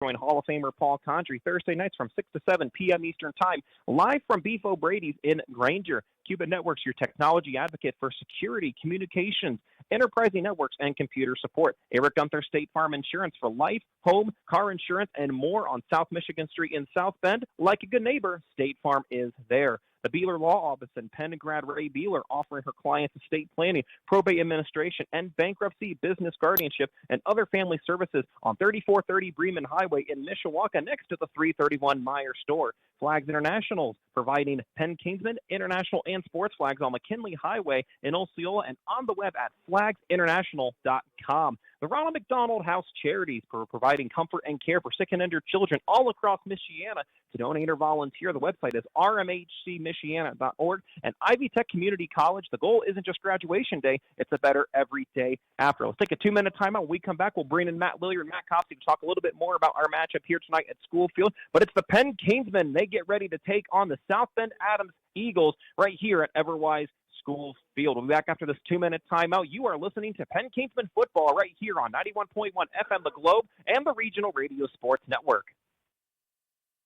join Hall of Famer Paul Condrey Thursday nights from 6 to 7 p.m. Eastern Time, live from Beef O'Brady's in Granger. Cuban Networks, your technology advocate for security, communications, enterprising networks, and computer support. Eric Gunther State Farm Insurance for life, home, car insurance, and more on South Michigan Street in South Bend. Like a good neighbor, State Farm is there. The Beeler Law Office and Penn grad Ray Beeler offering her clients estate planning, probate administration, and bankruptcy, business guardianship, and other family services on 3430 Bremen Highway in Mishawaka next to the 331 Meyer store. Flags International, providing Penn Kingsmen, international, and sports flags on McKinley Highway in Osceola and on the web at flagsinternational.com. The Ronald McDonald House Charities for providing comfort and care for sick and injured children all across Michiana. To donate or volunteer, the website is rmhcmichiana.org. And Ivy Tech Community College, the goal isn't just graduation day, it's a better every day after. Let's take a 2-minute timeout. When we come back, we'll bring in Matt Lilliard and Matt Kopsey to talk a little bit more about our matchup here tonight at School Field. But it's the Penn Kingsmen. They get ready to take on the South Bend Adams Eagles right here at Everwise School Field. We'll be back after this 2-minute timeout. You are listening to Penn Kingsmen football right here on 91.1 FM The Globe and the Regional Radio Sports Network.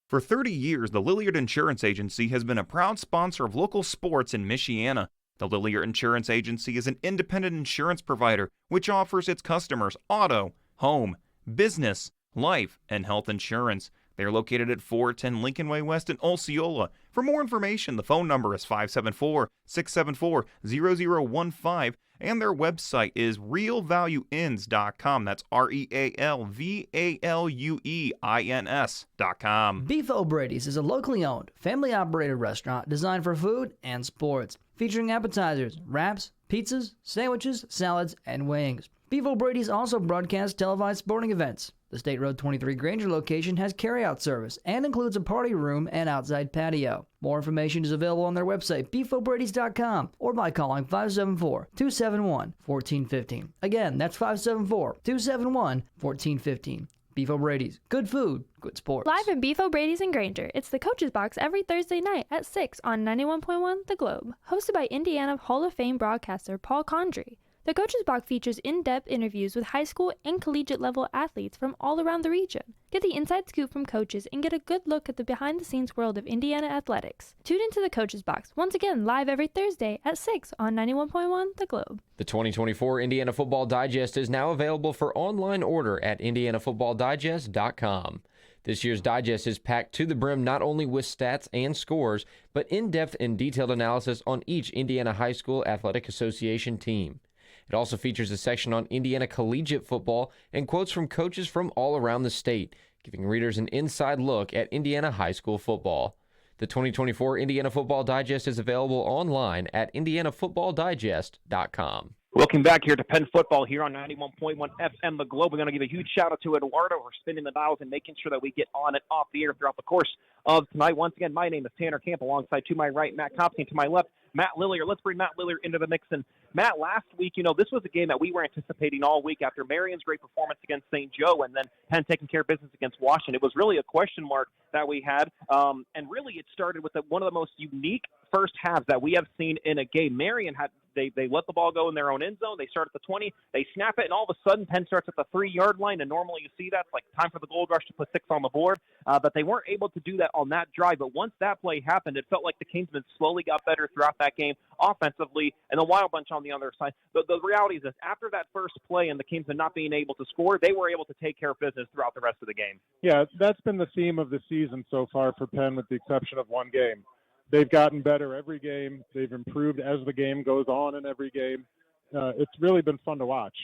For 30 years, the Lilliard Insurance Agency has been a proud sponsor of local sports in Michiana. The Lilliard Insurance Agency is an independent insurance provider which offers its customers auto, home, business, life, and health insurance. They are located at 410 Lincoln Way West in Osceola. For more information, the phone number is 574-674-0015, and their website is realvalueins.com. That's REALVALUEINS.com. Beef O'Brady's is a locally owned, family-operated restaurant designed for food and sports, featuring appetizers, wraps, pizzas, sandwiches, salads, and wings. Beef O'Brady's also broadcasts televised sporting events. The State Road 23 Granger location has carryout service and includes a party room and outside patio. More information is available on their website, beefobradys.com, or by calling 574-271-1415. Again, that's 574-271-1415. Beef O'Brady's. Good food, good sports. Live in Beef O'Brady's in Granger, it's the Coach's Box every Thursday night at 6 on 91.1 The Globe. Hosted by Indiana Hall of Fame broadcaster Paul Condrey. The Coach's Box features in-depth interviews with high school and collegiate level athletes from all around the region. Get the inside scoop from coaches and get a good look at the behind-the-scenes world of Indiana athletics. Tune into the Coach's Box, once again live every Thursday at 6 on 91.1 The Globe. The 2024 Indiana Football Digest is now available for online order at indianafootballdigest.com. This year's digest is packed to the brim not only with stats and scores, but in-depth and detailed analysis on each Indiana High School Athletic Association team. It also features a section on Indiana collegiate football and quotes from coaches from all around the state, giving readers an inside look at Indiana high school football. The 2024 Indiana Football Digest is available online at indianafootballdigest.com. Welcome back here to Penn football here on 91.1 FM The Globe. We're going to give a huge shout out to Eduardo for spinning the dials and making sure that we get on and off the air throughout the course of tonight. Once again, my name is Tanner Camp, alongside to my right, Matt Kopsey, to my left, Matt Lilliard. Let's bring Matt Lilliard into the mix. And Matt, last week, this was a game that we were anticipating all week after Marion's great performance against St. Joe and then Penn taking care of business against Washington. It was really a question mark that we had. And really it started with one of the most unique first halves that we have seen in a game. Marion had they let the ball go in their own end zone. They start at the 20. They snap it, and all of a sudden Penn starts at the 3-yard line. And normally you see that's like time for the gold rush to put 6 on the board. But they weren't able to do that on that drive. But once that play happened, it felt like the Kingsmen slowly got better throughout that game offensively, and the Wild Bunch on the other side. The reality is that after that first play and the Kingsmen not being able to score, they were able to take care of business throughout the rest of the game. Yeah, that's been the theme of the season so far for Penn, with the exception of one game. They've gotten better every game. They've improved as the game goes on in every game. It's really been fun to watch.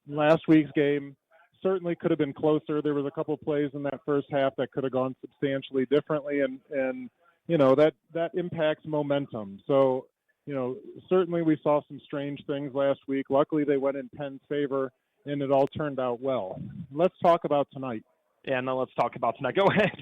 Last week's game certainly could have been closer. There was a couple of plays in that first half that could have gone substantially differently, and that impacts momentum. So, certainly we saw some strange things last week. Luckily, they went in Penn's favor, and it all turned out well. Let's talk about tonight. Yeah, no, let's talk about tonight. Go ahead.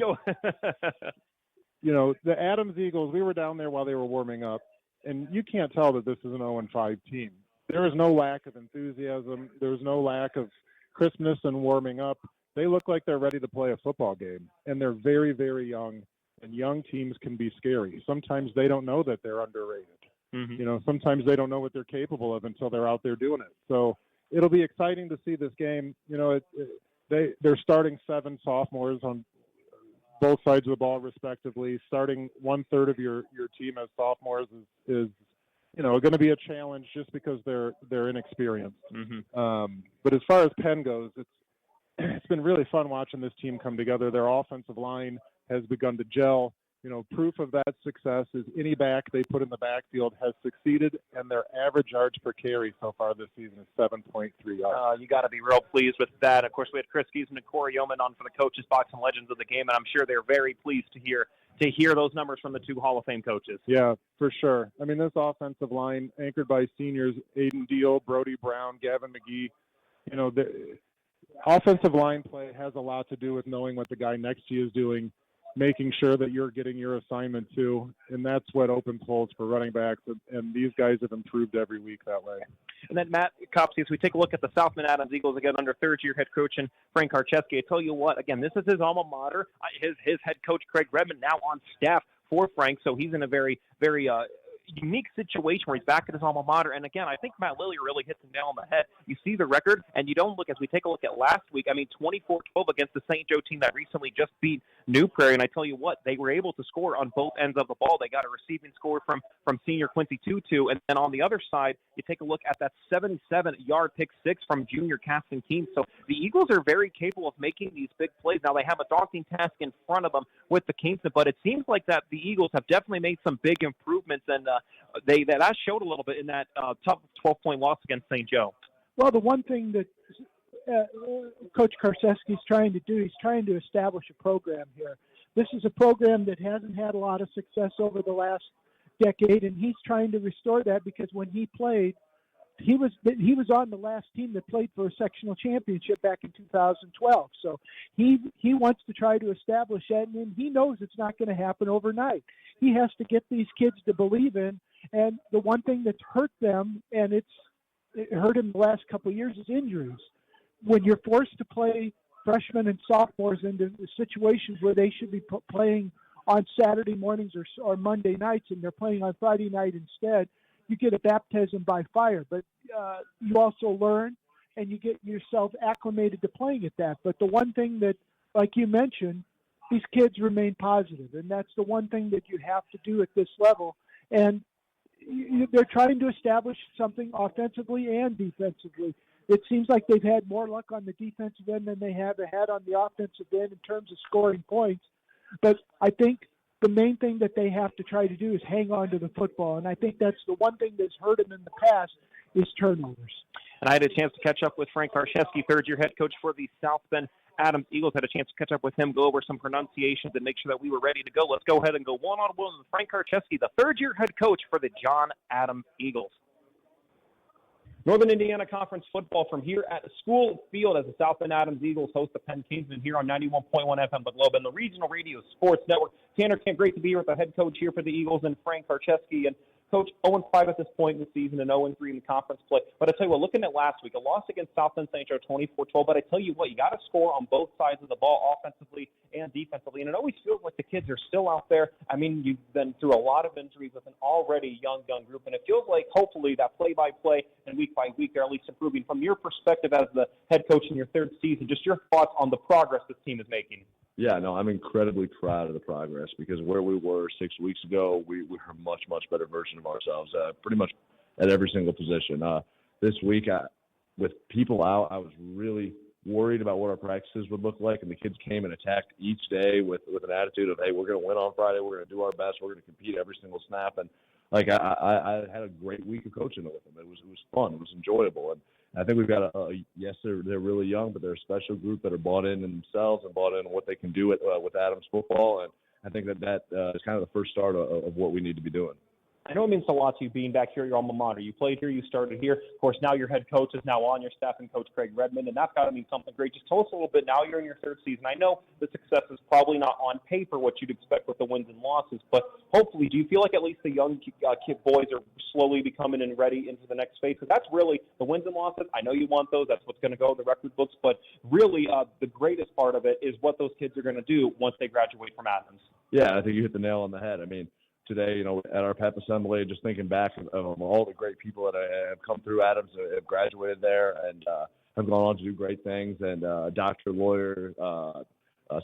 The Adams Eagles, we were down there while they were warming up, and you can't tell that this is an 0-5 team. There is no lack of enthusiasm. There's no lack of crispness and warming up. They look like they're ready to play a football game, and they're very, very young, and young teams can be scary. Sometimes they don't know that they're underrated. Mm-hmm. Sometimes they don't know what they're capable of until they're out there doing it. So it'll be exciting to see this game. they're starting 7 sophomores on both sides of the ball, respectively. Starting 1/3 of your team as sophomores is going to be a challenge just because they're inexperienced. But as far as Penn goes, it's been really fun watching this team come together. Their offensive line has begun to gel. Proof of that success is any back they put in the backfield has succeeded, and their average yards per carry so far this season is 7.3 yards. You got to be real pleased with that. Of course, we had Chris Giesman and Corey Yeoman on for the Coaches Box and Legends of the Game, and I'm sure they're very pleased to hear those numbers from the 2 Hall of Fame coaches. Yeah, for sure. I mean, this offensive line, anchored by seniors Aiden Deal, Brody Brown, Gavin McGee, the offensive line play has a lot to do with knowing what the guy next to you is doing, making sure that you're getting your assignment too, and that's what opens holes for running backs, and these guys have improved every week that way. And then, Matt Kopsky, as we take a look at the South Bend Adams Eagles, again, under third-year head coach and Frank Karcheski, I tell you what, again, this is his alma mater. His head coach, Craig Redmond, now on staff for Frank, so he's in a very, very unique situation where he's back at his alma mater. And again, I think Matt Lilly really hits the nail on the head. You see the record, and you don't look, as we take a look at last week, 24-12 against the St. Joe team that recently just beat New Prairie. And I tell you what, they were able to score on both ends of the ball. They got a receiving score from senior Quincy Tutu. And then on the other side, you take a look at that 77-yard pick six from junior Caston Keene. So the Eagles are very capable of making these big plays. Now, they have a daunting task in front of them with the Kingsmen, but it seems like that the Eagles have definitely made some big improvements, and that showed a little bit in that tough 12-point loss against St. Joe. Well, the one thing that Coach Karcheski is trying to do, he's trying to establish a program here. This is a program that hasn't had a lot of success over the last decade, and he's trying to restore that because when he played, he was on the last team that played for a sectional championship back in 2012. So he wants to try to establish that, and he knows it's not going to happen overnight. He has to get these kids to believe in, and the one thing that's hurt them, and it hurt him the last couple of years, is injuries. When you're forced to play freshmen and sophomores into situations where they should be playing on Saturday mornings or Monday nights, and they're playing on Friday night instead, you get a baptism by fire. But you also learn, and you get yourself acclimated to playing at that. But the one thing that, like you mentioned, these kids remain positive, and that's the one thing that you have to do at this level. And they're trying to establish something offensively and defensively. It seems like they've had more luck on the defensive end than they have had on the offensive end in terms of scoring points. But I think the main thing that they have to try to do is hang on to the football. And I think that's the one thing that's hurt them in the past is turnovers. And I had a chance to catch up with Frank Karcheski, third-year head coach for the South Bend Adams Eagles. Had a chance to catch up with him, go over some pronunciations, and make sure that we were ready to go. Let's go ahead and go one-on-one with Frank Karcheski, the third-year head coach for the John Adams Eagles. Northern Indiana Conference football from here at the school field as the South Bend Adams Eagles host the Penn Kingsmen here on 91.1 FM The Globe and the Regional Radio Sports Network. Tanner Kent, great to be here with the head coach here for the Eagles and Frank Karcheski. And Coach, 0-5 at this point in the season and 0-3 in the conference play. But I tell you what, looking at last week, a loss against South Bend St. Joe 24-12. But I tell you what, you got to score on both sides of the ball, offensively and defensively. And it always feels like the kids are still out there. I mean, you've been through a lot of injuries with an already young group. And it feels like hopefully that play-by-play and week-by-week they're at least improving. From your perspective as the head coach in your third season, just your thoughts on the progress this team is making. Yeah, no, I'm incredibly proud of the progress because where we were 6 weeks ago, we were a much, much better version of ourselves, pretty much at every single position. This week, with people out, I was really worried about what our practices would look like, and the kids came and attacked each day with an attitude of, hey, we're going to win on Friday, we're going to do our best, we're going to compete every single snap. And like I had a great week of coaching with them. It was fun, it was enjoyable, and I think we've got yes, they're really young, but they're a special group that are bought in themselves and bought in what they can do with Adams football. And I think that is kind of the first start of what we need to be doing. I know it means a lot to you being back here at your alma mater. You played here, you started here. Of course, now your head coach is now on your staff and Coach Craig Redmond, and that's got to mean something great. Just tell us a little bit. Now you're in your third season. I know the success is probably not on paper what you'd expect with the wins and losses, but hopefully, do you feel like at least the young kid boys are slowly becoming and ready into the next phase? Because that's really the wins and losses. I know you want those. That's what's going to go in the record books, but really the greatest part of it is what those kids are going to do once they graduate from Adams. Yeah, I think you hit the nail on the head. I mean, today, at our pep assembly, just thinking back of all the great people that have come through Adams, have graduated there, and have gone on to do great things, and doctor, lawyer,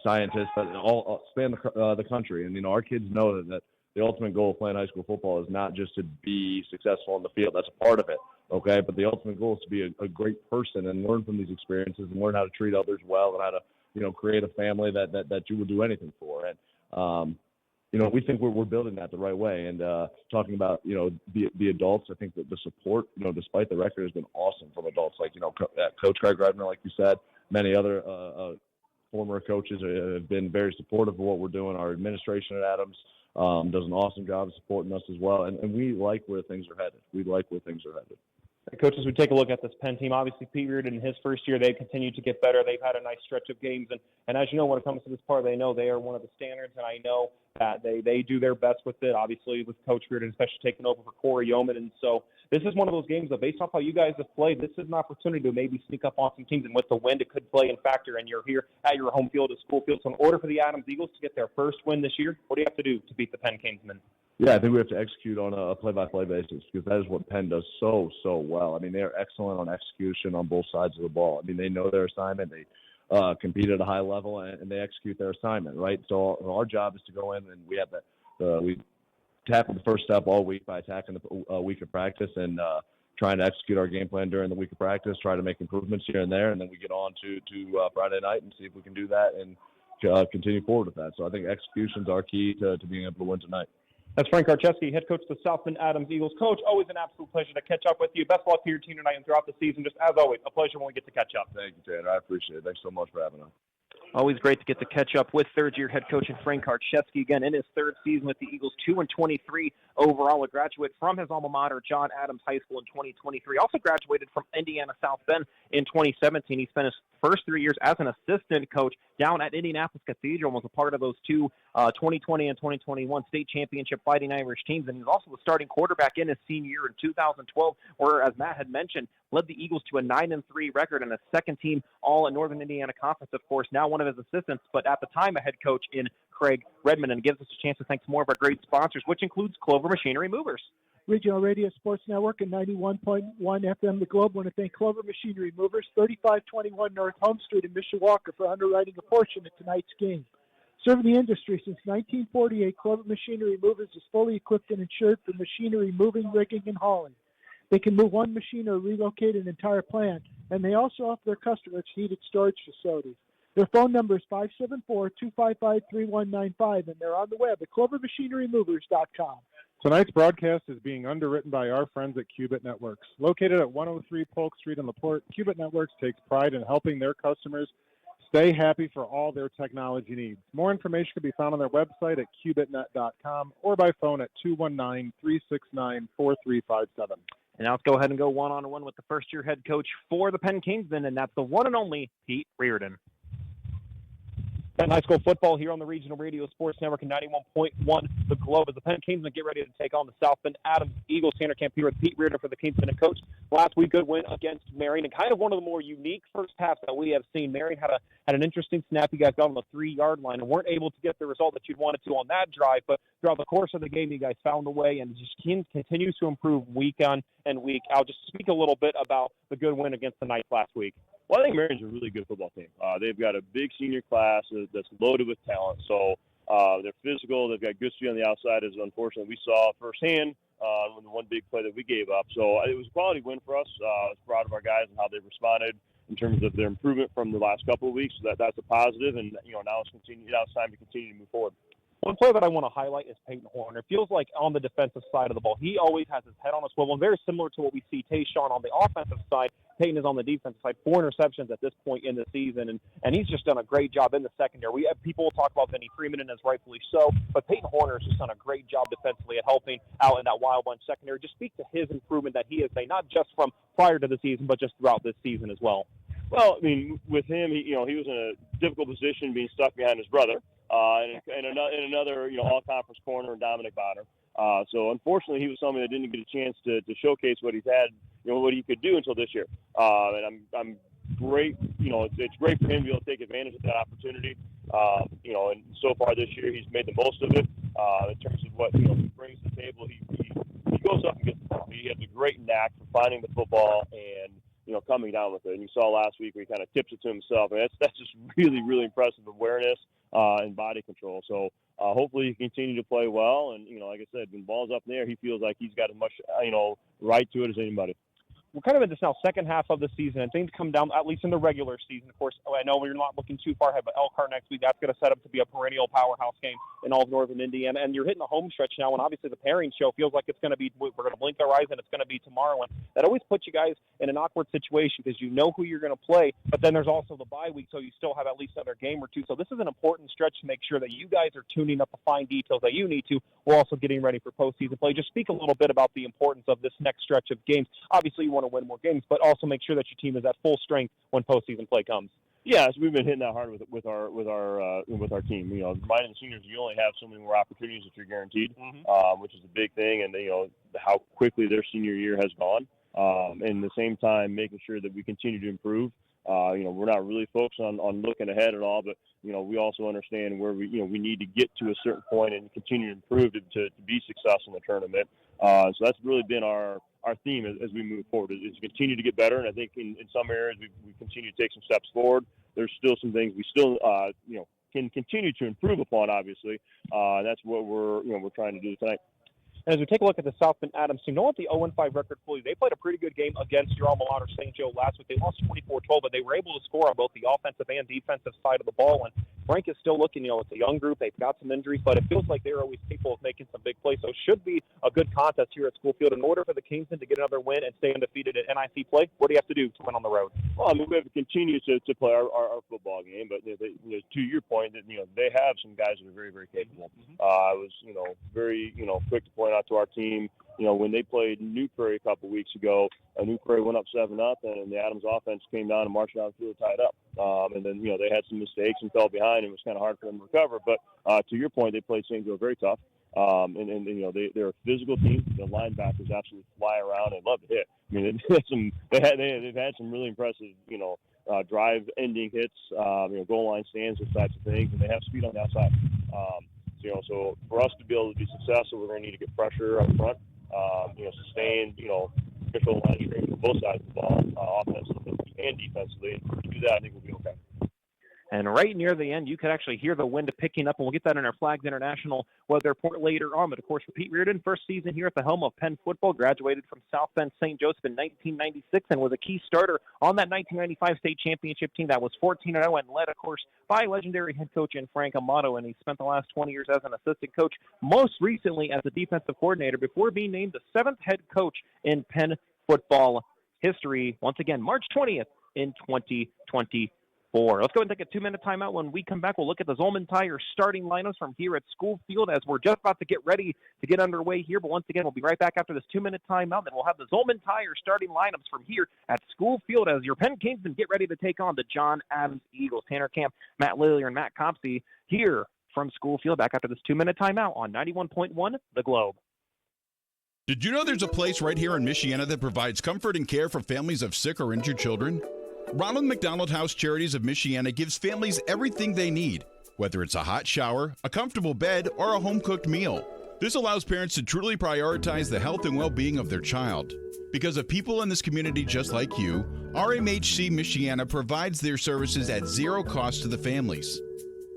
scientists, but all span the country. And, our kids know that the ultimate goal of playing high school football is not just to be successful on the field. That's a part of it, okay? But the ultimate goal is to be a great person and learn from these experiences and learn how to treat others well and how to, create a family that you would do anything for. And, we think we're building that the right way. And talking about, the adults, I think that the support, despite the record, has been awesome from adults. Like, Coach Craig Redmond, like you said, many other former coaches have been very supportive of what we're doing. Our administration at Adams does an awesome job of supporting us as well. And we like where things are headed. Coaches, we take a look at this Penn team. Obviously, Pete Reardon in his first year, they continue to get better. They've had a nice stretch of games. And as you know, when it comes to this part, they know they are one of the standards. And I know that they do their best with it, obviously, with Coach Reardon, especially taking over for Corey Yeoman. And so this is one of those games that, based off how you guys have played, this is an opportunity to maybe sneak up on some teams. And with the wind, it could play in factor. And you're here at your home field at School Field. So in order for the Adams Eagles to get their first win this year, what do you have to do to beat the Penn Kingsmen? Yeah, I think we have to execute on a play-by-play basis because that is what Penn does so well. I mean, they're excellent on execution on both sides of the ball. I mean, they know their assignment. They compete at a high level, and they execute their assignment, right? So our job is to go in, and we have we tackle the first step all week by attacking the week of practice and trying to execute our game plan during the week of practice, try to make improvements here and there, and then we get on to Friday night and see if we can do that and continue forward with that. So I think execution's our key to being able to win tonight. That's Frank Karczewski, head coach of the South Bend Adams Eagles. Coach, always an absolute pleasure to catch up with you. Best of luck to your team tonight and throughout the season. Just as always, a pleasure when we get to catch up. Thank you, Tanner. I appreciate it. Thanks so much for having us. Always great to get to catch up with third-year head coach Frank Karczewski again in his third season with the Eagles, 2-23 overall. A graduate from his alma mater, John Adams High School, in 2023. Also graduated from Indiana South Bend in 2017. He spent his first 3 years as an assistant coach down at Indianapolis Cathedral and was a part of those two 2020 and 2021 state championship Fighting Irish teams. And he was also the starting quarterback in his senior year in 2012, where, as Matt had mentioned, led the Eagles to a 9-3 record and a second team all in Northern Indiana Conference, of course, now one of his assistants, but at the time a head coach in Craig Redmond, and gives us a chance to thank some more of our great sponsors, which includes Clover Machinery Movers. Regional Radio Sports Network and 91.1 FM The Globe want to thank Clover Machinery Movers, 3521 North Home Street in Mishawaka, for underwriting a portion of tonight's game. Serving the industry since 1948, Clover Machinery Movers is fully equipped and insured for machinery moving, rigging, and hauling. They can move one machine or relocate an entire plant, and they also offer their customers heated storage facilities. Their phone number is 574-255-3195, and they're on the web at clovermachinerymovers.com. Tonight's broadcast is being underwritten by our friends at Cubit Networks. Located at 103 Polk Street in LaPorte, Cubit Networks takes pride in helping their customers stay happy for all their technology needs. More information can be found on their website at cubitnet.com or by phone at 219-369-4357. And now let's go ahead and go one-on-one with the first-year head coach for the Penn Kingsmen, and that's the one and only Pete Reardon. Penn High School football here on the Regional Radio Sports Network and 91.1 The Globe as the Penn Kingsmen get ready to take on the South Bend Adams Eagles. Tanner Camp here with Pete Reardon for the Kingsmen and coach. Last week, good win against Marion, and kind of one of the more unique first halves that we have seen. Marion had an interesting snap. You guys got on the 3-yard line and weren't able to get the result that you wanted to on that drive, but throughout the course of the game, you guys found a way, and just continues to improve week on and week out. Just speak a little bit about the good win against the Knights last week. Well, I think Marion's a really good football team. They've got a big senior class that's loaded with talent. So they're physical. They've got good speed on the outside, as unfortunately we saw firsthand when the one big play that we gave up. So it was a quality win for us. I was proud of our guys and how they responded in terms of their improvement from the last couple of weeks. So that's a positive. And now it's time to continue to move forward. One player that I want to highlight is Peyton Horner. It feels like on the defensive side of the ball, he always has his head on a swivel, and very similar to what we see Tayshawn on the offensive side. Peyton is on the defensive side, 4 interceptions at this point in the season, and he's just done a great job in the secondary. We have people talk about Vinny Freeman, and as rightfully so, but Peyton Horner has just done a great job defensively at helping out in that Wild Bunch secondary. Just speak to his improvement that he has made, not just from prior to the season, but just throughout this season as well. Well, I mean, with him, he was in a difficult position being stuck behind his brother. And another, all-conference corner, Dominic Bonner. So unfortunately, he was somebody that didn't get a chance to showcase what he's had, what he could do until this year. And I'm great. It's great for him to be able to take advantage of that opportunity. And so far this year, he's made the most of it. In terms of what he brings to the table, he goes up and gets the ball. He has a great knack for finding the football and coming down with it. And you saw last week where he kind of tips it to himself. And that's just really, really impressive awareness and body control. So hopefully he continue to play well. And, like I said, when the ball's up in the air, he feels like he's got as much, right to it as anybody. We're kind of in this now second half of the season, and things come down, at least in the regular season. Of course, I know we're not looking too far ahead, but Elkhart next week, that's going to set up to be a perennial powerhouse game in all of northern Indiana. And you're hitting the home stretch now, and obviously the pairing show feels like it's going to be, we're going to blink our eyes, and it's going to be tomorrow. And that always puts you guys in an awkward situation because you know who you're going to play, but then there's also the bye week, so you still have at least another game or two. So this is an important stretch to make sure that you guys are tuning up the fine details that you need to. We're also getting ready for postseason play. Just speak a little bit about the importance of this next stretch of games. Obviously, you want to win more games, but also make sure that your team is at full strength when postseason play comes. Yeah, so we've been hitting that hard with our team. Reminding the seniors, you only have so many more opportunities that you're guaranteed, which is a big thing, and how quickly their senior year has gone. And at the same time, making sure that we continue to improve. We're not really focused on looking ahead at all, but we also understand where we need to get to a certain point and continue to improve to be successful in the tournament. So that's really been our theme as we move forward is to continue to get better. And I think in some areas we continue to take some steps forward. There's still some things we still can continue to improve upon. Obviously, that's what we're trying to do tonight. And as we take a look at the South Bend Adams team, don't let the 0-5 record fool you. They played a pretty good game against your alma mater, St. Joe, last week. They lost 24-12, but they were able to score on both the offensive and defensive side of the ball. And Frank is still looking, it's a young group. They've got some injuries, but it feels like they're always capable of making some big plays. So it should be a good contest here at Schoolfield. In order for the Kingsmen to get another win and stay undefeated at NIC play, what do you have to do to win on the road? Well, we have to continue to play our football game, but to your point, that they have some guys that are very, very capable. I was very quick to point out to our team. When they played New Prairie a couple weeks ago, New Prairie went up 7-0, and the Adams offense came down and marched down the field tied up. And then they had some mistakes and fell behind, and it was kind of hard for them to recover. But to your point, they played St. Joe very tough. They're a physical team. The linebackers absolutely fly around and love to hit. I mean, they've had some really impressive drive-ending hits, goal line stands, those types of things, and they have speed on the outside. So for us to be able to be successful, we're going to need to get pressure up front, sustain, control line stream from both sides of the ball, offensively and defensively. And if we do that, I think we'll be okay. And right near the end, you could actually hear the wind picking up, and we'll get that in our Flags International weather report later on. But, of course, for Pete Reardon, first season here at the helm of Penn football, graduated from South Bend St. Joseph in 1996 and was a key starter on that 1995 state championship team that was 14-0 and led, of course, by legendary head coach in Frank Amato. And he spent the last 20 years as an assistant coach, most recently as a defensive coordinator, before being named the 7th head coach in Penn football history. Once again, March 20th in 2024. Let's go and take a 2-minute timeout. When we come back, we'll look at the Zolman Tire starting lineups from here at Schoolfield as we're just about to get ready to get underway here. But once again, we'll be right back after this 2-minute timeout. Then we'll have the Zolman Tire starting lineups from here at Schoolfield as your Penn Kingsmen get ready to take on the John Adams Eagles. Tanner Camp, Matt Lillier, and Matt Copsey here from Schoolfield back after this 2-minute timeout on 91.1 The Globe. Did you know there's a place right here in Michiana that provides comfort and care for families of sick or injured children? Ronald McDonald House Charities of Michiana gives families everything they need, whether it's a hot shower, a comfortable bed, or a home-cooked meal. This allows parents to truly prioritize the health and well-being of their child. Because of people in this community just like you, RMHC Michiana provides their services at zero cost to the families.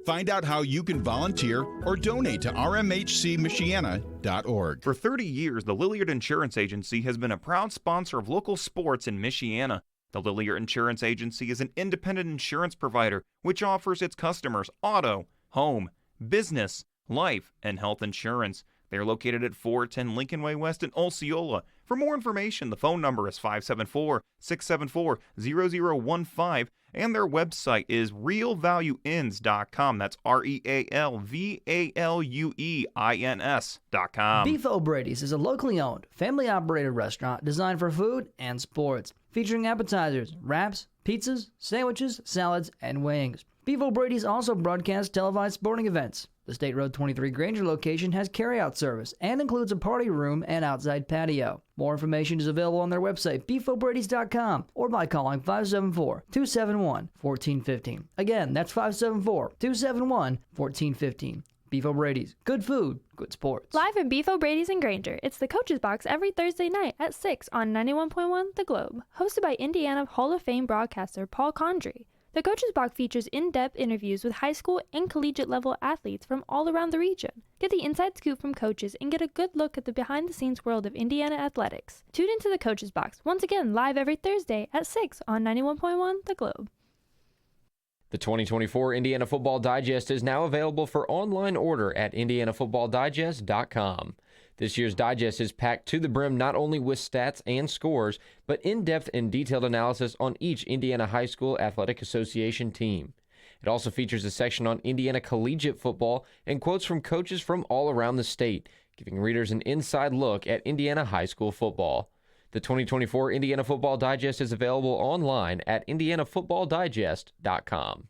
Find out how you can volunteer or donate to rmhcmichiana.org. For 30 years, the Lilliard Insurance Agency has been a proud sponsor of local sports in Michiana. The Lilliard Insurance Agency is an independent insurance provider which offers its customers auto, home, business, life, and health insurance. They are located at 410 Lincoln Way West in Osceola. For more information, the phone number is 574-674-0015, and their website is realvalueins.com. That's REALVALUEINS.com. Beef O'Brady's is a locally owned, family-operated restaurant designed for food and sports, featuring appetizers, wraps, pizzas, sandwiches, salads, and wings. Beef O'Brady's also broadcasts televised sporting events. The State Road 23 Granger location has carryout service and includes a party room and outside patio. More information is available on their website, beefobradys.com, or by calling 574-271-1415. Again, that's 574-271-1415. Beef O'Brady's. Good food, good sports. Live from Beef O'Brady's in Granger, it's the Coach's Box every Thursday night at 6 on 91.1 The Globe. Hosted by Indiana Hall of Fame broadcaster Paul Condry. The Coach's Box features in-depth interviews with high school and collegiate level athletes from all around the region. Get the inside scoop from coaches and get a good look at the behind-the-scenes world of Indiana athletics. Tune into the Coach's Box, once again live every Thursday at 6 on 91.1 The Globe. The 2024 Indiana Football Digest is now available for online order at indianafootballdigest.com. This year's digest is packed to the brim not only with stats and scores, but in-depth and detailed analysis on each Indiana High School Athletic Association team. It also features a section on Indiana collegiate football and quotes from coaches from all around the state, giving readers an inside look at Indiana high school football. The 2024 Indiana Football Digest is available online at indianafootballdigest.com.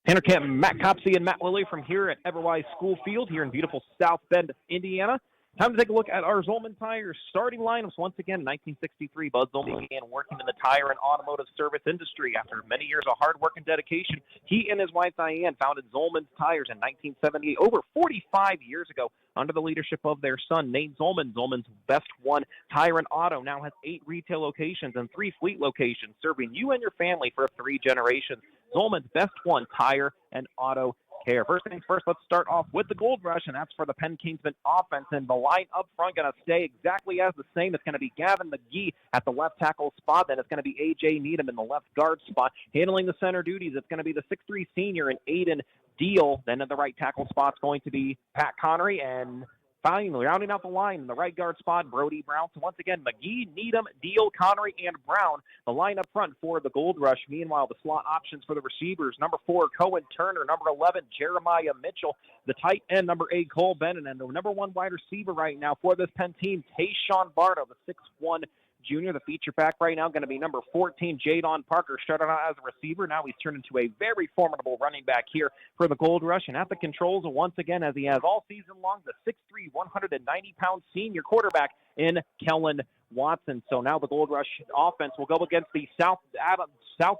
Tanner Kemp, Matt Copsey, and Matt Lilly from here at Everwise School Field here in beautiful South Bend, Indiana. Time to take a look at our Zolman Tires starting lineups. Once again, in 1963, Bud Zolman began working in the tire and automotive service industry. After many years of hard work and dedication, he and his wife Diane founded Zolman's Tires in 1978, over 45 years ago, under the leadership of their son, Nate Zolman. Zolman's Best One Tire and Auto now has 8 retail locations and 3 fleet locations, serving you and your family for 3 generations. Zolman's Best One Tire and Auto care. First things first, let's start off with the Gold Rush, and that's for the Penn Kingsmen offense. And the line up front going to stay exactly as the same. It's going to be Gavin McGee at the left tackle spot. Then it's going to be A.J. Needham in the left guard spot. Handling the center duties, it's going to be the 6'3 senior and Aiden Deal. Then at the right tackle spot's going to be Pat Connery, and finally, rounding out the line in the right guard spot, Brody Brown. So once again, McGee, Needham, Deal, Connery, and Brown, the line up front for the Gold Rush. Meanwhile, the slot options for the receivers, number 4, Cohen Turner, number 11, Jeremiah Mitchell, the tight end, number 8, Cole Bennett, and the number 1 wide receiver right now for this Penn team, Tayshawn Bardo, the 6'1 junior. The feature back right now going to be number 14, Jadon Parker, started out as a receiver. Now he's turned into a very formidable running back here for the Gold Rush. And at the controls, once again, as he has all season long, the 6'3", 190-pound senior quarterback in Kellen Watson. So now the Gold Rush offense will go against the South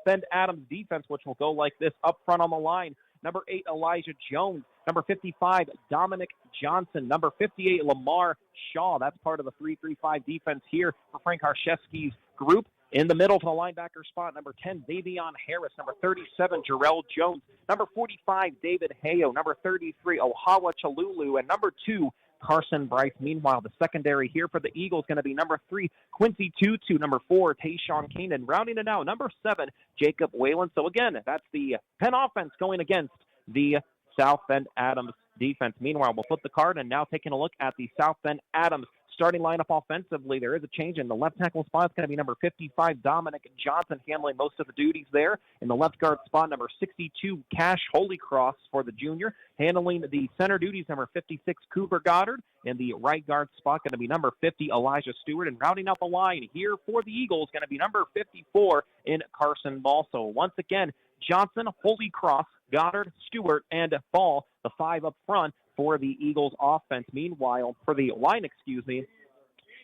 Bend Adams defense, which will go like this up front on the line. Number 8, Elijah Jones. Number 55, Dominic Johnson. Number 58, Lamar Shaw. That's part of the 3-3-5 defense here for Frank Harshevsky's group. In the middle for the linebacker spot, number 10, Davion Harris. Number 37, Jarrell Jones. Number 45, David Hayo. Number 33, Ohawa Chalulu. And number 2, Carson Bryce. Meanwhile, the secondary here for the Eagles going to be number 3, Quincy Tutu. Number 4, Tayshawn Keenan. Rounding it out, number 7, Jacob Whalen. So again, that's the Penn offense going against the South Bend Adams defense. Meanwhile, we'll flip the card and now taking a look at the South Bend Adams starting lineup offensively. There is a change in the left tackle spot. It's going to be number 55, Dominic Johnson, handling most of the duties there. In the left guard spot, number 62, Cash Holycross for the junior. Handling the center duties, number 56, Cooper Goddard. In the right guard spot, going to be number 50, Elijah Stewart. And rounding out the line here for the Eagles, going to be number 54 in Carson Ball. So once again, Johnson, Holycross, Goddard, Stewart, and Ball, the 5 up front for the Eagles offense. Meanwhile, for the line,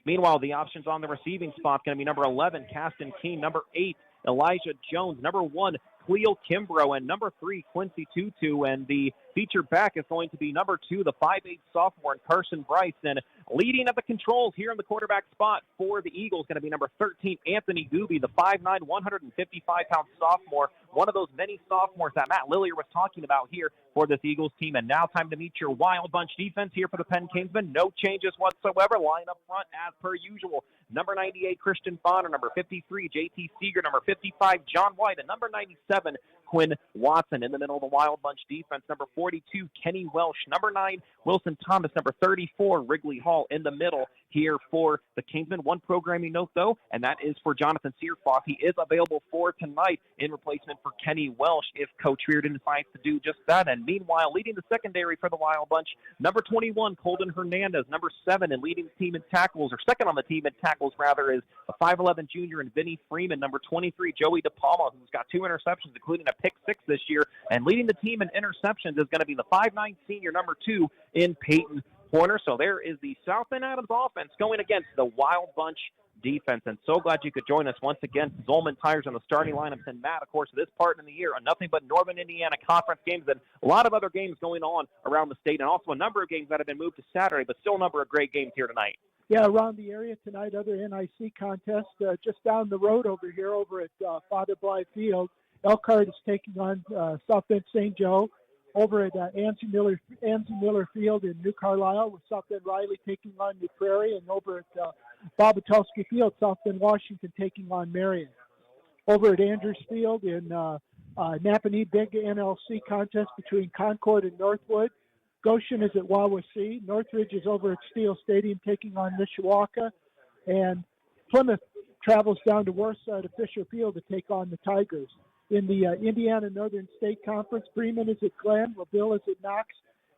Meanwhile, the options on the receiving spot going to be number 11, Caston Keene, number 8, Elijah Jones, number 1, Cleo Kimbrough, and number 3, Quincy Tutu. And the feature back is going to be number 2, the 5'8 sophomore, Carson Bryce. And leading at the controls here in the quarterback spot for the Eagles going to be number 13, Anthony Gooby, the 5'9", 155-pound sophomore, one of those many sophomores that Matt Lillier was talking about here for this Eagles team. And now time to meet your Wild Bunch defense here for the Penn Kingsmen. No changes whatsoever. Line up front as per usual. Number 98, Christian Bonner. Number 53, J.T. Seeger. Number 55, John White. And number 97, Quinn Watson. In the middle of the Wild Bunch defense, number 42, Kenny Welsh. Number 9, Wilson Thomas. Number 34, Wrigley Hall. In the middle here for the Kingsmen. One programming note, though, and that is for Jonathan Searfoss. He is available for tonight in replacement for Kenny Welsh if Coach Reardon decides to do just that. And meanwhile, leading the secondary for the Wild Bunch, number 21, Colton Hernandez. Number 7, and leading the team in tackles, or second on the team in tackles, rather, is a 5'11 junior and Vinny Freeman. Number 23, Joey DePalma, who's got 2 interceptions, including a pick 6 this year. And leading the team in interceptions is going to be the 5'9 senior, number 2, in Peyton Horner. So there is the South Bend Adams offense going against the Wild Bunch defense. And so glad you could join us once again. Zolman Tires on the starting lineups. And Matt, of course, this part in the year, nothing but Northern Indiana Conference games and a lot of other games going on around the state, and also a number of games that have been moved to Saturday, but still a number of great games here tonight. Yeah, around the area tonight, other NIC contests. Just down the road over here, over at Father Blythe Field, Elkhart is taking on South Bend St. Joe. Over at Ansley Miller Field in New Carlisle, with South Bend Riley taking on New Prairie, and over at Bobatowski Field, South Bend Washington taking on Marion. Over at Andrews Field in Napanee, big NLC contest between Concord and Northwood. Goshen is at Wawasee. Northridge is over at Steele Stadium taking on Mishawaka. And Plymouth travels down to Warsaw to Fisher Field to take on the Tigers. In the Indiana Northern State Conference, Bremen is at Glenn, LaVille is at Knox,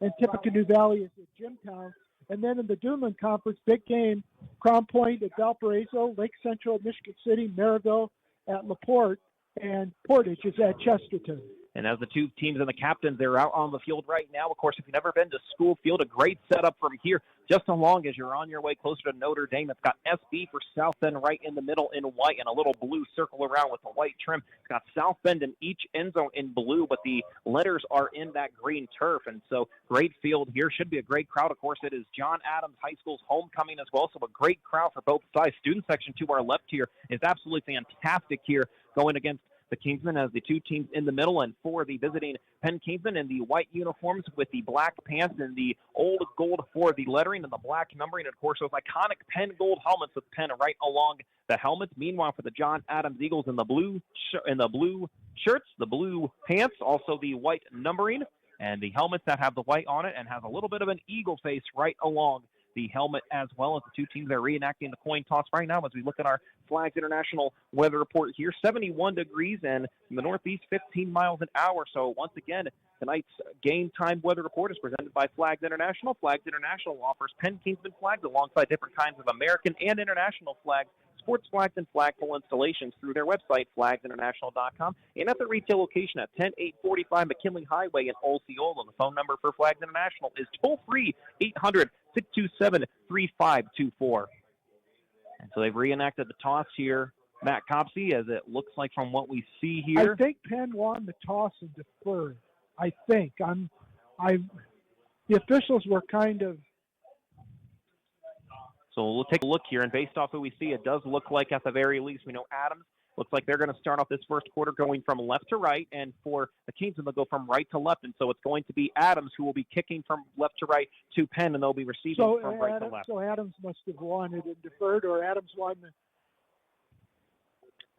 and Tippecanoe Valley is at Jimtown. And then in the Duneland Conference, big game, Crown Point at Valparaiso, Lake Central at Michigan City, Maryville at LaPorte, and Portage is at Chesterton. And as the two teams and the captains, they're out on the field right now. Of course, if you've never been to School Field, a great setup from here, just along as you're on your way closer to Notre Dame. It's got SB for South Bend right in the middle in white and a little blue circle around with a white trim. It's got South Bend in each end zone in blue, but the letters are in that green turf. And so great field here. Should be a great crowd. Of course, it is John Adams High School's homecoming as well, so a great crowd for both sides. Student section to our left here is absolutely fantastic here going against the Kingsmen as the two teams in the middle, and for the visiting Penn Kingsmen in the white uniforms with the black pants and the old gold for the lettering and the black numbering, and of course those iconic Penn gold helmets with Penn right along the helmets. Meanwhile, for the John Adams Eagles in the blue shirts, the blue pants, also the white numbering, and the helmets that have the white on it and have a little bit of an eagle face right along the helmet, as well as the two teams are reenacting the coin toss right now as we look at our Flags International weather report here. 71 degrees and in the northeast 15 miles an hour. So once again, tonight's game time weather report is presented by Flags International. Flags International offers Penn Kingsman flags alongside different kinds of American and international flags, sports flags, and flagpole installations through their website, flagsinternational.com, and at the retail location at 10845 McKinley Highway in Osceola. The phone number for Flags International is toll-free 800-627-3524. And so they've reenacted the toss here, Matt Copsey, as it looks like from what we see here. I think Penn won the toss and deferred. I think. The officials were kind of. So we'll take a look here, and based off who we see, it does look like at the very least, we know Adams looks like they're going to start off this first quarter going from left to right, and for the Kingsmen, they'll go from right to left, and so it's going to be Adams who will be kicking from left to right to Penn, and they'll be receiving from right to left. So Adams must have won it and deferred, or Adams won.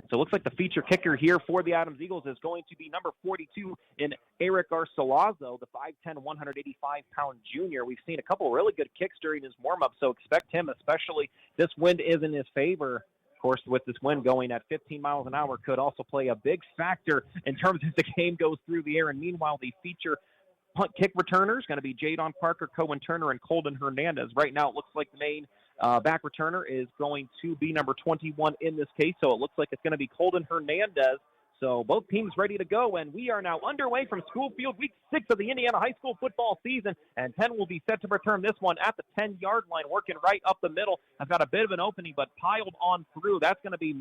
So it looks like the feature kicker here for the Adams Eagles is going to be number 42 in Eric Arcelazo, the 5'10", 185-pound junior. We've seen a couple of really good kicks during his warm-up, so expect him, especially this wind is in his favor. Of course, with this wind going at 15 miles an hour could also play a big factor in terms of the game goes through the air. And meanwhile, the feature punt kick returner is going to be Jadon Parker, Cohen Turner, and Colden Hernandez. Right now, it looks like the main back returner is going to be number 21 in this case, so it looks like it's going to be Colden Hernandez. So both teams ready to go, and we are now underway from School Field, Week 6 of the Indiana High School football season, and Penn will be set to return this one at the 10-yard line, working right up the middle. I've got a bit of an opening, but piled on through. That's going to be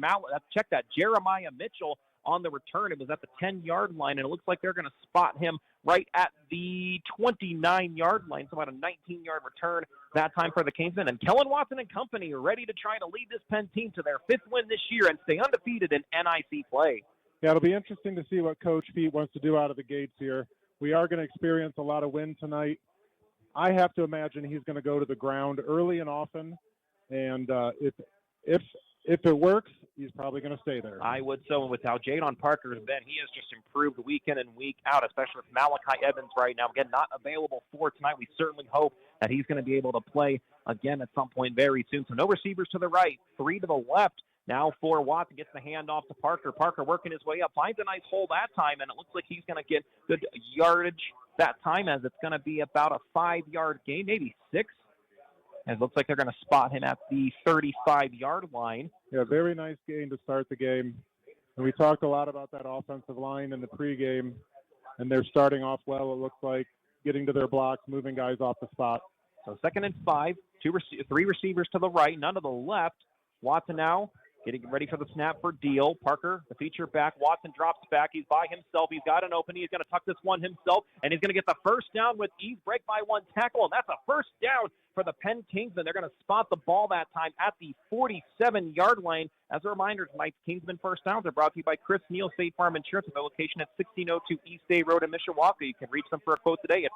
check that, Jeremiah Mitchell on the return. It was at the 10-yard line, and it looks like they're going to spot him right at the 29-yard line, so about a 19-yard return that time for the Kingsmen. And Kellen Watson and company are ready to try to lead this Penn team to their 5th win this year and stay undefeated in NIC play. Yeah, it'll be interesting to see what Coach Pete wants to do out of the gates here. We are going to experience a lot of wind tonight. I have to imagine he's going to go to the ground early and often, and if it works, he's probably going to stay there. I would so. And with how Jadon Parker has been, he has just improved week in and week out, especially with Malachi Evans right now. Again, not available for tonight. We certainly hope that he's going to be able to play again at some point very soon. So no receivers to the right, 3 to the left. Now for Watson, gets the handoff to Parker. Parker working his way up, finds a nice hole that time, and it looks like he's going to get good yardage that time, as it's going to be about a 5-yard gain, maybe 6. And it looks like they're going to spot him at the 35-yard line. Yeah, very nice gain to start the game. And we talked a lot about that offensive line in the pregame, and they're starting off well, it looks like, getting to their blocks, moving guys off the spot. So 2nd and 5, 3 receivers to the right, none to the left. Watson now getting ready for the snap for Deal. Parker, the feature back. Watson drops back. He's by himself. He's got an opening. He's going to tuck this one himself, and he's going to get the first down with ease. Break by one tackle, and that's a first down for the Penn Kingsmen. They're going to spot the ball that time at the 47-yard line. As a reminder, tonight's Kingsmen first downs are brought to you by Chris Neal State Farm Insurance at their location at 1602 East Day Road in Mishawaka. You can reach them for a quote today at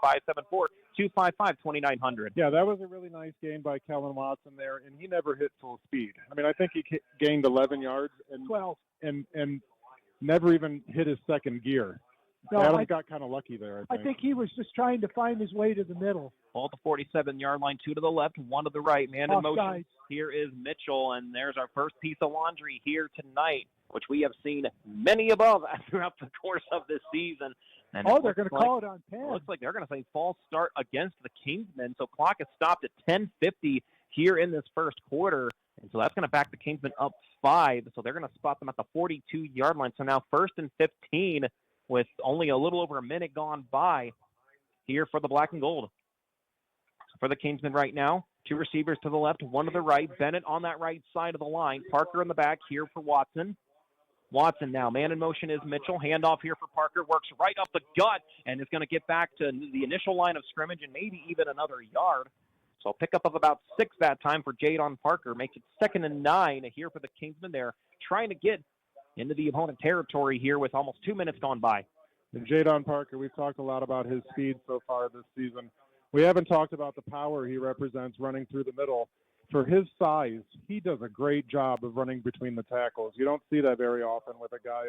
574-255-2900. Yeah, that was a really nice game by Kellen Watson there, and he never hit full speed. I mean, I think he gained 11 yards and 12 and never even hit his second gear. No, Adams got kind of lucky there, I think he was just trying to find his way to the middle. Ball at the 47-yard line, 2 to the left, 1 to the right. Man in motion. Offside. Here is Mitchell, and there's our first piece of laundry here tonight, which we have seen many above throughout the course of this season. And they're going to call it on Penn. Looks like they're going to say false start against the Kingsmen. So clock is stopped at 10:50 here in this first quarter. And so that's going to back the Kingsmen up 5. So they're going to spot them at the 42-yard line. So now 1st and 15 with only a little over a minute gone by here for the black and gold. For the Kingsmen right now, 2 receivers to the left, 1 to the right. Bennett on that right side of the line. Parker in the back here for Watson. Watson now, man in motion is Mitchell. Handoff here for Parker, works right up the gut and is going to get back to the initial line of scrimmage and maybe even another yard. So a pickup of about 6 that time for Jadon Parker. Makes it 2nd and 9 here for the Kingsmen. They're trying to get into the opponent territory here with almost 2 minutes gone by. And Jadon Parker, we've talked a lot about his speed so far this season. We haven't talked about the power he represents running through the middle. For his size, he does a great job of running between the tackles. You don't see that very often with a guy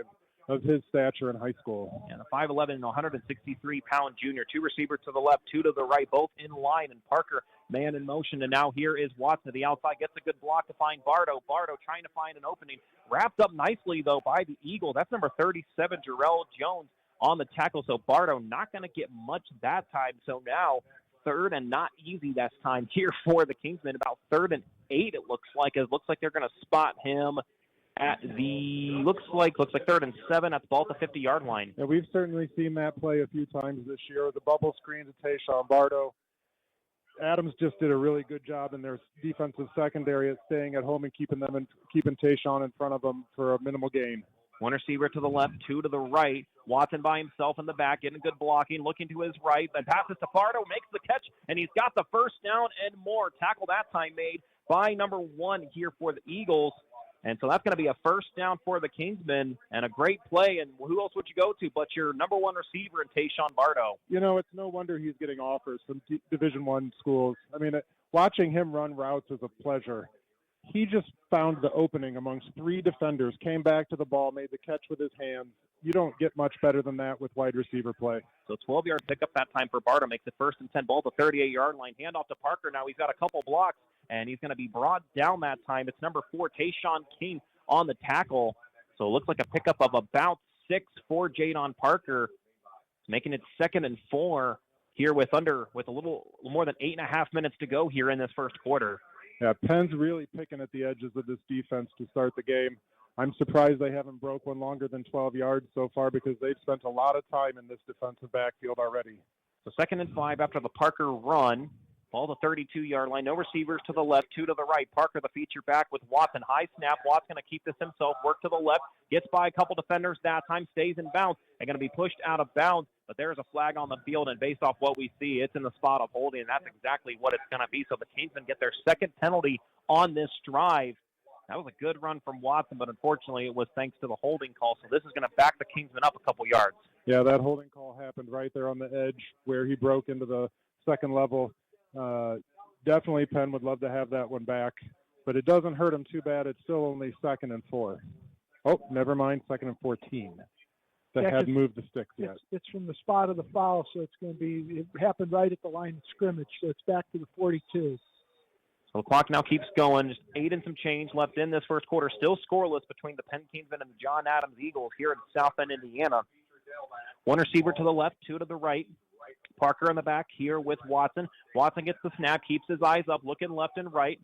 of his stature in high school. And a 5'11", and 163-pound junior. 2 receivers to the left, 2 to the right, both in line. And Parker, man in motion. And now here is Watson to the outside. Gets a good block to find Bardo. Bardo trying to find an opening. Wrapped up nicely, though, by the Eagle. That's number 37, Jarrell Jones, on the tackle. So Bardo not going to get much that time. So now 3rd and not easy this time here for the Kingsmen. About 3rd and 8, it looks like. It looks like they're going to spot him at the looks like 3rd and 7 at the ball at the 50-yard line. Yeah, we've certainly seen that play a few times this year. The bubble screen to Tayshawn Bardo. Adams just did a really good job in their defensive secondary at staying at home and keeping Tayshawn in front of them for a minimal gain. 1 receiver to the left, 2 to the right. Watson by himself in the back, getting good blocking, looking to his right, but passes to Bardo, makes the catch, and he's got the first down and more. Tackle that time made by number 1 here for the Eagles. And so that's going to be a first down for the Kingsmen and a great play. And who else would you go to but your number 1 receiver in Tayshawn Bardo? You know, it's no wonder he's getting offers from Division I schools. I mean, watching him run routes is a pleasure. He just found the opening amongst 3 defenders, came back to the ball, made the catch with his hands. You don't get much better than that with wide receiver play. So 12-yard pickup that time for Bardo. Makes it 1st and 10, ball to the 38-yard line. Handoff to Parker now. He's got a couple blocks, and he's going to be brought down that time. It's number 4, Tayshawn King, on the tackle. So it looks like a pickup of about 6 for Jadon Parker, making it 2nd and 4 here with a little more than 8.5 minutes to go here in this first quarter. Yeah, Penn's really picking at the edges of this defense to start the game. I'm surprised they haven't broke one longer than 12 yards so far because they've spent a lot of time in this defensive backfield already. So 2nd and 5 after the Parker run. Ball to 32-yard line. No receivers to the left, 2 to the right. Parker, the feature back with Watson. High snap. Watson going to keep this himself. Work to the left. Gets by a couple defenders that time. Stays in bounds. They're going to be pushed out of bounds. But there's a flag on the field, and based off what we see, it's in the spot of holding, and that's exactly what it's going to be. So the Kingsmen get their 2nd penalty on this drive. That was a good run from Watson, but unfortunately it was thanks to the holding call. So this is going to back the Kingsmen up a couple yards. Yeah, that holding call happened right there on the edge where he broke into the second level. Definitely Penn would love to have that one back, but it doesn't hurt him too bad. It's still only 2nd and 4. Oh, never mind, 2nd and 14. They hadn't moved the sticks yet. It's from the spot of the foul, so it's going to be, it happened right at the line of scrimmage, so it's back to the 42. So the clock now keeps going. Just 8 and some change left in this first quarter. Still scoreless between the Penn Kingsmen and the John Adams Eagles here in South Bend, Indiana. 1 receiver to the left, 2 to the right. Parker in the back here with Watson. Watson gets the snap, keeps his eyes up, looking left and right.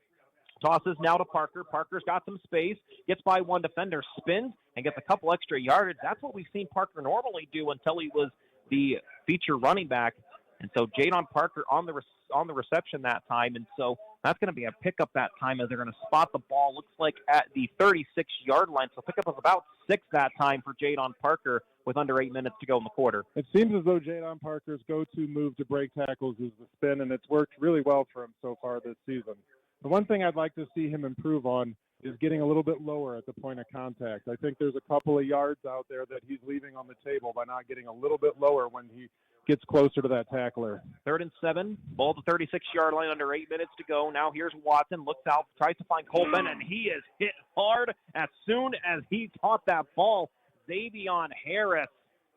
Tosses now to Parker. Parker's got some space, gets by 1 defender, spins, and gets a couple extra yardage. That's what we've seen Parker normally do until he was the feature running back. And so Jadon Parker on the reception that time. And so That's going to be a pickup that time as they're going to spot the ball, looks like at the 36-yard line. So pickup of about 6 that time for Jadon Parker with under 8 minutes to go in the quarter. It seems as though Jadon Parker's go-to move to break tackles is the spin, and it's worked really well for him so far this season. The one thing I'd like to see him improve on is getting a little bit lower at the point of contact. I think there's a couple of yards out there that he's leaving on the table by not getting a little bit lower when he gets closer to that tackler. 3rd and 7, ball to 36-yard line, under 8 minutes to go. Now here's Watson, looks out, tries to find Cole Bennett, and he is hit hard as soon as he caught that ball. Xavion Harris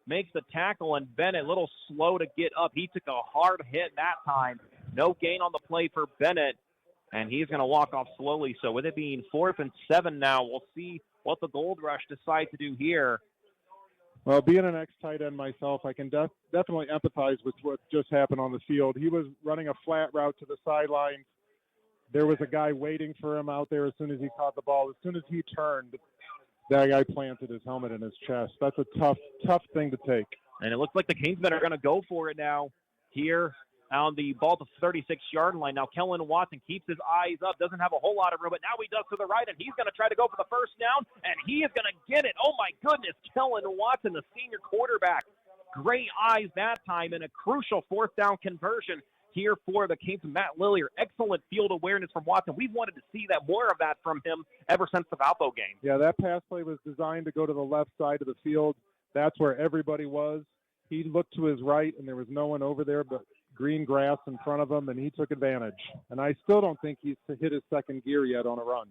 makes the tackle, and Bennett a little slow to get up. He took a hard hit that time. No gain on the play for Bennett, and he's going to walk off slowly. So with it being 4th and 7 now, we'll see what the Gold Rush decide to do here. Well, being an ex-tight end myself, I can definitely empathize with what just happened on the field. He was running a flat route to the sidelines. There was a guy waiting for him out there as soon as he caught the ball. As soon as he turned, that guy planted his helmet in his chest. That's a tough thing to take. And it looks like the Kingsmen are going to go for it now here on the ball to 36-yard line. Now Kellen Watson keeps his eyes up, doesn't have a whole lot of room, but now he does to the right, and he's going to try to go for the first down, and he is going to get it. Oh, my goodness, Kellen Watson, the senior quarterback. Great eyes that time, and a crucial 4th down conversion here for the Kingsmen. Matt Lillier, excellent field awareness from Watson. We've wanted to see more of that from him ever since the Valpo game. Yeah, that pass play was designed to go to the left side of the field. That's where everybody was. He looked to his right, and there was no one over there but green grass in front of him, and he took advantage. And I still don't think he's hit his second gear yet on a run.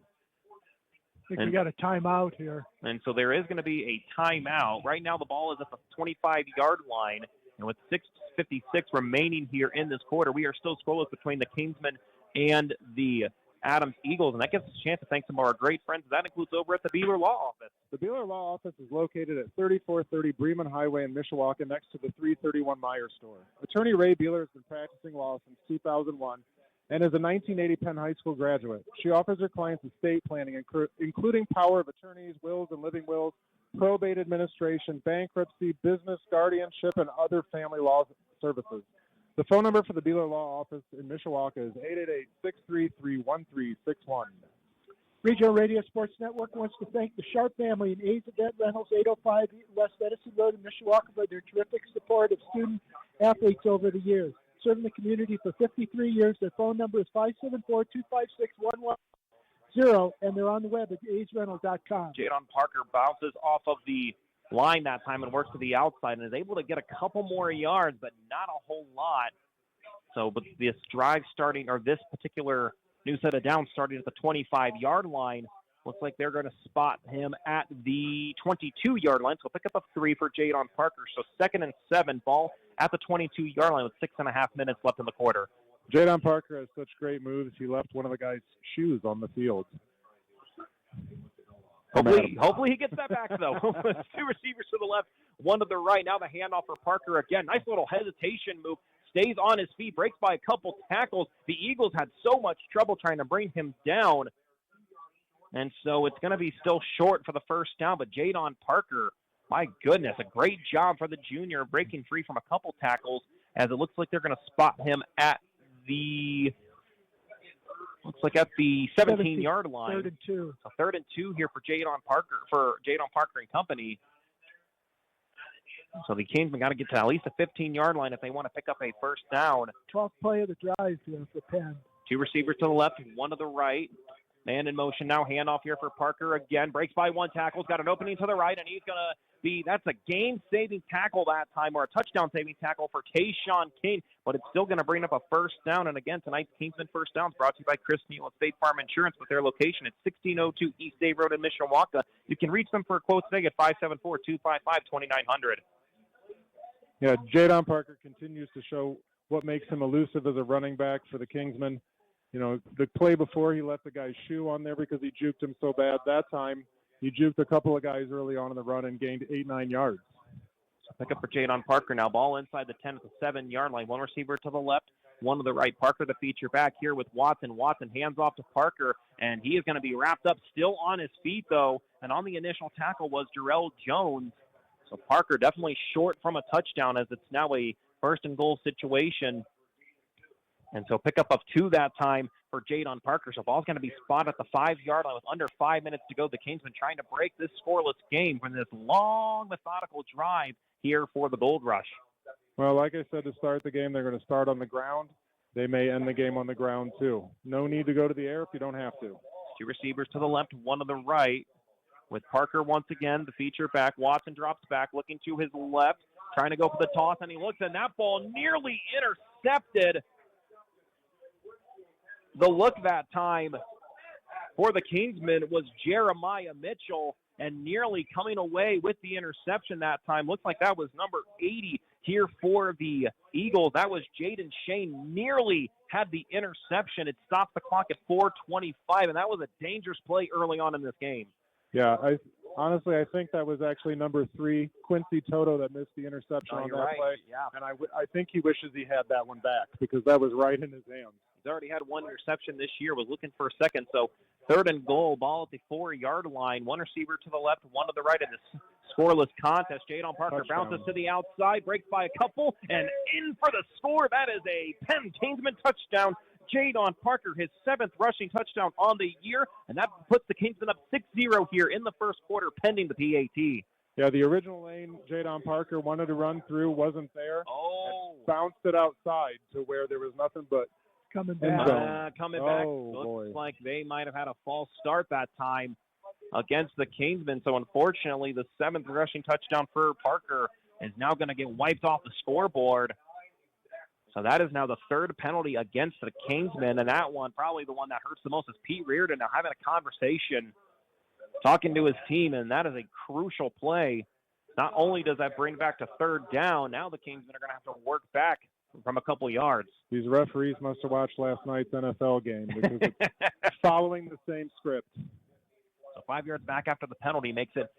I think we got a timeout here. And so there is going to be a timeout. Right now the ball is at the 25-yard line, and with 6:56 remaining here in this quarter, we are still scoreless between the Kingsmen and the Adams Eagles, and that gives us a chance to thank some of our great friends. That includes over at the Beeler Law Office. The Beeler Law Office is located at 3430 Bremen Highway in Mishawaka, next to the 331 Meyer store. Attorney Ray Beeler has been practicing law since 2001 and is a 1980 Penn High School graduate. She offers her clients estate planning, including power of attorneys, wills and living wills, probate administration, bankruptcy, business, guardianship, and other family law services. The phone number for the Beeler Law Office in Mishawaka is 888-633-1361. Regional Radio Sports Network wants to thank the Sharp family in A's Event Rentals, 805 West Edison Road in Mishawaka for their terrific support of student athletes over the years. Serving the community for 53 years. Their phone number is 574-256-1110, and they're on the web at a'srental.com. Jadon Parker bounces off of the line that time and works to the outside and is able to get a couple more yards, but not a whole lot. So, but this drive starting, or this particular new set of downs starting at the 25-yard line, looks like they're going to spot him at the 22-yard line. So pick up a 3 for Jadon Parker. So 2nd and 7, ball at the 22-yard line with 6.5 minutes left in the quarter. Jadon Parker has such great moves. He left one of the guy's shoes on the field. Hopefully he gets that back, though. 2 receivers to the left, 1 to the right. Now the handoff for Parker again. Nice little hesitation move. Stays on his feet, breaks by a couple tackles. The Eagles had so much trouble trying to bring him down. And so it's going to be still short for the first down. But Jadon Parker, my goodness, a great job for the junior breaking free from a couple tackles, as it looks like they're going to spot him at the 17-yard line. 3rd and 2. So 3rd and 2 here for Jadon Parker and company. So the Kingsmen got to get to at least the 15-yard line if they want to pick up a first down. 12th play of the drive here for Penn. 2 receivers to the left, 1 to the right. Man in motion now, handoff here for Parker again. Breaks by 1 tackle, got an opening to the right, and he's going to that's a game-saving tackle that time, or a touchdown-saving tackle for Tayshawn King, but it's still going to bring up a first down. And again, tonight's Kingsman First Downs brought to you by Chris Neal at State Farm Insurance with their location at 1602 East Day Road in Mishawaka. You can reach them for a quote today at 574-255-2900. Yeah, Jadon Parker continues to show what makes him elusive as a running back for the Kingsmen. You know, the play before, he left the guy's shoe on there because he juked him so bad. That time, he juked a couple of guys early on in the run and gained 8-9 yards. Pick up for Jadon Parker now. Ball inside the 10 at the 7-yard line. 1 receiver to the left, 1 to the right. Parker, the feature back here with Watson. Watson hands off to Parker, and he is going to be wrapped up, still on his feet, though. And on the initial tackle was Jarrell Jones. So Parker definitely short from a touchdown, as it's now a 1st and goal situation. And so pickup of 2 that time for Jadon Parker. So ball's going to be spotted at the 5-yard line with under 5 minutes to go. The Kingsmen trying to break this scoreless game from this long, methodical drive here for the Gold Rush. Well, like I said to start the game, they're going to start on the ground. They may end the game on the ground, too. No need to go to the air if you don't have to. 2 receivers to the left, 1 to the right. With Parker once again, the feature back. Watson drops back, looking to his left, trying to go for the toss, and he looks, and that ball nearly intercepted. The look that time for the Kingsmen was Jeremiah Mitchell, and nearly coming away with the interception that time. Looks like that was number 80 here for the Eagles. That was Jaden Shane. Nearly had the interception. It stopped the clock at 4:25, and that was a dangerous play early on in this game. Yeah, honestly, I think that was actually number 3, Quincy Toto, that missed the interception on that play. Yeah. And I think he wishes he had that one back because that was right in his hands. He's already had 1 interception this year, was looking for a second. So 3rd and goal, ball at the 4-yard line. 1 receiver to the left, 1 to the right in this scoreless contest. Jadon Parker bounces to the outside, breaks by a couple, and in for the score. That is a Penn Kingsman touchdown. Jadon Parker, his 7th rushing touchdown on the year, and that puts the Kingsmen up 6-0 here in the first quarter, pending the PAT. Yeah, the original lane Jadon Parker wanted to run through wasn't there. Bounced it outside to where there was nothing but coming back. Looks like they might have had a false start that time against the Kingsmen. So unfortunately, the 7th rushing touchdown for Parker is now going to get wiped off the scoreboard. So that is now the 3rd penalty against the Kingsmen, and that one, probably the one that hurts the most, is Pete Reardon now having a conversation, talking to his team, and that is a crucial play. Not only does that bring back to 3rd down, now the Kingsmen are going to have to work back from a couple yards. These referees must have watched last night's NFL game because it's following the same script. So 5 yards back after the penalty makes it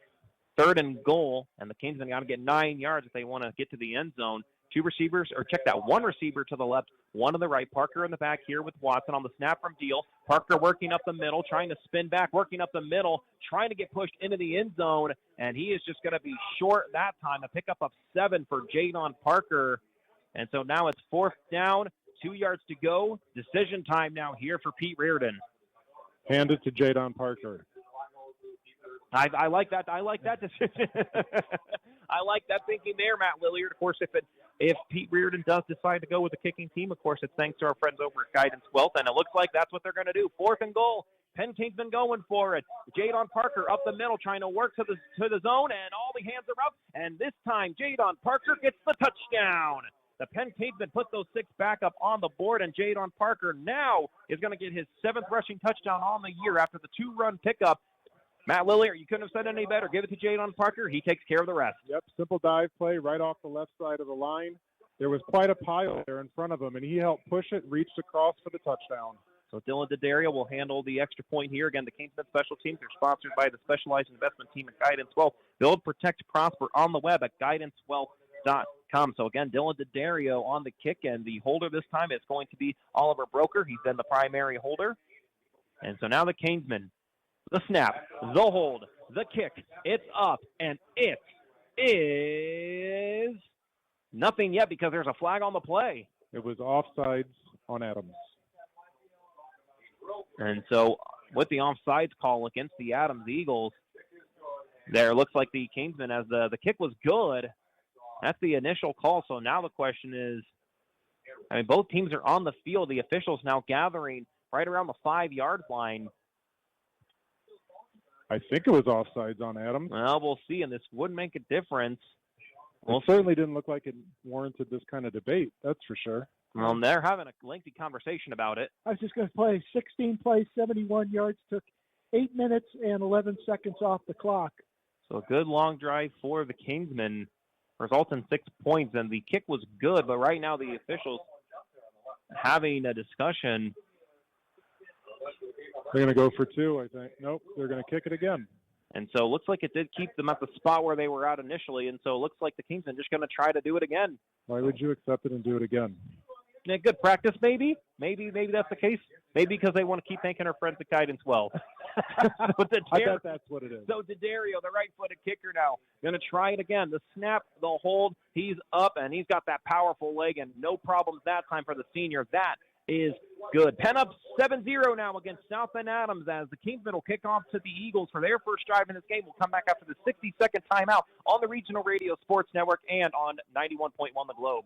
3rd and goal, and the Kingsmen got to get 9 yards if they want to get to the end zone. 2 receivers, or check that, 1 receiver to the left, 1 to the right. Parker in the back here with Watson on the snap from Deal. Parker working up the middle, trying to spin back, working up the middle, trying to get pushed into the end zone, and he is just going to be short that time. A pickup of 7 for Jadon Parker. And so now it's 4th down, 2 yards to go. Decision time now here for Pete Reardon. Hand it to Jadon Parker. I like that. I like that decision. I like that thinking there, Matt Lilliard. Of course, if Pete Reardon does decide to go with the kicking team, of course, it's thanks to our friends over at Guidance Wealth, and it looks like that's what they're going to do. 4th and goal. Penn Kingsman going for it. Jadon Parker up the middle, trying to work to the zone, and all the hands are up. And this time, Jadon Parker gets the touchdown. The Penn Kingsmen put those 6 back up on the board, and Jadon Parker now is going to get his 7th rushing touchdown on the year after the 2-run pickup. Matt Lilliard, you couldn't have said any better. Give it to Jadon Parker. He takes care of the rest. Yep, simple dive play right off the left side of the line. There was quite a pile there in front of him, and he helped push it, reached across for the touchdown. So Dylan Daddario will handle the extra point here. Again, the Kingsmen Special Teams are sponsored by the Specialized Investment Team at Guidance Wealth. Build, protect, prosper on the web at guidancewealth.com. So again, Dylan Daddario on the kick, and the holder this time is going to be Oliver Broker. He's been the primary holder. And so now the Kingsmen, the snap, the hold, the kick, it's up, and it is nothing yet because there's a flag on the play. It was offsides on Adams. And so with the offsides call against the Adams Eagles, there looks like the Kingsmen, as the kick was good. That's the initial call. So now the question is, I mean, both teams are on the field. The officials now gathering right around the 5-yard line. I think it was offsides on Adams. Well, we'll see, and this would make a difference. Well, it certainly didn't look like it warranted this kind of debate, that's for sure. Well, they're having a lengthy conversation about it. I was just going to play 16 plays, 71 yards, took 8 minutes and 11 seconds off the clock. So a good long drive for the Kingsmen results in 6 points, and the kick was good, but right now the officials having a discussion. They're going to go for 2, I think. Nope, they're going to kick it again. And so it looks like it did keep them at the spot where they were at initially, and so it looks like the Kingsmen just going to try to do it again. Why would you accept it and do it again? Yeah, good practice, maybe. Maybe that's the case. Maybe because they want to keep thanking our friends at Guidance Wealth. But I bet that's what it is. So Daddario, the right-footed kicker now, going to try it again. The snap, the hold, he's up, and he's got that powerful leg, and no problems that time for the senior. That is good. Penn up 7-0 now against South Bend Adams as the Kingsmen will kick off to the Eagles for their first drive in this game. We'll come back after the 60-second timeout on the Regional Radio Sports Network and on 91.1 The Globe.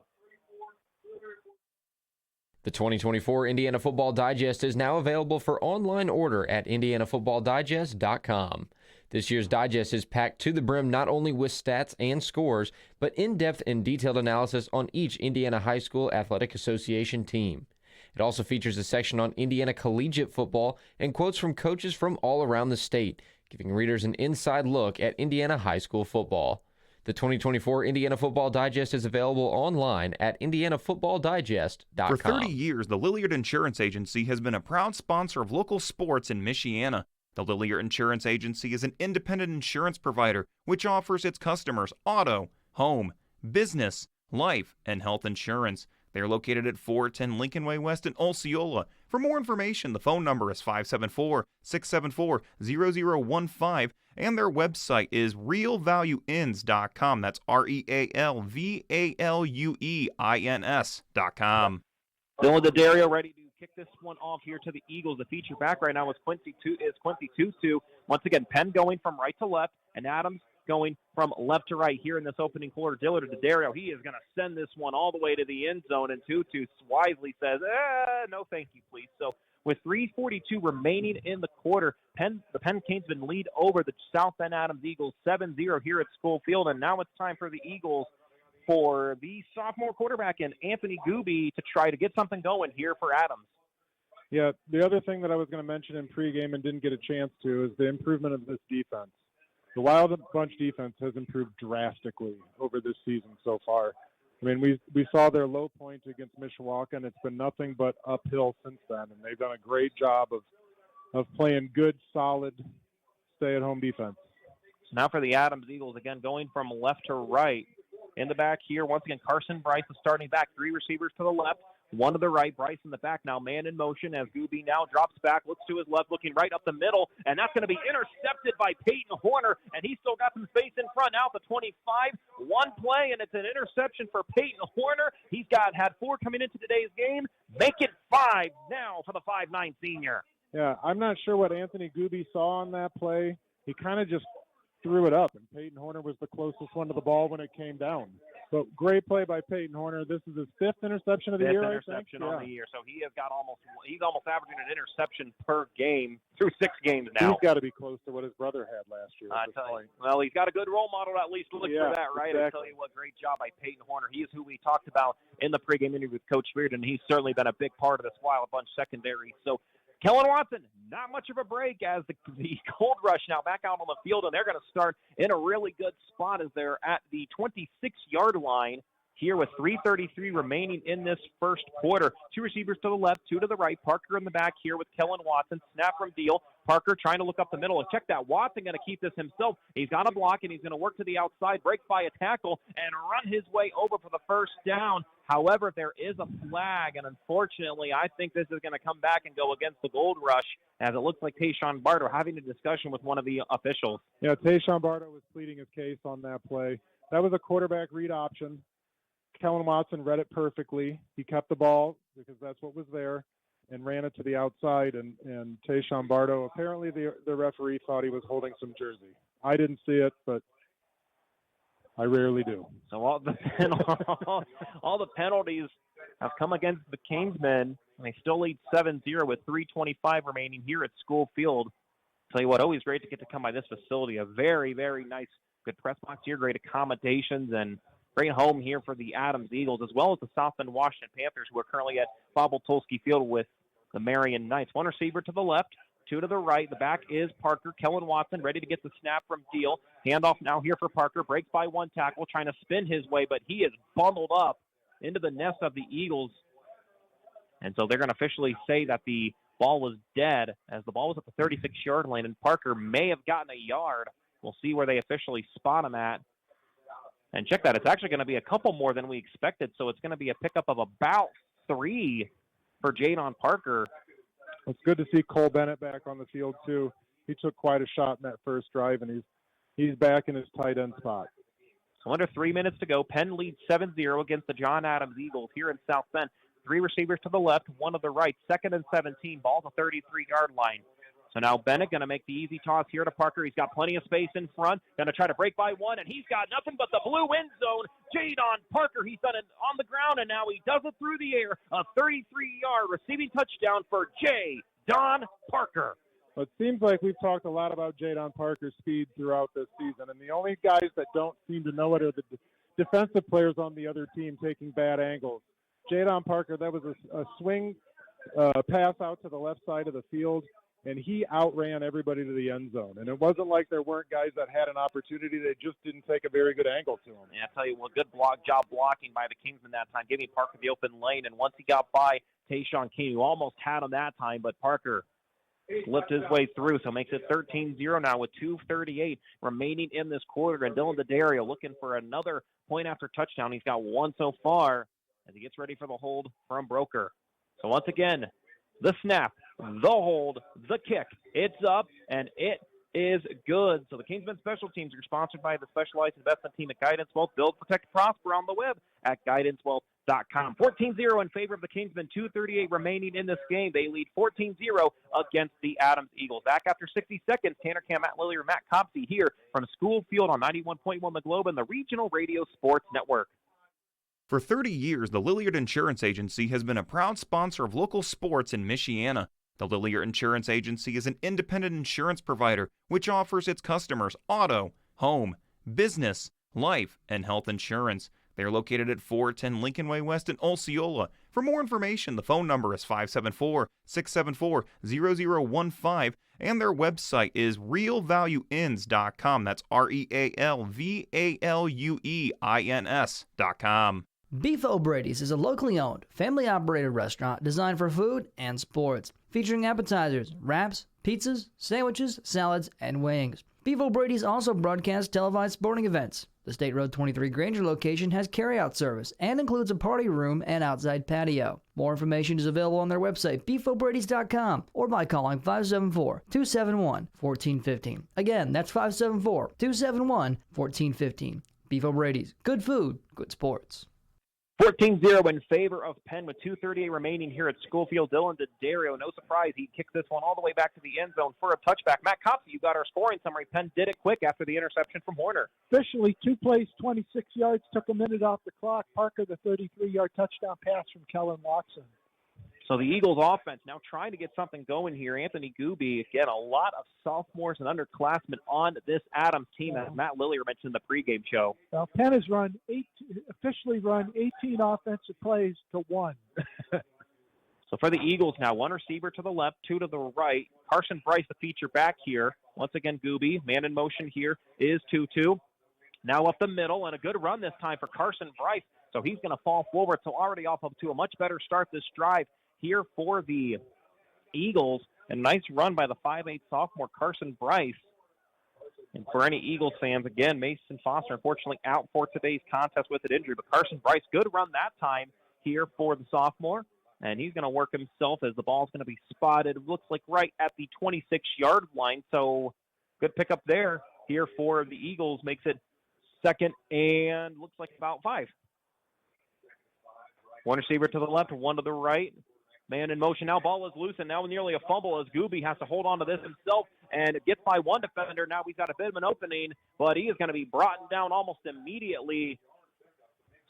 The 2024 Indiana Football Digest is now available for online order at indianafootballdigest.com. This year's digest is packed to the brim not only with stats and scores, but in-depth and detailed analysis on each Indiana High School Athletic Association team. It also features a section on Indiana collegiate football and quotes from coaches from all around the state, giving readers an inside look at Indiana high school football. The 2024 Indiana Football Digest is available online at indianafootballdigest.com. For 30 years, the Lilliard Insurance Agency has been a proud sponsor of local sports in Michiana. The Lilliard Insurance Agency is an independent insurance provider which offers its customers auto, home, business, life, and health insurance. They are located at 410 Lincoln Way West in Osceola. For more information, the phone number is 574-674-0015, and their website is realvalueins.com. That's REALVALUEINS.com. Dylan DeDario ready to kick this one off here to the Eagles. The feature back right now is Quincy Tutu. Once again, Penn going from right to left, and Adams going from left to right here in this opening quarter. Dylan DeDario, he is going to send this one all the way to the end zone, and Tutu wisely says, no thank you, please. So with 3:42 remaining in the quarter, the Penn Kingsmen lead over the South Bend Adams Eagles 7-0 here at School Field, and now it's time for the Eagles for the sophomore quarterback in Anthony Gooby to try to get something going here for Adams. Yeah, the other thing that I was going to mention in pregame and didn't get a chance to is the improvement of this defense. The Wild Bunch defense has improved drastically over this season so far. I mean, we saw their low point against Mishawaka, and it's been nothing but uphill since then. And they've done a great job of playing good, solid, stay-at-home defense. Now for the Adams Eagles, again, going from left to right. In the back here, once again, Carson Bryce is starting back. 3 receivers to the left, 1 to the right. Bryce in the back now, man in motion as Gooby now drops back, looks to his left, looking right up the middle, and that's going to be intercepted by Peyton Horner, and he's still got some space in front now at the 25. One play, and it's an interception for Peyton Horner. He's had 4 coming into today's game. Make it 5 now for the 5'9" senior. Yeah, I'm not sure what Anthony Gooby saw on that play. He kind of just threw it up, and Peyton Horner was the closest one to the ball when it came down. So great play by Peyton Horner. This is his 5th interception of the year, I think. 5th interception on the year. So he's almost averaging an interception per game through 6 games now. He's got to be close to what his brother had last year. Well, he's got a good role model to at least look for that, right? Exactly. I'll tell you what, great job by Peyton Horner. He is who we talked about in the pregame interview with Coach Beard, and he's certainly been a big part of this Wild Bunch secondary. So Kellen Watson, not much of a break as the Gold Rush now back out on the field, and they're going to start in a really good spot as they're at the 26-yard line here with 3:33 remaining in this first quarter. 2 receivers to the left, 2 to the right. Parker in the back here with Kellen Watson. Snap from Deal. Parker trying to look up the middle. And check that. Watson going to keep this himself. He's got a block, and he's going to work to the outside, break by a tackle, and run his way over for the first down. However, there is a flag, and unfortunately, I think this is going to come back and go against the Gold Rush, as it looks like Tayshawn Bartow having a discussion with one of the officials. Yeah, Tayshawn Bartow was pleading his case on that play. That was a quarterback read option. Kellen Watson read it perfectly. He kept the ball because that's what was there and ran it to the outside, and Tayshawn Bartow, apparently the referee thought he was holding some jersey. I didn't see it, but I rarely do. So all the penalties have come against the Kingsmen, and they still lead 7-0 with 3:25 remaining here at School Field. Tell you what, always great to get to come by this facility. A very, very nice, good press box here, great accommodations, and great home here for the Adams Eagles, as well as the South Bend Washington Panthers, who are currently at Bob Tolsky Field with the Marion Knights. 1 receiver to the left, 2 to the right. The back is Parker. Kellen Watson ready to get the snap from Deal. Handoff now here for Parker. Breaks by 1 tackle, trying to spin his way, but he is bundled up into the nest of the Eagles. And so they're going to officially say that the ball was dead, as the ball was at the 36-yard line, and Parker may have gotten a yard. We'll see where they officially spot him at. And check that. It's actually going to be a couple more than we expected, so it's going to be a pickup of about 3 for Jadon Parker. It's good to see Cole Bennett back on the field, too. He took quite a shot in that first drive, and he's back in his tight end spot. So under 3 minutes to go. Penn leads 7-0 against the John Adams Eagles here in South Bend. three receivers to the left, one to the right. 2nd and 17, ball to 33-yard line. So now Bennett going to make the easy toss here to Parker. He's got plenty of space in front. Going to try to break by one, and he's got nothing but the blue end zone. Jadon Parker, he's done it on the ground, and now he does it through the air. A 33-yard receiving touchdown for Jadon Parker. It seems like we've talked a lot about Jadon Parker's speed throughout this season, and the only guys that don't seem to know it are the defensive players on the other team taking bad angles. Jadon Parker, that was a swing pass out to the left side of the field, and he outran everybody to the end zone. And it wasn't like there weren't guys that had an opportunity. They just didn't take a very good angle to him. Yeah, I tell you, well, good job blocking by the Kingsmen that time, giving Parker the open lane. And once he got by Tayshawn King, who almost had him that time, but Parker slipped his way through, so makes it 13-0 now with 2:38 remaining in this quarter. And Dylan Daddario looking for another point after touchdown. He's got one so far as he gets ready for the hold from Broker. So once again, the snap, the hold, the kick. It's up, and it is good. So the Kingsmen Special Teams are sponsored by the Specialized Investment Team at Guidance Wealth. Build, protect, prosper on the web at guidancewealth.com. 14-0 in favor of the Kingsmen. 2:38 remaining in this game. They lead 14-0 against the Adams Eagles. Back after 60 seconds, Tanner Cam, Matt Lilley, Matt Copsey here from School Field on 91.1 The Globe and the Regional Radio Sports Network. For 30 years, the Lilliard Insurance Agency has been a proud sponsor of local sports in Michiana. The Lilliard Insurance Agency is an independent insurance provider which offers its customers auto, home, business, life, and health insurance. They are located at 410 Lincoln Way West in Osceola. For more information, the phone number is 574-674-0015, and their website is realvalueins.com. That's REALVALUEINS.com. Beef O'Brady's is a locally owned, family-operated restaurant designed for food and sports, featuring appetizers, wraps, pizzas, sandwiches, salads, and wings. Beef O'Brady's also broadcasts televised sporting events. The State Road 23 Granger location has carryout service and includes a party room and outside patio. More information is available on their website, beefobradys.com, or by calling 574-271-1415. Again, that's 574-271-1415. Beef O'Brady's. Good food, good sports. 14-0 in favor of Penn with 2:38 remaining here at Schofield. Dylan Daddario, no surprise, he kicked this one all the way back to the end zone for a touchback. Matt Copsey, you got our scoring summary. Penn did it quick after the interception from Horner. Officially, 2 plays, 26 yards, took a minute off the clock. Parker, the 33-yard touchdown pass from Kellen Watson. So the Eagles offense now trying to get something going here. Anthony Gooby, again, a lot of sophomores and underclassmen on this Adams team, as Matt Lilley mentioned in the pregame show. Well, Penn has officially run 18 offensive plays to 1. So for the Eagles now, 1 receiver to the left, 2 to the right. Carson Bryce, the feature back here. Once again, Gooby, man in motion here is 2-2. Now up the middle, and a good run this time for Carson Bryce. So he's going to fall forward, so already off to a much better start this drive here for the Eagles. A nice run by the 5'8 sophomore Carson Bryce. And for any Eagles fans, again, Mason Foster unfortunately out for today's contest with an injury. But Carson Bryce, good run that time here for the sophomore. And he's going to work himself as the ball's going to be spotted. Looks like right at the 26-yard line. So good pickup there here for the Eagles. Makes it 2nd and looks like about 5. 1 receiver to the left, 1 to the right. Man in motion now. Ball is loose, and now nearly a fumble as Gooby has to hold on to this himself and gets by 1 defender. Now he's got a bit of an opening, but he is going to be brought down almost immediately.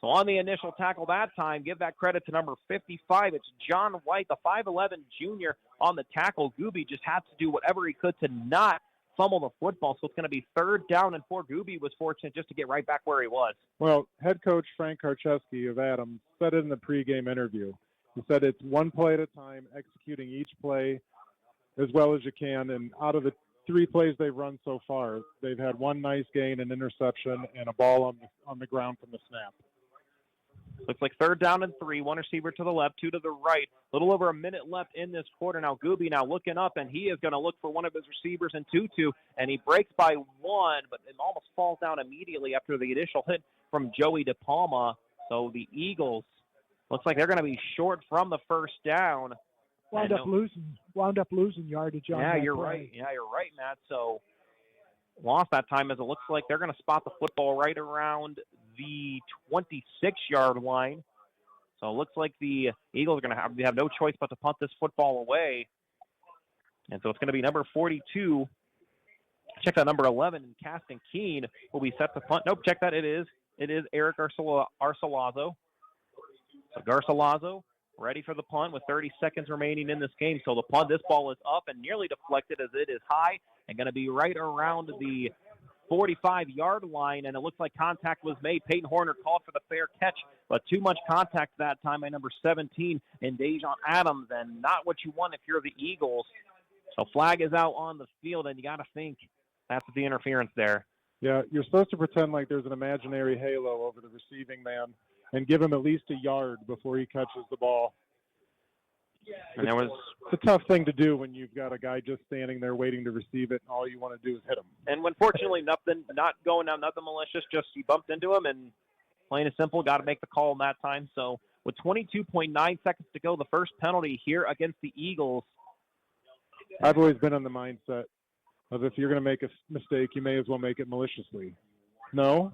So on the initial tackle that time, give that credit to number 55. It's John White, the 5'11 junior on the tackle. Gooby just had to do whatever he could to not fumble the football. So it's going to be 3rd down and 4. Gooby was fortunate just to get right back where he was. Well, head coach Frank Karczewski of Adams said it in the pregame interview. He said it's 1 play at a time, executing each play as well as you can. And out of the 3 plays they've run so far, they've had 1 nice gain, an interception, and a ball on the ground from the snap. Looks like 3rd down and 3, 1 receiver to the left, 2 to the right. A little over a minute left in this quarter. Now Gooby now looking up, and he is going to look for one of his receivers in 2-2, and he breaks by 1, but it almost falls down immediately after the initial hit from Joey DePalma. So the Eagles looks like they're going to be short from the 1st down. Wound up losing yardage on Yeah, that you're play. right. Yeah, you're right, Matt. So lost that time as it looks like they're going to spot the football right around the 26-yard line. So it looks like the Eagles are going to have no choice but to punt this football away. And so it's going to be number 42. Check that, number 11, Caston Keene will be set to punt. Nope, check that. It is Eric Arcelazo. So Garcilazo ready for the punt with 30 seconds remaining in this game. So the punt, this ball is up and nearly deflected as it is high and going to be right around the 45-yard line, and it looks like contact was made. Peyton Horner called for the fair catch, but too much contact that time by number 17 in Dejon Adams, and not what you want if you're the Eagles. So flag is out on the field, and you got to think that's the interference there. Yeah, you're supposed to pretend like there's an imaginary halo over the receiving man and give him at least a yard before he catches the ball. And it's a tough thing to do when you've got a guy just standing there waiting to receive it, and all you want to do is hit him. And unfortunately, nothing, not going down, nothing malicious, just you bumped into him, and plain and simple, got to make the call in that time. So with 22.9 seconds to go, the first penalty here against the Eagles. I've always been in the mindset of if you're going to make a mistake, you may as well make it maliciously. No?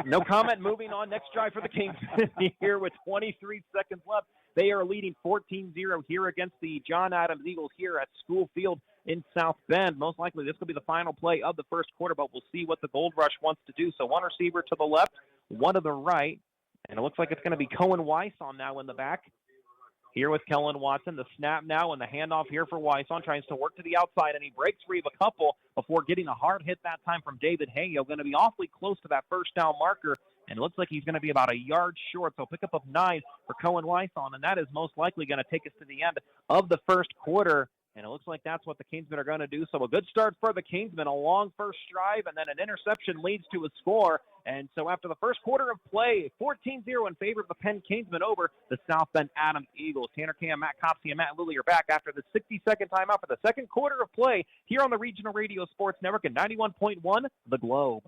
No comment. Moving on. Next drive for the Kingsmen here with 23 seconds left. They are leading 14-0 here against the John Adams Eagles here at School Field in South Bend. Most likely this will be the final play of the first quarter, but we'll see what the Gold Rush wants to do. So one receiver to the left, one to the right, and it looks like it's going to be Cohen Weisson now in the back. Here with Kellen Watson, the snap now and the handoff here for Weisson, tries to work to the outside, and he breaks free of a couple before getting a hard hit that time from David Hayo. Going to be awfully close to that first down marker, and it looks like he's going to be about a yard short. So pick up of 9 for Cohen Weisson, and that is most likely going to take us to the end of the first quarter. And it looks like that's what the Kingsmen are going to do. So a good start for the Kingsmen, a long first drive, and then an interception leads to a score. And so after the first quarter of play, 14-0 in favor of the Penn Kingsmen over the South Bend Adams Eagles. Tanner Cam, Matt Copsey, and Matt Lilly are back after the 60-second timeout for the second quarter of play here on the Regional Radio Sports Network at 91.1 The Globe.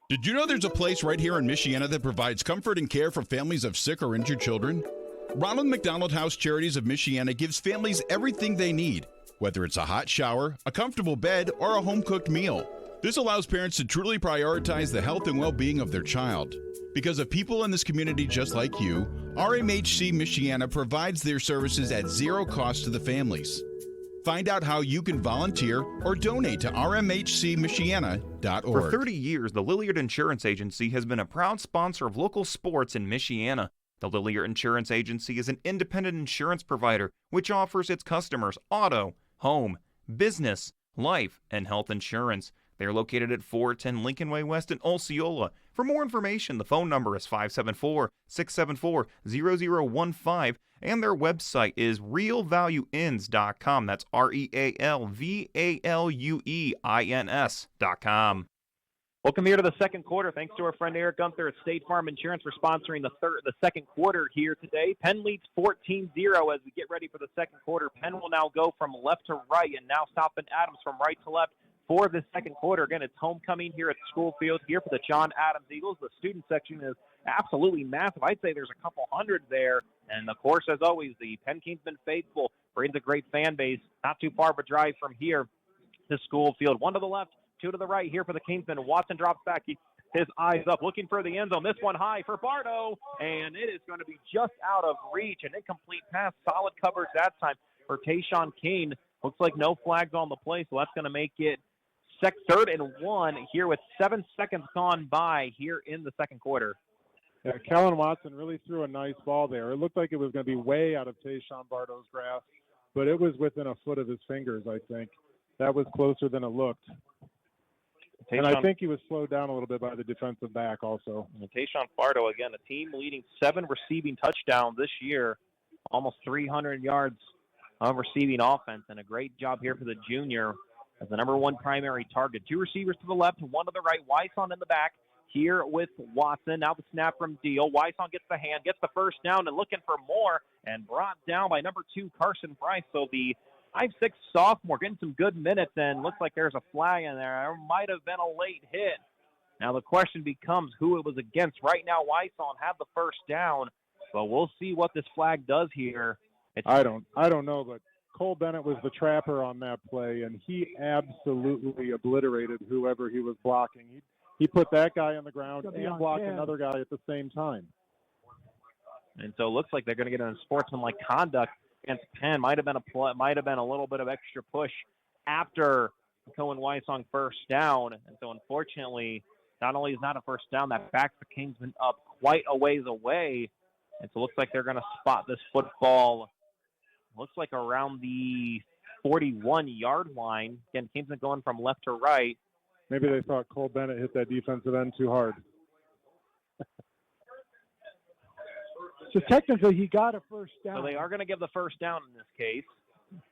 Did you know there's a place right here in Michiana that provides comfort and care for families of sick or injured children? Ronald McDonald House Charities of Michiana gives families everything they need, whether it's a hot shower, a comfortable bed, or a home-cooked meal. This allows parents to truly prioritize the health and well-being of their child. Because of people in this community just like you, RMHC Michiana provides their services at zero cost to the families. Find out how you can volunteer or donate to rmhcmichiana.org. For 30 years, the Lilliard Insurance Agency has been a proud sponsor of local sports in Michiana. The Lilliard Insurance Agency is an independent insurance provider which offers its customers auto, home, business, life, and health insurance. They are located at 410 Lincoln Way West in Osceola. For more information, the phone number is 574-674-0015, and their website is realvalueins.com. That's REALVALUEINS.com. Welcome here to the second quarter. Thanks to our friend Eric Gunther at State Farm Insurance for sponsoring the second quarter here today. Penn leads 14-0 as we get ready for the second quarter. Penn will now go from left to right, and now South Bend Adams from right to left for the second quarter. Again, it's homecoming here at School Field here for the John Adams Eagles. The student section is absolutely massive. I'd say there's a couple hundred there. And, of course, as always, the Penn Kingsmen faithful brings a great fan base. Not too far of a drive from here to School Field. One to the left, two to the right here for the Kingsmen. Watson drops back. His eyes up, looking for the end zone. This one high for Bardo, and it is going to be just out of reach. An incomplete pass, solid coverage that time for Tayshawn Kane. Looks like no flags on the play, so that's going to make it 3rd and 1 here with 7 seconds gone by here in the second quarter. Yeah, Kellen Watson really threw a nice ball there. It looked like it was going to be way out of Tayshawn Bardo's grasp, but it was within a foot of his fingers, I think. That was closer than it looked. And I think he was slowed down a little bit by the defensive back also. Tayshawn Bardo, again, a team leading 7 receiving touchdowns this year, almost 300 yards of receiving offense, and a great job here for the junior as the number 1 primary target. 2 receivers to the left, 1 to the right. Weisson in the back here with Watson. Now the snap from Deal. Weisson gets the hand, gets the first down, and looking for more, and brought down by number 2, Carson Price. So the 5'6" sophomore getting some good minutes, and looks like there's a flag in there. There might have been a late hit. Now the question becomes who it was against. Right now, Weisson had the first down, but we'll see what this flag does here. I don't know, but Cole Bennett was the trapper on that play, and he absolutely obliterated whoever he was blocking. He put that guy on the ground and blocked another guy at the same time. And so it looks like they're going to get in sportsmanlike conduct against Penn. Might have been a little bit of extra push after Cohen Weissong first down. And so unfortunately, not only is not a first down, that backs the Kingsmen up quite a ways away. And so it looks like they're going to spot this football, looks like around the 41-yard line. Again, Kingsmen going from left to right. Maybe they thought Cole Bennett hit that defensive end too hard. So technically, he got a first down. So they are going to give the first down in this case.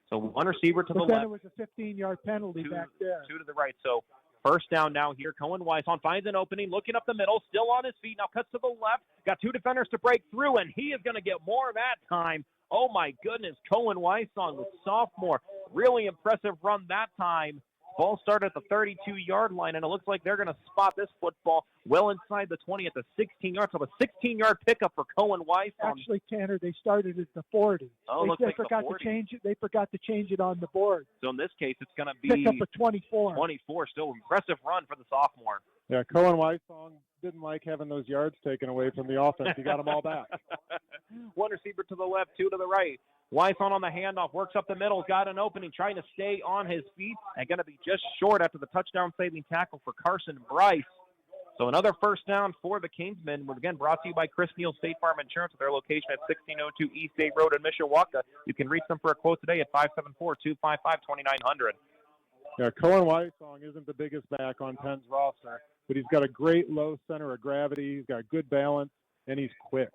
So one receiver to the left. But then left. it was a 15-yard penalty back there. Two to the right. So first down now here. Cohen Weissong finds an opening, looking up the middle, still on his feet. Now cuts to the left. Got two defenders to break through, and he is going to get more that time. Oh, my goodness. Cohen Weissong, the sophomore. Really impressive run that time. Ball started at the 32-yard line, and it looks like they're going to spot this football well inside the 20 at the 16-yard. So a 16-yard pickup for Cohen Weissong. Actually, Tanner, they started at the 40. Oh, they like forgot the 40. to change it. They forgot to change it on the board. So in this case, it's going to be pick up a 24. 24. Still impressive run for the sophomore. Yeah, Cohen Weissong didn't like having those yards taken away from the offense. He got them all back. One receiver to the left, two to the right. Weissong on the handoff, works up the middle, got an opening, trying to stay on his feet, and going to be just short after the touchdown-saving tackle for Carson Bryce. So another first down for the Kingsmen. Was again brought to you by Chris Neal State Farm Insurance with their location at 1602 East State Road in Mishawaka. You can reach them for a quote today at 574-255-2900. Yeah, Cohen Weissong isn't the biggest back on Penn's roster, but he's got a great low center of gravity. He's got good balance, and he's quick.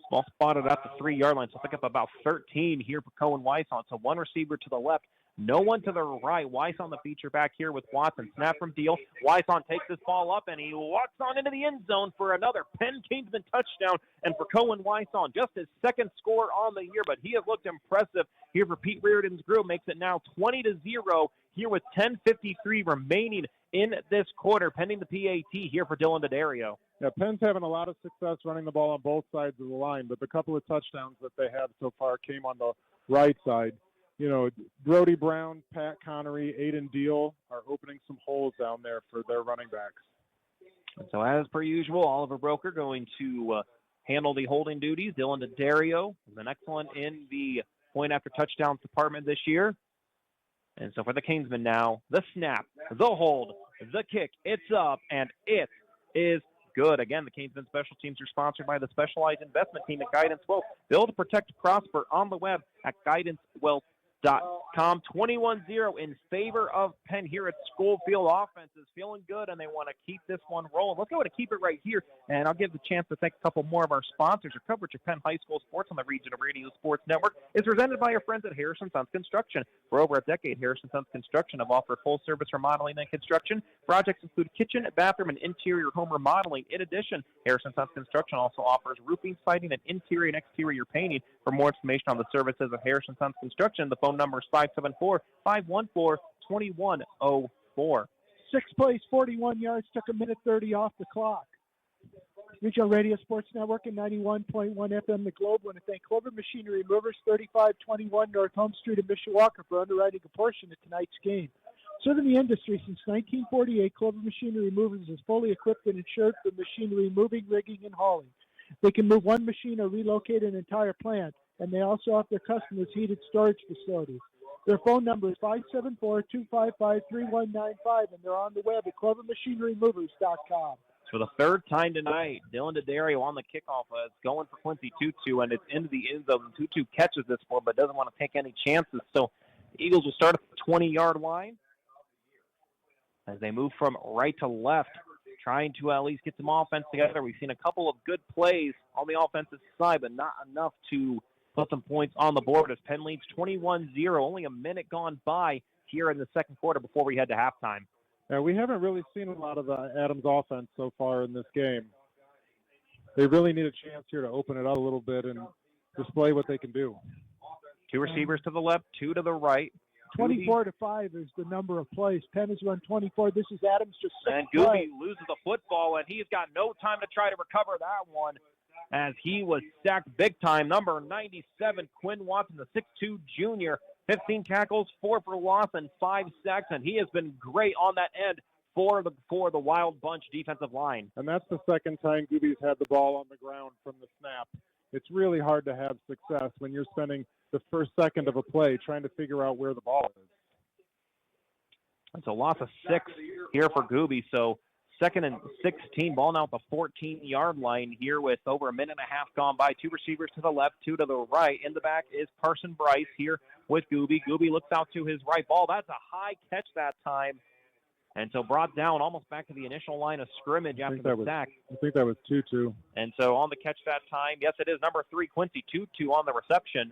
Ball spotted at the 3-yard line, so pick up about 13 here for Cohen Weissong. So one receiver to the left, no one to the right. Weissong the feature back here with Watson. Snap from Deal. Weissong takes this ball up, and he walks on into the end zone for another Penn Kingsman touchdown. And for Cohen Weissong, just his second score on the year, but he has looked impressive here for Pete Reardon's group. Makes it now 20-0 here with 10:53 remaining in this quarter, pending the PAT here for Dylan Daddario. Yeah, Penn's having a lot of success running the ball on both sides of the line, but the couple of touchdowns that they have so far came on the right side. You know, Brody Brown, Pat Connery, Aiden Deal are opening some holes down there for their running backs. And so as per usual, Oliver Broker going to handle the holding duties. Dylan Daddario has been excellent in the point after touchdowns department this year. And so for the Kingsmen now, the snap, the hold, the kick, it's up, and it is good. Again, the Kingsmen special teams are sponsored by the Specialized Investment Team at Guidance Wealth. Build, protect, prosper on the web at guidancewealth.com. 21-0 in favor of Penn here at Schofield. Offense is feeling good, and they want to keep this one rolling. Let's go ahead and keep it right here, and I'll give the chance to thank a couple more of our sponsors. Your coverage of Penn High School sports on the Regional Radio Sports Network is presented by our friends at Harrison Sons Construction. For over a decade, Harrison Sons Construction have offered full-service remodeling and construction. Projects include kitchen, bathroom, and interior home remodeling. In addition, Harrison Sons Construction also offers roofing, siding, and interior and exterior painting. For more information on the services of Harrison Sons Construction, the phone number is 574-514-2104. Sixth place, 41 yards, took a minute 30 off the clock. Regional Radio Sports Network and 91.1 FM The Globe. Want to thank Clover Machinery Movers, 3521 North Home Street in Mishawaka for underwriting a portion of tonight's game. Serving the industry since 1948, Clover Machinery Movers is fully equipped and insured for machinery moving, rigging, and hauling. They can move one machine or relocate an entire plant, and they also offer customers heated storage facilities. Their phone number is 574-255-3195, and they're on the web at clovermachinerymovers.com. For the third time tonight, Dylan Daddario on the kickoff is going for Quincy Tutu, and it's into the end zone. Tutu catches this one, but doesn't want to take any chances. So the Eagles will start at the 20-yard line as they move from right to left, trying to at least get some offense together. We've seen a couple of good plays on the offensive side, but not enough to put some points on the board as Penn leads 21-0. Only a minute gone by here in the second quarter before we head to halftime. Yeah, we haven't really seen a lot of Adams' offense so far in this game. They really need a chance here to open it up a little bit and display what they can do. Two receivers to the left, two to the right. 24-5 is the number of plays. Penn has run 24. This is Adams just and Gooby loses the football, and he's got no time to try to recover that one as he was sacked big time. Number 97, Quinn Watson, the 6'2 junior, 15 tackles, 4 for loss, and 5 sacks, and he has been great on that end for the Wild Bunch defensive line. And that's the second time Gooby's had the ball on the ground from the snap. It's really hard to have success when you're spending the first second of a play trying to figure out where the ball is. It's a loss of 6 here for Gooby, so 2nd and 16, ball now at the 14-yard line here with over a minute and a half gone by. 2 receivers to the left, 2 to the right. In the back is Carson Bryce here with Gooby. Gooby looks out to his right. Ball, that's a high catch that time. And so brought down almost back to the initial line of scrimmage after the sack. I think that was Tutu. And so on the catch that time, yes, it is number 3, Quincy Tutu on the reception.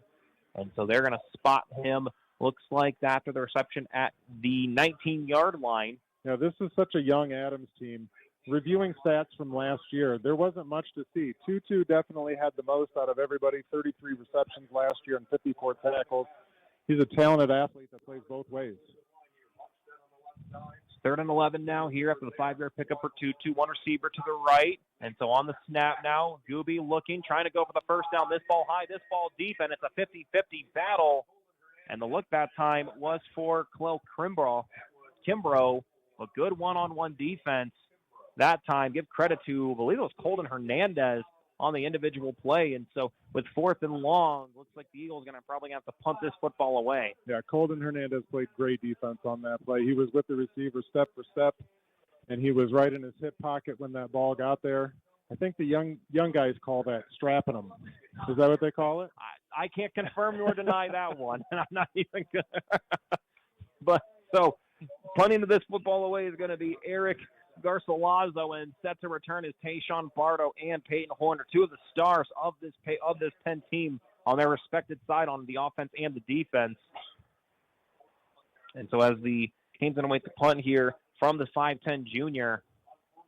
And so they're going to spot him, looks like, after the reception at the 19-yard line. Yeah, this is such a young Adams team. Reviewing stats from last year, there wasn't much to see. Tutu definitely had the most out of everybody, 33 receptions last year and 54 tackles. He's a talented athlete that plays both ways. 3rd and 11 now here after the 5-yard pickup for Tutu. 1 receiver to the right. And so on the snap now, Gooby looking, trying to go for the first down. This ball high, this ball deep, and it's a 50-50 battle. And the look that time was for Clell Kimbrough. A good one-on-one defense that time. Give credit to, I believe it was Colton Hernandez on the individual play. And so with 4th and long, looks like the Eagles are going to probably have to punt this football away. Yeah, Colton Hernandez played great defense on that play. He was with the receiver step for step, and he was right in his hip pocket when that ball got there. I think the young guys call that strapping them. Is that what they call it? I can't confirm nor deny that one, and I'm not even going to. But so punting to this football away is going to be Eric Garcilaso, and set to return is Tayshawn Bardo and Peyton Horner, 2 of the stars of this Penn team on their respected side on the offense and the defense. And so as the team's going to wait the punt here from the 5'10 junior.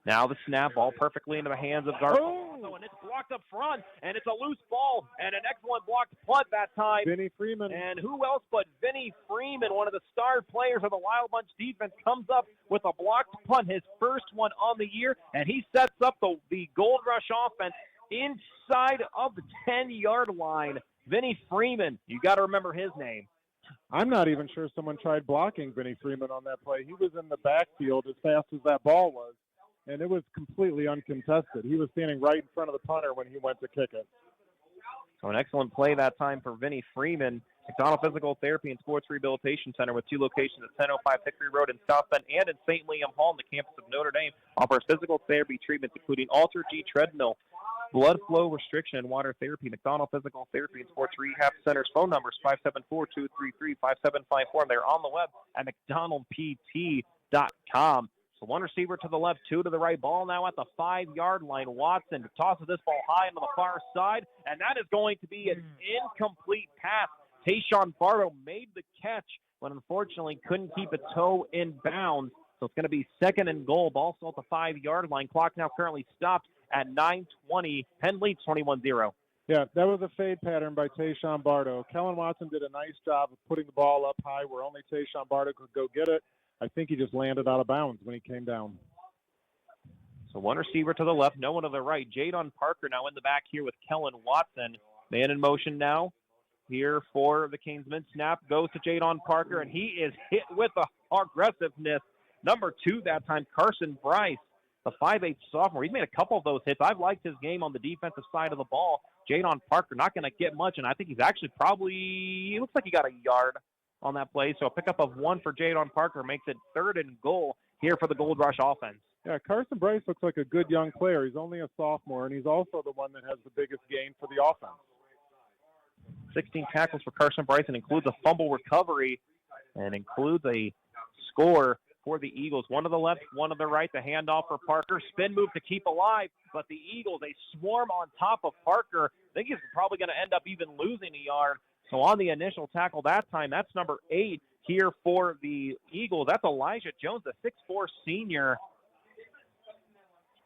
Now the snap, ball perfectly into the hands of Garcilaso, and it's blocked up front, and it's a loose ball, and an excellent blocked punt that time. Vinny Freeman. And who else but Vinny Freeman, one of the star players of the Wild Bunch defense, comes up with a blocked punt, his first one on the year, and he sets up the Gold Rush offense inside of the 10-yard line. Vinny Freeman, you got to remember his name. I'm not even sure someone tried blocking Vinny Freeman on that play. He was in the backfield as fast as that ball was, and it was completely uncontested. He was standing right in front of the punter when he went to kick it. So an excellent play that time for Vinny Freeman. McDonald Physical Therapy and Sports Rehabilitation Center with 2 locations at 1005 Hickory Road in South Bend and in St. Liam Hall on the campus of Notre Dame offers physical therapy treatments including Alter-G treadmill, blood flow restriction, and water therapy. McDonald Physical Therapy and Sports Rehab Center's phone number is 574-233-5754. They're on the web at mcdonaldpt.com. So 1 receiver to the left, 2 to the right. Ball now at the 5-yard line. Watson tosses this ball high into the far side, and that is going to be an incomplete pass. Tayshawn Bardo made the catch, but unfortunately couldn't keep a toe in bounds. So it's going to be 2nd and goal. Ball still at the 5-yard line. Clock now currently stopped at 9:20. Penn leads 21-0. Yeah, that was a fade pattern by Tayshawn Bardo. Kellen Watson did a nice job of putting the ball up high where only Tayshawn Bardo could go get it. I think he just landed out of bounds when he came down. So 1 receiver to the left, no one to the right. Jadon Parker now in the back here with Kellen Watson. Man in motion now here for the Kingsmen. Snap goes to Jadon Parker, and he is hit with the aggressiveness. Number 2 that time, Carson Bryce, the 5'8 sophomore. He's made a couple of those hits. I've liked his game on the defensive side of the ball. Jadon Parker not going to get much, and I think he's actually it looks like he got a yard on that play. So a pickup of 1 for Jadon Parker makes it 3rd and goal here for the Gold Rush offense. Yeah, Carson Bryce looks like a good young player. He's only a sophomore, and he's also the one that has the biggest gain for the offense. 16 tackles for Carson Bryce, and includes a fumble recovery and includes a score for the Eagles. 1 to the left, 1 to the right. The handoff for Parker. Spin move to keep alive, but the Eagles, they swarm on top of Parker. I think he's probably going to end up even losing a yard. So on the initial tackle that time, that's number 8 here for the Eagles. That's Elijah Jones, the 6'4 senior.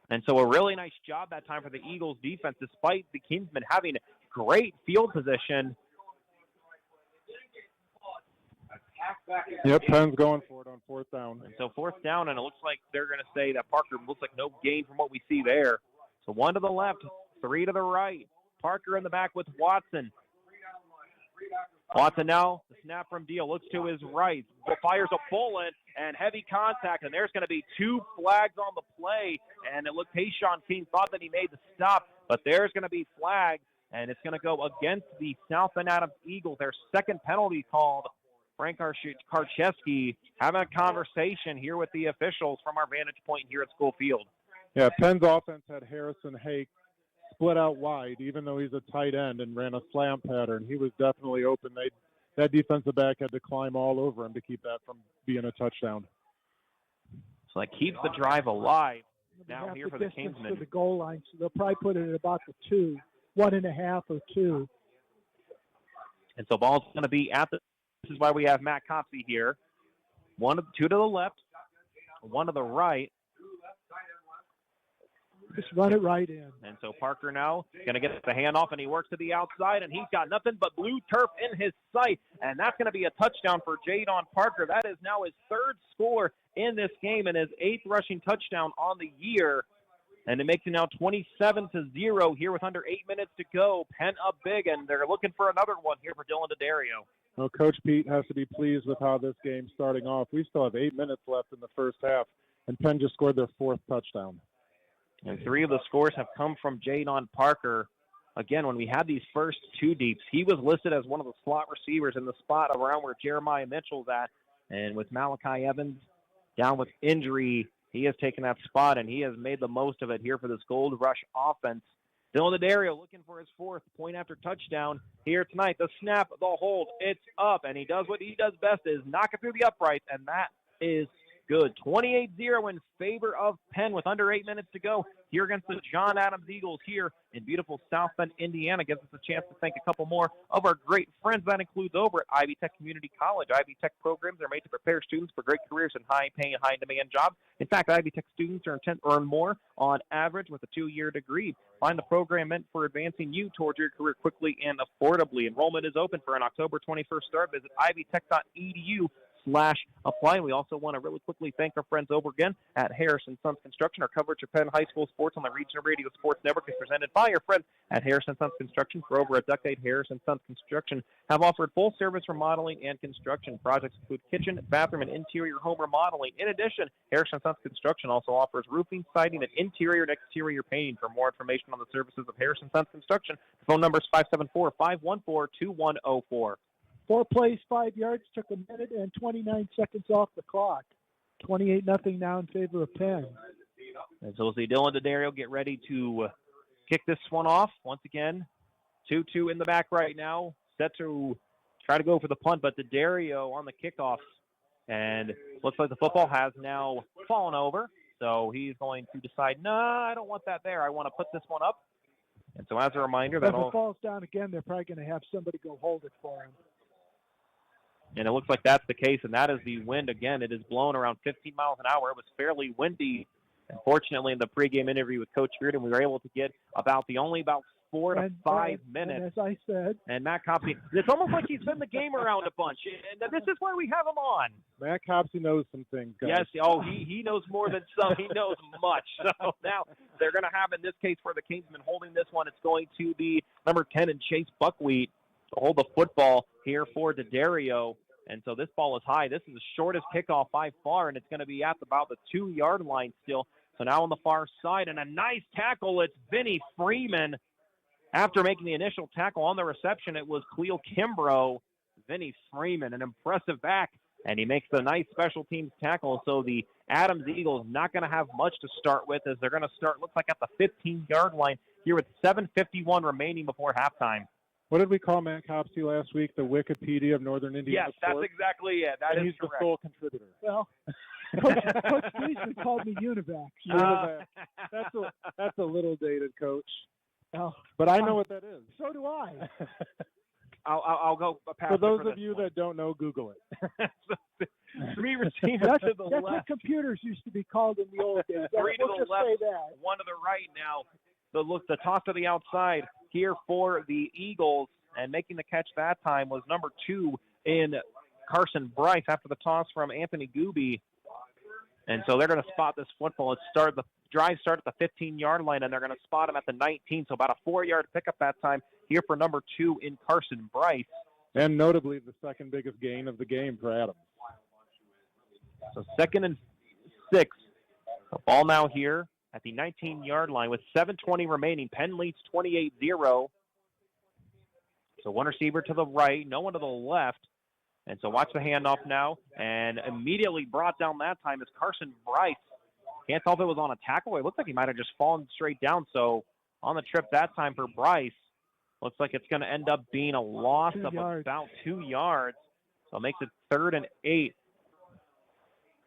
And so a really nice job that time for the Eagles defense, despite the Kingsmen having great field position. Yep, Penn's going for it on 4th down. And so 4th down, and it looks like they're going to say that Parker looks like no gain from what we see there. So 1 to the left, 3 to the right. Parker in the back with Watson. Watson now, the snap from Deal, looks to his right, fires a bullet, and heavy contact, and there's going to be 2 flags on the play, and it looked Tayshawn King thought that he made the stop, but there's going to be flags, and it's going to go against the South Bend Adams Eagles, their second penalty called. Frank Karcheski having a conversation here with the officials from our vantage point here at School Field. Yeah, Penn's offense had Harrison Hake split out wide, even though he's a tight end, and ran a slam pattern. He was definitely open. That defensive back had to climb all over him to keep that from being a touchdown. So that keeps the drive alive now here for the Kingsmen. To the goal line, so they'll probably put it at about the 2, 1.5 or 2. And so ball's going to be at the. This is why we have Matt Copsey here. 2 to the left, 1 to the right. Just run it right in. And so Parker now going to get the handoff, and he works to the outside, and he's got nothing but blue turf in his sight. And that's going to be a touchdown for Jadon Parker. That is now his 3rd score in this game and his 8th rushing touchdown on the year. And it makes it now 27-0 here with under 8 minutes to go. Penn up big, and they're looking for another one here for Dylan Daddario. Well, Coach Pete has to be pleased with how this game's starting off. We still have 8 minutes left in the first half, and Penn just scored their 4th touchdown. And 3 of the scores have come from Jadon Parker. Again, when we had these first 2 deeps, he was listed as one of the slot receivers in the spot around where Jeremiah Mitchell's at. And with Malachi Evans down with injury, he has taken that spot, and he has made the most of it here for this Gold Rush offense. Dylan Daddario looking for his 4th point after touchdown here tonight. The snap, the hold, it's up, and he does what he does best, is knock it through the uprights, and that is good. 28-0 in favor of Penn with under 8 minutes to go here against the John Adams Eagles here in beautiful South Bend, Indiana. Gives us a chance to thank a couple more of our great friends. That includes over at Ivy Tech Community College. Ivy Tech programs are made to prepare students for great careers in high-paying, high-demand jobs. In fact, Ivy Tech students earn more on average with a 2-year degree. Find the program meant for advancing you towards your career quickly and affordably. Enrollment is open for an October 21st start. Visit ivytech.edu/apply. We also want to really quickly thank our friends over again at Harrison Sons Construction. Our coverage of Penn High School sports on the Regional Radio Sports Network is presented by your friends at Harrison Sons Construction. For over a decade, Harrison Sons Construction have offered full service remodeling and construction. Projects include kitchen, bathroom, and interior home remodeling. In addition, Harrison Sons Construction also offers roofing, siding, and interior and exterior painting. For more information on the services of Harrison Sons Construction, the phone number is 574-514-2104. 4 plays, 5 yards, took a minute and 29 seconds off the clock. 28-0 now in favor of Penn. And so we'll see Dylan Daddario get ready to kick this one off. Once again, 2-2 in the back right now. Set to try to go for the punt, but Daddario on the kickoff. And looks like the football has now fallen over. So he's going to decide, no, I don't want that there. I want to put this one up. And so as a reminder, if it falls down again, they're probably going to have somebody go hold it for him. And it looks like that's the case, and that is the wind again. It is blowing around 15 miles an hour. It was fairly windy. Unfortunately, in the pregame interview with Coach Reardon, we were able to get about 4 to 5 minutes. And as I said. And Matt Copsey, it's almost like he's been the game around a bunch. And this is why we have him on. Matt Copsey knows some things, guys. Yes, he knows more than some. He knows much. So now they're going to have, in this case, for the Kingsmen holding this one, it's going to be number 10 and Chase Buckwheat to hold the football here for Daddario. And so this ball is high. This is the shortest kickoff by far, and it's going to be at about the 2-yard line still. So now on the far side, and a nice tackle. It's Vinny Freeman. After making the initial tackle on the reception, it was Cleo Kimbrough. Vinny Freeman, an impressive back, and he makes the nice special teams tackle. So the Adams Eagles not going to have much to start with, as they're going to start, looks like, at the 15-yard line here with 7:51 remaining before halftime. What did we call Matt Copsey last week? The Wikipedia of Northern Indiana Yes, sports? that's exactly it. And he's correct. The sole contributor. Well, Coach Kingsmen called me Univac. That's a little dated, Coach. Well, but I know what that is. So do I. I'll go past For those of this you one. that don't know, Google it. 3 receivers that's to the what left. computers used to be called in the old days. 3 to We'll the just left, say that. 1 to the right now. The toss to the outside here for the Eagles, and making the catch that time was number 2 in Carson Bryce after the toss from Anthony Gooby. And so they're going to spot this football. The drive start at the 15-yard line, and they're going to spot him at the 19, so about a 4-yard pickup that time here for number 2 in Carson Bryce. And notably, the second biggest gain of the game for Adams. So 2nd and 6. The ball now here at the 19-yard line with 7:20 remaining. Penn leads 28-0. So one receiver to the right, no one to the left. And so watch the handoff now. And immediately brought down that time is Carson Bryce. Can't tell if it was on a tackle. It looks like he might have just fallen straight down. So on the trip that time for Bryce, looks like it's going to end up being a loss of about 2 yards. So it makes it 3rd and 8.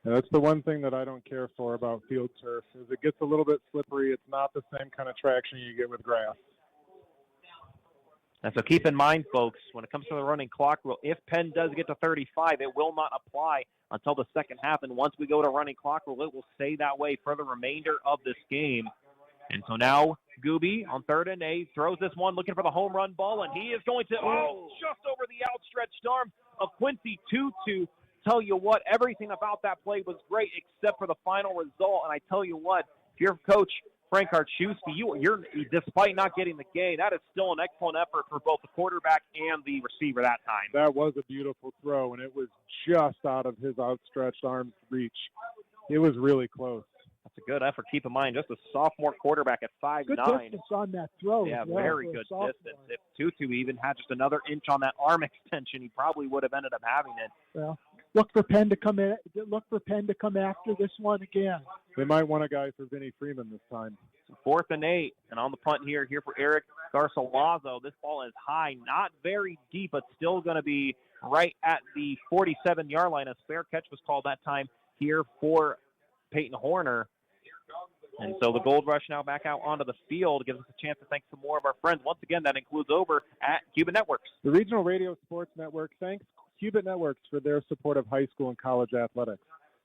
And that's the one thing that I don't care for about field turf is it gets a little bit slippery. It's not the same kind of traction you get with grass. And so keep in mind, folks, when it comes to the running clock rule, if Penn does get to 35, it will not apply until the second half. And once we go to running clock rule, it will stay that way for the remainder of this game. And so now Gooby on 3rd and 8 throws this one looking for the home run ball, and he is going to, just over the outstretched arm of Quincy Tutu. Tell you what, everything about that play was great except for the final result. And I tell you what, if you're coach Frank Archewski, you're despite not getting the gain, that is still an excellent effort for both the quarterback and the receiver that time. That was a beautiful throw, and it was just out of his outstretched arm's reach. It was really close. That's a good effort. Keep in mind, just a sophomore quarterback at 5'9". Good distance on that throw. Yeah, very good distance. If Tutu even had just another inch on that arm extension, he probably would have ended up having it. Well, look for Penn to come in. Look for Penn to come after this one again. They might want a guy for Vinnie Freeman this time. 4th and 8, and on the punt here for Eric Garcilaso. This ball is high, not very deep, but still going to be right at the 47-yard line. A spare catch was called that time here for Peyton Horner. And so the Gold Rush now back out onto the field gives us a chance to thank some more of our friends. Once again, that includes over at Cuban Networks. The Regional Radio Sports Network thanks Cuban Networks for their support of high school and college athletics.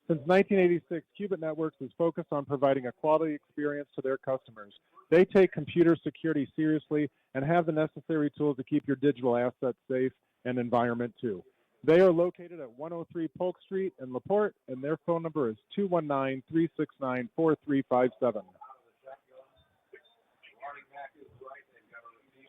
Since 1986, Cuban Networks is focused on providing a quality experience to their customers. They take computer security seriously and have the necessary tools to keep your digital assets safe and environment too. They are located at 103 Polk Street in LaPorte, and their phone number is 219-369-4357.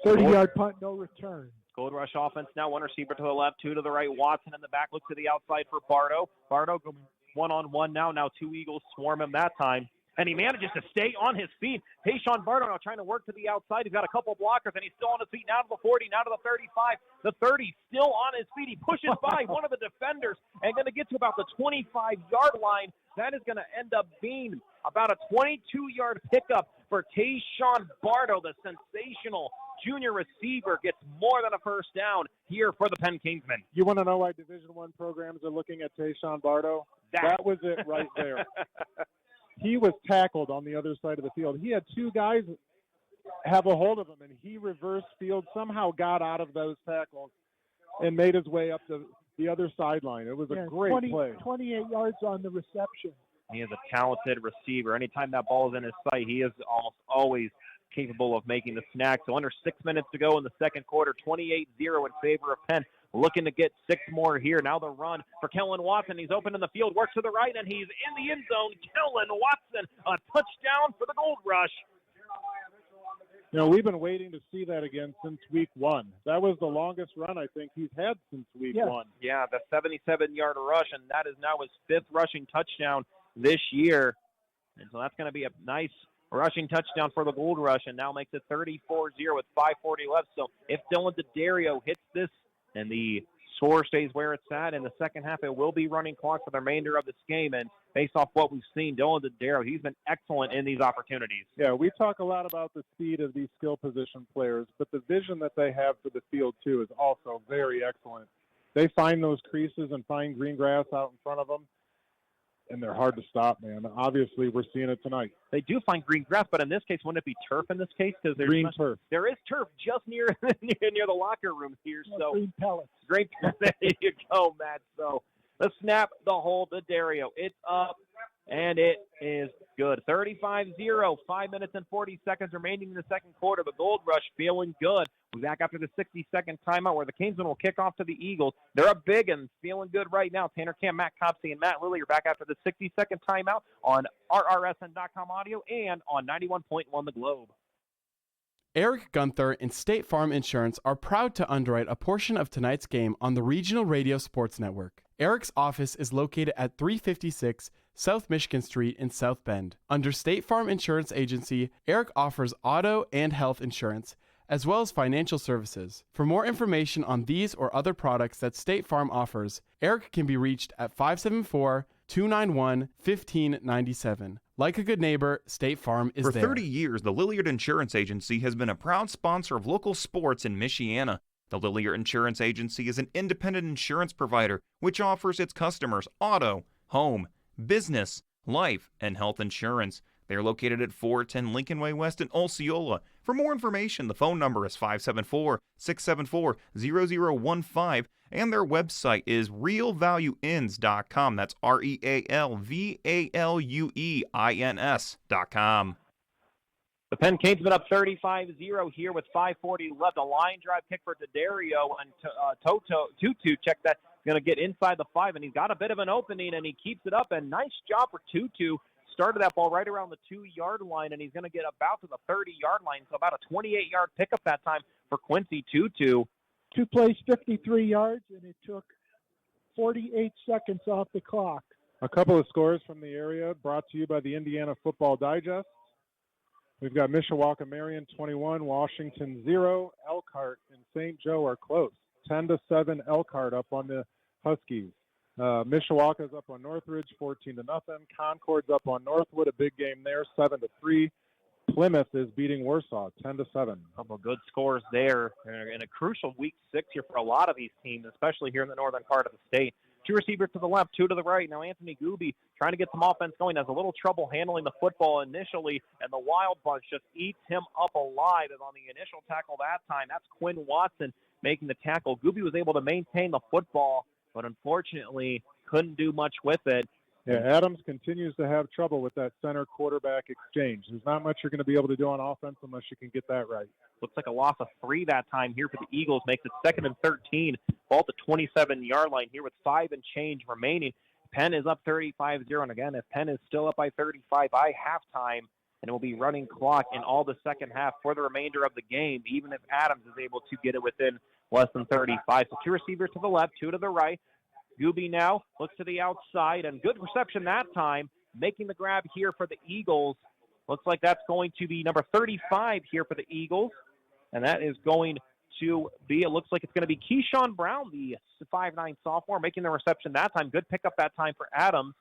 30-yard punt, no return. Gold Rush offense now, one receiver to the left, 2 to the right. Watson in the back, look to the outside for Bardo. Bardo going one-on-one now. Now 2 Eagles swarm him that time. And he manages to stay on his feet. Tayshawn Bardo now trying to work to the outside. He's got a couple blockers, and he's still on his feet. Now to the 40, now to the 35. The 30 still on his feet. He pushes by one of the defenders and going to get to about the 25-yard line. That is going to end up being about a 22-yard pickup for Tayshawn Bardo. The sensational junior receiver gets more than a first down here for the Penn Kingsmen. You want to know why Division I programs are looking at Tayshawn Bardo? That was it right there. He was tackled on the other side of the field. He had 2 guys have a hold of him, and he reversed field, somehow got out of those tackles, and made his way up the other sideline. It was a great play. 28 yards on the reception. He is a talented receiver. Anytime that ball is in his sight, he is almost always capable of making the snack. So under 6 minutes to go in the second quarter, 28-0 in favor of Penn. Looking to get 6 more here. Now the run for Kellen Watson. He's open in the field, works to the right, and he's in the end zone. Kellen Watson, a touchdown for the Gold Rush. You know, we've been waiting to see that again since week 1. That was the longest run I think he's had since week 1. Yeah, the 77-yard rush, and that is now his 5th rushing touchdown this year. And so that's going to be a nice rushing touchdown for the Gold Rush, and now makes it 34-0 with 5:40 left. So if Dylan DeDario hits this and the score stays where it's at in the second half, it will be running clock for the remainder of this game. And based off what we've seen, Dylan DeDario, he's been excellent in these opportunities. Yeah, we talk a lot about the speed of these skill position players, but the vision that they have for the field, too, is also very excellent. They find those creases and find green grass out in front of them, and they're hard to stop, man. Obviously, we're seeing it tonight. They do find green grass, but in this case, wouldn't it be turf in this case? Because green turf. There is turf just near the locker room here. So green pellets. Great. There you go, Matt. So the snap, the hold, the Dario. It's up, and it is good. 35-0, 5 minutes and 40 seconds remaining in the second quarter. The Gold Rush feeling good. We're back after the 60-second timeout where the Kingsmen will kick off to the Eagles. They're up big and feeling good right now. Tanner Camp, Matt Copsey, and Matt Lilly are back after the 60-second timeout on RRSN.com audio and on 91.1 The Globe. Eric Gunther and State Farm Insurance are proud to underwrite a portion of tonight's game on the Regional Radio Sports Network. Eric's office is located at 356 South Michigan Street in South Bend. Under State Farm Insurance Agency, Eric offers auto and health insurance, as well as financial services. For more information on these or other products that State Farm offers, Eric can be reached at 574-291-1597. Like a good neighbor, State Farm is there. there. For 30 years, the Lilliard Insurance Agency has been a proud sponsor of local sports in Michiana. The Lilliard Insurance Agency is an independent insurance provider which offers its customers auto, home, business, life, and health insurance. They are located at 410 Lincoln Way West in Osceola. For more information, the phone number is 574-674-0015, and their website is realvalueins.com. That's REALVALUEINS.com. The Penn Kingsmen up 35-0 here with 5:40 left. A line drive kick for D'Addario, and Tutu, check that, going to get inside the 5, and he's got a bit of an opening, and he keeps it up, and nice job for Tutu. Started that ball right around the 2-yard line, and he's going to get about to the 30-yard line, so about a 28-yard pickup that time for Quincy Tutu. 2 plays, 53 yards, and it took 48 seconds off the clock. A couple of scores from the area brought to you by the Indiana Football Digest. We've got Mishawaka Marion 21, Washington 0. Elkhart and St. Joe are close. 10-7 Elkhart up on the Huskies. Mishawaka's up on Northridge 14-0. Concord's up on Northwood, a big game there, 7-3. Plymouth is beating Warsaw 10-7. Couple of good scores there in a crucial week 6 here for a lot of these teams, especially here in the northern part of the state. 2 receivers to the left, 2 to the right. Now Anthony Gooby trying to get some offense going, has a little trouble handling the football initially, and the Wild Bunch just eats him up alive. As on the initial tackle that time, that's Quinn Watson making the tackle. Gooby was able to maintain the football, but unfortunately couldn't do much with it. Yeah, Adams continues to have trouble with that center quarterback exchange. There's not much you're going to be able to do on offense unless you can get that right. Looks like a loss of 3 that time here for the Eagles. Makes it 2nd and 13. Ball at the 27-yard line here with 5 and change remaining. Penn is up 35-0. And again, if Penn is still up by 35 by halftime, and it will be running clock in all the second half for the remainder of the game, even if Adams is able to get it within less than 35. So 2 receivers to the left, 2 to the right. Gooby now looks to the outside, and good reception that time, making the grab here for the Eagles. Looks like that's going to be number 35 here for the Eagles, and that is going to be, it looks like it's going to be Keyshawn Brown, the 5'9" sophomore, making the reception that time. Good pickup that time for Adams.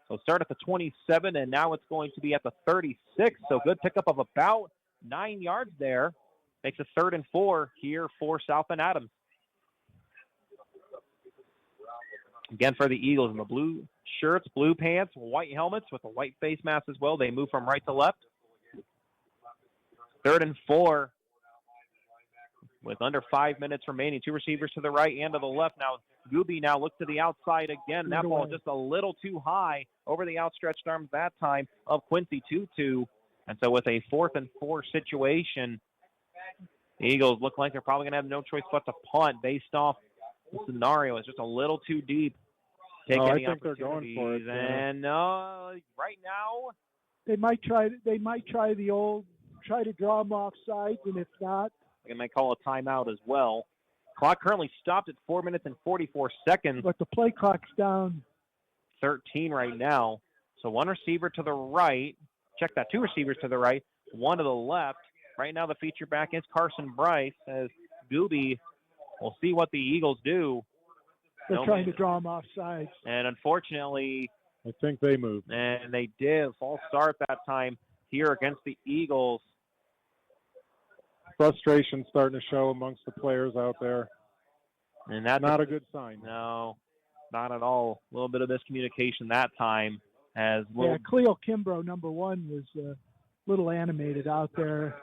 So start at the 27, and now it's going to be at the 36. So good pickup of about 9 yards there. Makes it 3rd and 4 here for South Bend Adams. Again for the Eagles in the blue shirts, blue pants, white helmets with a white face mask as well. They move from right to left. 3rd and 4 with under 5 minutes remaining. 2 receivers to the right and to the left. Now Gooby now looks to the outside again. That ball just a little too high over the outstretched arms that time of Quincy Tutu. And so with a 4th and 4 situation, the Eagles look like they're probably going to have no choice but to punt based off the scenario. It's just a little too deep. I think they're going for it. And right now, they might try the old, try to draw them off sides, and if not, they might call a timeout as well. Clock currently stopped at 4 minutes and 44 seconds. But the play clock's down. 13 right now. So 1 receiver to the right. Check that. 2 receivers to the right, 1 to the left. Right now the feature back is Carson Bryce as Gooby. We'll see what the Eagles do. They're trying to draw them off sides. And unfortunately, I think they moved. And they did. False start that time here against the Eagles. Frustration starting to show amongst the players out there. And that's not a good sign. No, not at all. A little bit of miscommunication that time. Cleo Kimbrough, number 1, was a little animated out there.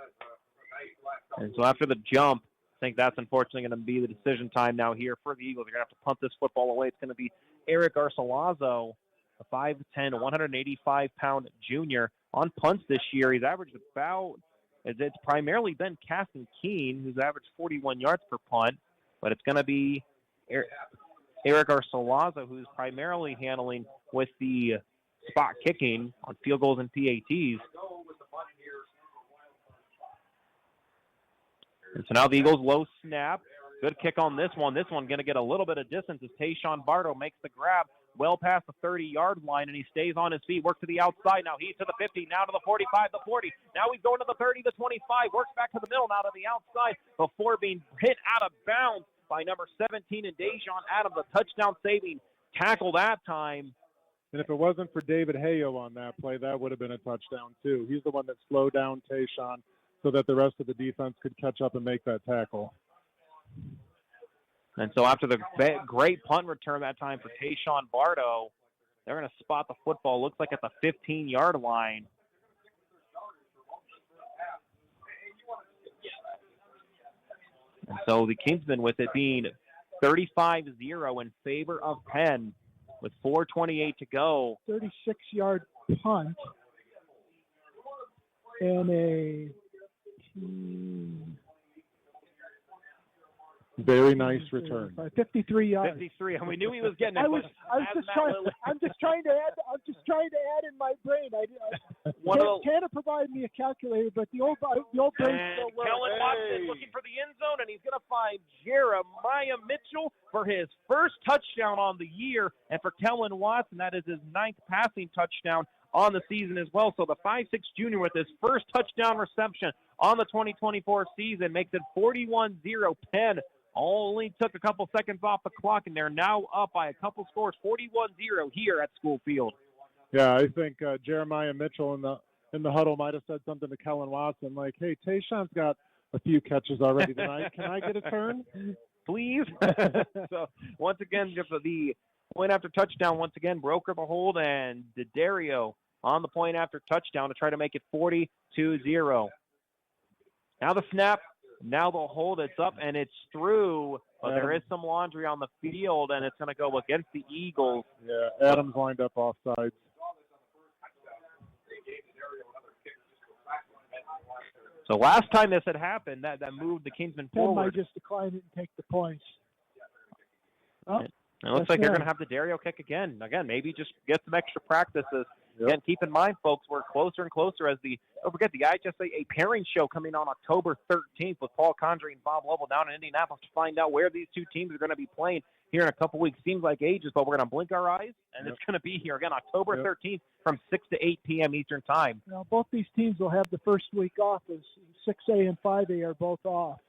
And so after the jump, I think that's unfortunately going to be the decision time now here for the Eagles. They're going to have to punt this football away. It's going to be Eric Arcelazo, a 5'10", 185-pound junior. On punts this year, he's averaged about, it's primarily been Caston Keene, who's averaged 41 yards per punt, but it's going to be Eric Arcelazo, who's primarily handling with the spot kicking on field goals and PATs. And so now the Eagles low snap. Good kick on this one. This one going to get a little bit of distance as Tayshawn Bardo makes the grab well past the 30-yard line, and he stays on his feet, works to the outside. Now he's to the 50, now to the 45, the 40. Now he's going to the 30, the 25, works back to the middle, now to the outside before being hit out of bounds by number 17 and Dejon Adams, a touchdown-saving tackle that time. And if it wasn't for David Hayo on that play, that would have been a touchdown too. He's the one that slowed down Tayshawn so that the rest of the defense could catch up and make that tackle. And so after the great punt return that time for Tayshawn Bardo, they're going to spot the football, looks like at the 15-yard line. And so the Kingsmen, with it being 35-0 in favor of Penn, with 4:28 to go. 36-yard punt and a very nice return. 53 yards. 53, and we knew he was getting it. I'm just trying to add in my brain. Tanner provided me a calculator, but the old brain still works. Kellen Watson looking for the end zone, and he's going to find Jeremiah Mitchell for his first touchdown on the year. And for Kellen Watson, that is his 9th passing touchdown on the season as well. So the 5'6" junior with his first touchdown reception on the 2024 season makes it 41-0 Penn. Only took a couple seconds off the clock, and they're now up by a couple scores, 41-0 here at School Field. Yeah, I think Jeremiah Mitchell in the huddle might have said something to Kellen Watson like, "Hey, Tayshawn's got a few catches already tonight. Can I get a turn, please?" So once again, the point after touchdown once again broker the hold, and DeDario on the point after touchdown to try to make it 42-0. Now the snap. Now the hold, it's up and it's through, but there is some laundry on the field, and it's going to go against the Eagles. Yeah, Adams lined up offsides. So last time this had happened, that moved the Kingsmen forward. Penn might just decline it and take the points. Oh, it looks like they're going to have the Dario kick again. Again, maybe just get some extra practices. Yep. Again, keep in mind, folks, we're closer and closer as don't forget the IHSA a pairing show coming on October 13th with Paul Condrey and Bob Lovell down in Indianapolis to find out where these two teams are going to be playing here in a couple weeks. Seems like ages, but we're going to blink our eyes, and it's going to be here again October 13th from 6 to 8 p.m. Eastern Time. Now, both these teams will have the first week off as 6A and 5A are both off.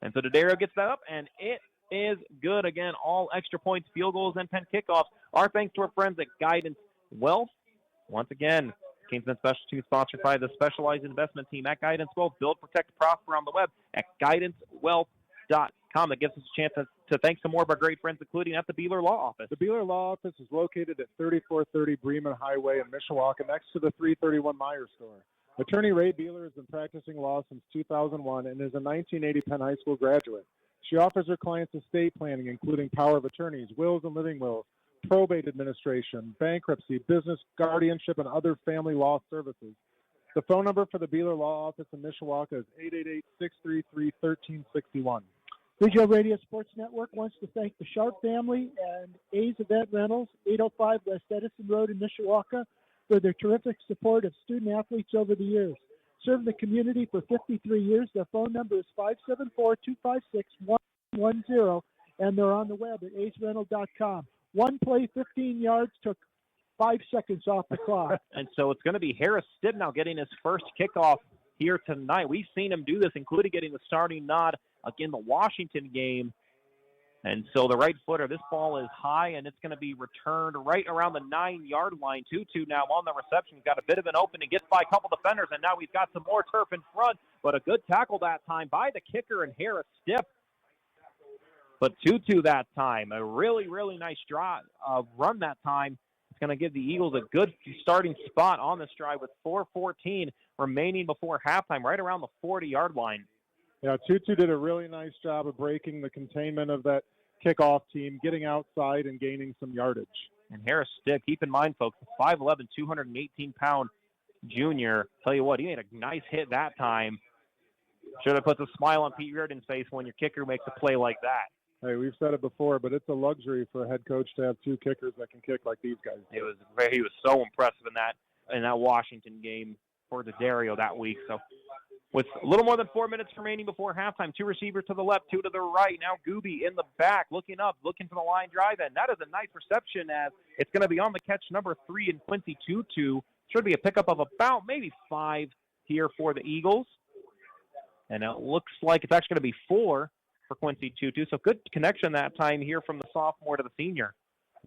And so Dario gets that up, and it is good. Again, all extra points, field goals, and Penn kickoffs are thanks to our friends at Guidance Wealth. Once again, Kingsmen Special Team sponsored by the Specialized Investment Team at Guidance Wealth. Build, protect, prosper on the web at guidancewealth.com. That gives us a chance to thank some more of our great friends, including at the Beeler Law Office. The Beeler Law Office is located at 3430 Bremen Highway in Mishawaka, next to the 331 Meyer store. Attorney Ray Beeler has been practicing law since 2001 and is a 1980 Penn High School graduate. She offers her clients estate planning, including power of attorneys, wills and living wills, probate administration, bankruptcy, business guardianship, and other family law services. The phone number for the Beeler Law Office in Mishawaka is 888-633-1361. Regional Radio Sports Network wants to thank the Sharp family and A's Event Rentals, 805 West Edison Road in Mishawaka, for their terrific support of student athletes over the years. Serving the community for 53 years, their phone number is 574-256-110, and they're on the web at acerental.com. One play, 15 yards, took 5 seconds off the clock. And so it's going to be Harris Stibnow getting his first kickoff here tonight. We've seen him do this, including getting the starting nod in the Washington game. And so the right footer, this ball is high, and it's going to be returned right around the 9-yard line. Tutu now on the reception. He's got a bit of an opening, gets by a couple defenders, and now he's got some more turf in front. But a good tackle that time by the kicker and Harris Stipp. But Tutu that time, a really, really nice run that time. It's going to give the Eagles a good starting spot on this drive with 4:14 remaining before halftime, right around the 40-yard line. Yeah, Tutu did a really nice job of breaking the containment of that kickoff team, getting outside and gaining some yardage. And Harris Stipp, keep in mind, folks, 5'11", 218-pound junior. Tell you what, he made a nice hit that time. Should have put a smile on Pete Reardon's face when your kicker makes a play like that. Hey, we've said it before, but it's a luxury for a head coach to have two kickers that can kick like these guys do. He was so impressive in that Washington game for DeDario that week. So with a little more than 4 minutes remaining before halftime. Two receivers to the left, two to the right. Now Gooby in the back, looking up, looking for the line drive, and that is a nice reception as it's going to be on the catch, number 3 in Quincy Tutu. Should be a pickup of about maybe 5 here for the Eagles. And it looks like it's actually going to be 4 for Quincy Tutu. So good connection that time here from the sophomore to the senior.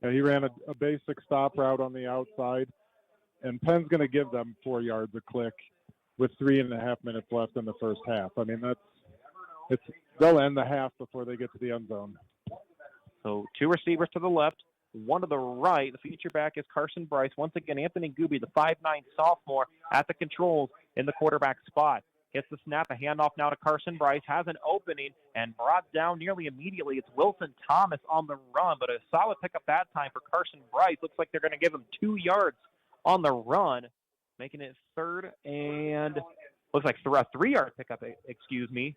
Yeah, he ran a basic stop route on the outside, and Penn's going to give them 4 yards a click with 3.5 minutes left in the first half. I mean, they'll end the half before they get to the end zone. So two receivers to the left, one to the right. The feature back is Carson Bryce. Once again, Anthony Gooby, the 5'9 sophomore, at the controls in the quarterback spot. Gets the snap, a handoff now to Carson Bryce, has an opening, and brought down nearly immediately. It's Wilson Thomas on the run, but a solid pickup that time for Carson Bryce. Looks like they're going to give him 2 yards on the run, making it third and looks like a 3-yard pickup, excuse me.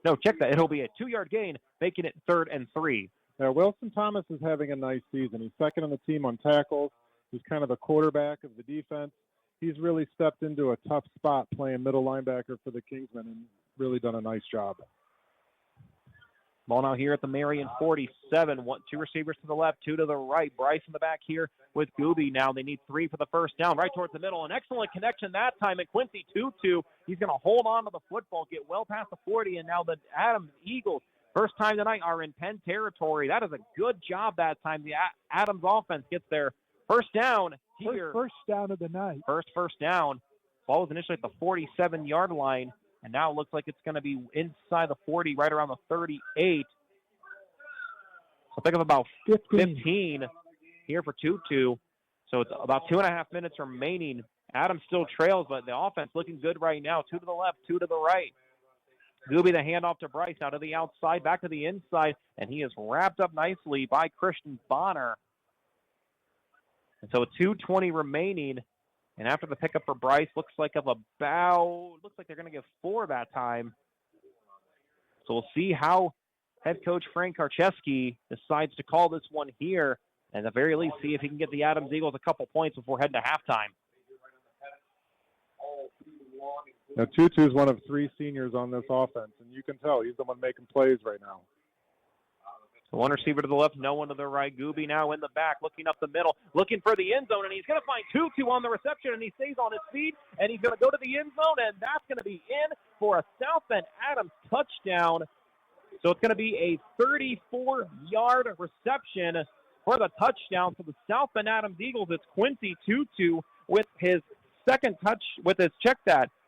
No, check that. It'll be a 2-yard gain, making it 3rd and 3. Now, Wilson Thomas is having a nice season. He's second on the team on tackles. He's kind of the quarterback of the defense. He's really stepped into a tough spot playing middle linebacker for the Kingsmen and really done a nice job. Ball now here at the Marion 47. Two receivers to the left, two to the right. Bryce in the back here with Gooby now. They need 3 for the first down, right towards the middle. An excellent connection that time. And Quincy Tutu, he's going to hold on to the football, get well past the 40, and now the Adams Eagles, first time tonight, are in Penn territory. That is a good job that time. The Adams offense gets their first down here. First down of the night. First down. Ball was initially at the 47-yard line. And now it looks like it's going to be inside the 40, right around the 38. So think of about 15 here for Tutu. So it's about 2.5 minutes remaining. Adams still trails, but the offense looking good right now. 2 to the left, 2 to the right. Gooby the handoff to Bryce, out to the outside, back to the inside, and he is wrapped up nicely by Christian Bonner. And so 2:20 remaining. And after the pickup for Bryce, looks like they're going to give 4 that time. So we'll see how head coach Frank Karcheski decides to call this one here. And at the very least, see if he can get the Adams Eagles a couple points before heading to halftime. Now, Tutu's one of 3 seniors on this offense, and you can tell he's the one making plays right now. So one receiver to the left, no one to the right. Gooby now in the back, looking up the middle, looking for the end zone, and he's going to find Tutu on the reception, and he stays on his feet, and he's going to go to the end zone, and that's going to be in for a South Bend Adams touchdown. So it's going to be a 34-yard reception for the touchdown. For the South Bend Adams Eagles, it's Quincy Tutu with his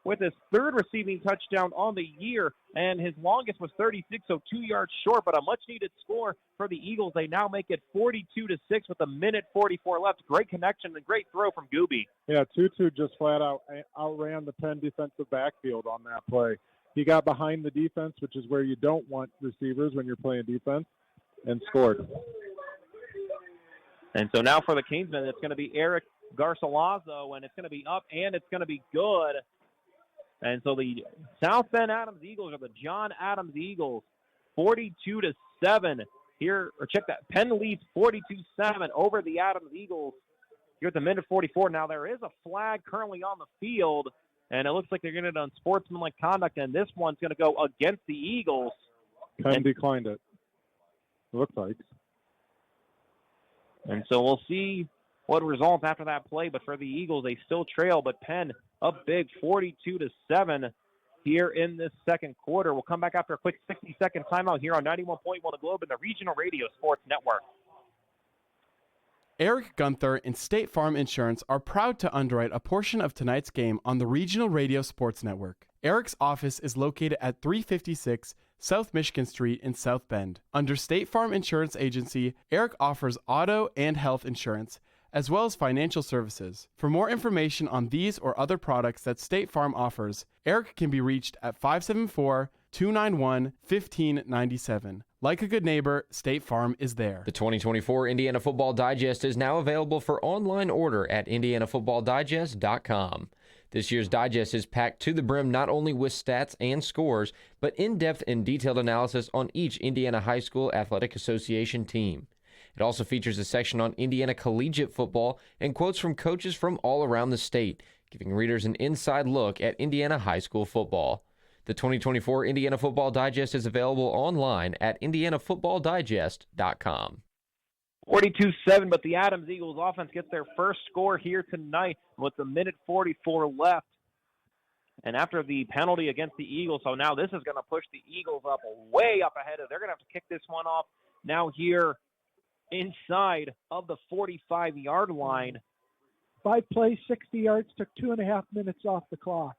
with his 3rd receiving touchdown on the year, and his longest was 36, so 2 yards short, but a much-needed score for the Eagles. They now make it 42-6 with 1:44 left. Great connection and great throw from Gooby. Yeah, Tutu just flat out outran the Penn defensive backfield on that play. He got behind the defense, which is where you don't want receivers when you're playing defense, and scored. And so now for the Kingsmen, it's going to be Eric Garcilaso, and it's going to be up, and it's going to be good. And so the South Bend Adams Eagles, or the John Adams Eagles, 42-7 here. Or check that, Penn leads 42-7 over the Adams Eagles here at the minute 44. Now there is a flag currently on the field, and it looks like they're going to do unsportsmanlike conduct, and this one's going to go against the Eagles. Penn declined it. It looks like. And so we'll see what results after that play. But for the Eagles, they still trail, but Penn up big, 42-7 here in this second quarter. We'll come back after a quick 60-second timeout here on 91.1 The Globe and the Regional Radio Sports Network. Eric Gunther and State Farm Insurance are proud to underwrite a portion of tonight's game on the Regional Radio Sports Network. Eric's office is located at 356 South Michigan Street in South Bend. Under State Farm Insurance Agency, Eric offers auto and health insurance, as well as financial services. For more information on these or other products that State Farm offers, Eric can be reached at 574-291-1597. Like a good neighbor, State Farm is there. The 2024 Indiana Football Digest is now available for online order at indianafootballdigest.com. This year's digest is packed to the brim not only with stats and scores, but in-depth and detailed analysis on each Indiana High School Athletic Association team. It also features a section on Indiana collegiate football and quotes from coaches from all around the state, giving readers an inside look at Indiana high school football. The 2024 Indiana Football Digest is available online at indianafootballdigest.com. 42-7, but the Adams Eagles offense gets their first score here tonight with a minute 44 left. And after the penalty against the Eagles, so now this is going to push the Eagles up way up ahead. They're going to have to kick this one off now here inside of the 45-yard line. 5 plays, 60 yards, took 2.5 minutes off the clock.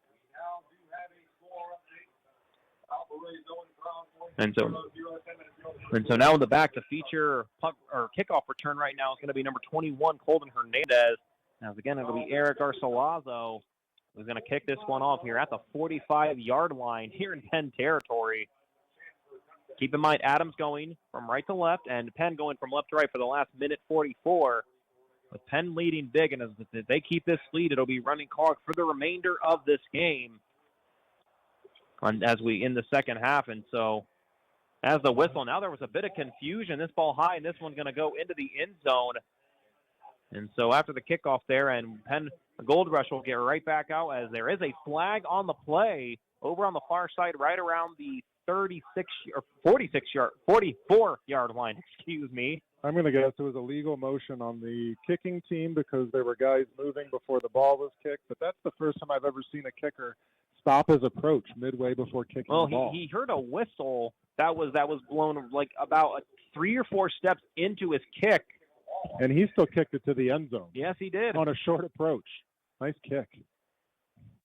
And so now in the back, the feature punt or kickoff return right now is going to be number 21, Colton Hernandez. Now, again, it'll be Eric Arcelazo who's going to kick this one off here at the 45-yard line here in Penn territory. Keep in mind, Adams going from right to left and Penn going from left to right for the last minute 44. With Penn leading big, and as they keep this lead, it'll be running clock for the remainder of this game as we in the second half. And so as the whistle, now there was a bit of confusion. This ball high, and this one's going to go into the end zone. And so after the kickoff there, and Penn Gold Rush will get right back out as there is a flag on the play over on the far side right around the 44-yard line, excuse me. I'm going to guess it was a legal motion on the kicking team because there were guys moving before the ball was kicked, but that's the first time I've ever seen a kicker stop his approach midway before kicking the ball. Well, he heard a whistle that was blown like about 3 or 4 steps into his kick. And he still kicked it to the end zone. Yes, he did. On a short approach. Nice kick.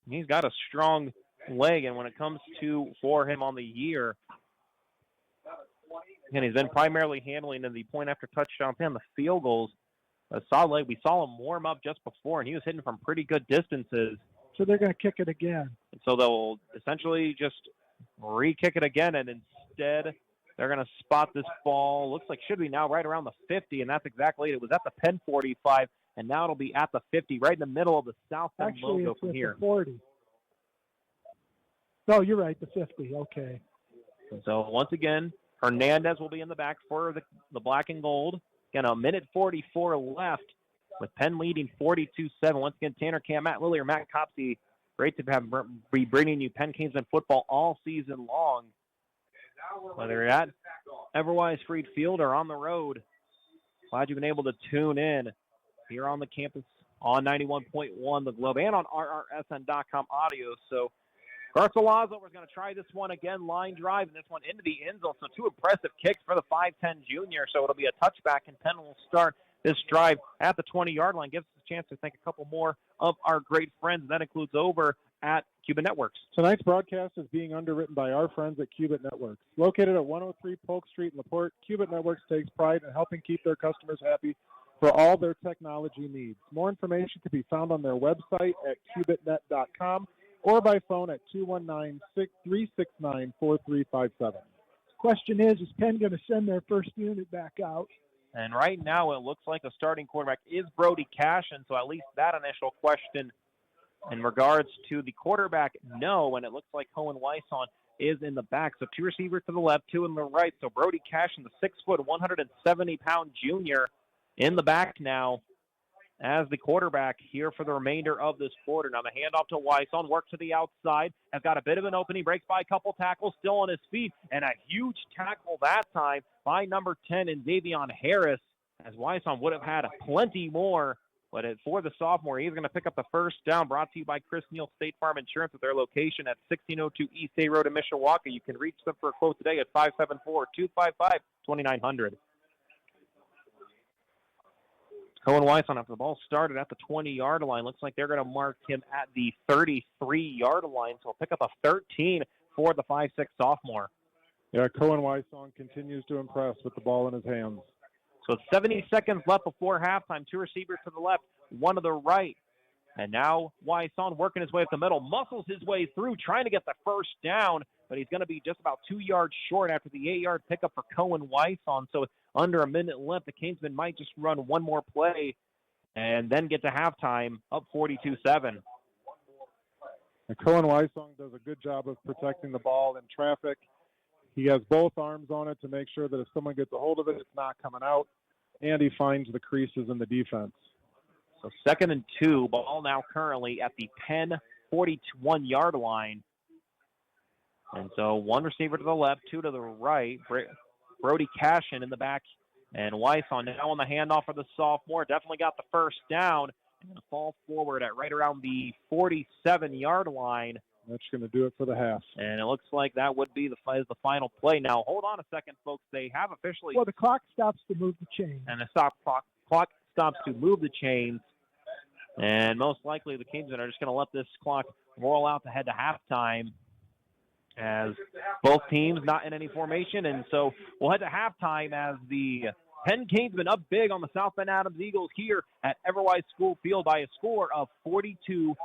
He's got a strong leg, and when it comes to for him on the year, and he's been primarily handling in the point after touchdown and the field goals. A solid leg. We saw him warm up just before, and he was hitting from pretty good distances. So they're going to kick it again. So they'll essentially just re-kick it again, and instead they're going to spot this ball. Looks like should be now right around the 50, and that's exactly it. It was at the Penn 45, and now it'll be at the 50, right in the middle of the South Penn logo from here. The 40. No, you're right, the 50. Okay. So once again, Hernandez will be in the back for the black and gold. Again, a minute 44 left with Penn leading 42-7. Once again, Tanner Camp, Matt Lilly, or Matt Copsey, great to be bringing you Penn Kingsmen football all season long. Whether you're at Everwise Freed Field or on the road, glad you've been able to tune in here on the campus on 91.1 The Globe and on RRSN.com audio. So Garcilazo was going to try this one again, line drive, and this one into the end zone. So 2 impressive kicks for the 5'10 junior. So it'll be a touchback, and Penn will start this drive at the 20-yard line. Gives us a chance to thank a couple more of our great friends, and that includes over at Cuban Networks. Tonight's broadcast is being underwritten by our friends at Cuban Networks. Located at 103 Polk Street in LaPorte, Cuban Networks takes pride in helping keep their customers happy for all their technology needs. More information can be found on their website at cubitnet.com or by phone at 219-369-4357. Question is Penn going to send their first unit back out? And right now it looks like the starting quarterback is Brody Cash, and so at least that initial question in regards to the quarterback, no, and it looks like Cohen Weisson is in the back. So 2 receivers to the left, 2 in the right. So Brody Cash and the 6', 170-pound junior in the back now as the quarterback here for the remainder of this quarter. Now the handoff to Weisson, work to the outside, has got a bit of an opening, breaks by a couple tackles, still on his feet, and a huge tackle that time by number 10 in Davion Harris, as Weisson would have had plenty more. But for the sophomore, he's going to pick up the first down, brought to you by Chris Neal State Farm Insurance at their location at 1602 East Day Road in Mishawaka. You can reach them for a quote today at 574-255-2900. Cohen Weisson, after the ball started at the 20-yard line, looks like they're going to mark him at the 33-yard line. So he'll pick up a 13 for the 5'6 sophomore. Yeah, Cohen Weisson continues to impress with the ball in his hands. So 70 seconds left before halftime. 2 receivers to the left, 1 to the right. And now Weisson working his way up the middle, muscles his way through, trying to get the first down, but he's going to be just about 2 yards short after the 8-yard pickup for Cohen Weisson. So under a minute left, the Kingsmen might just run one more play and then get to halftime up 42-7. And Cohen Weisson does a good job of protecting the ball in traffic. He has both arms on it to make sure that if someone gets a hold of it, it's not coming out, and he finds the creases in the defense. So 2nd and 2, ball now currently at the Penn 41-yard line. And so one receiver to the left, two to the right. Brody Cashin in the back, and Weiss now on the handoff for the sophomore. Definitely got the first down. And going to fall forward at right around the 47-yard line. That's going to do it for the half. And it looks like that would be the final play. Now, hold on a second, folks. They have officially... Well, the clock stops to move the chain. And the clock stops to move the chains. And most likely the Kingsmen are just going to let this clock roll out to head to halftime, as both teams not in any formation. And so we'll head to halftime as the Penn Kingsmen up big on the South Bend Adams Eagles here at Everwise School Field by a score of 42-7.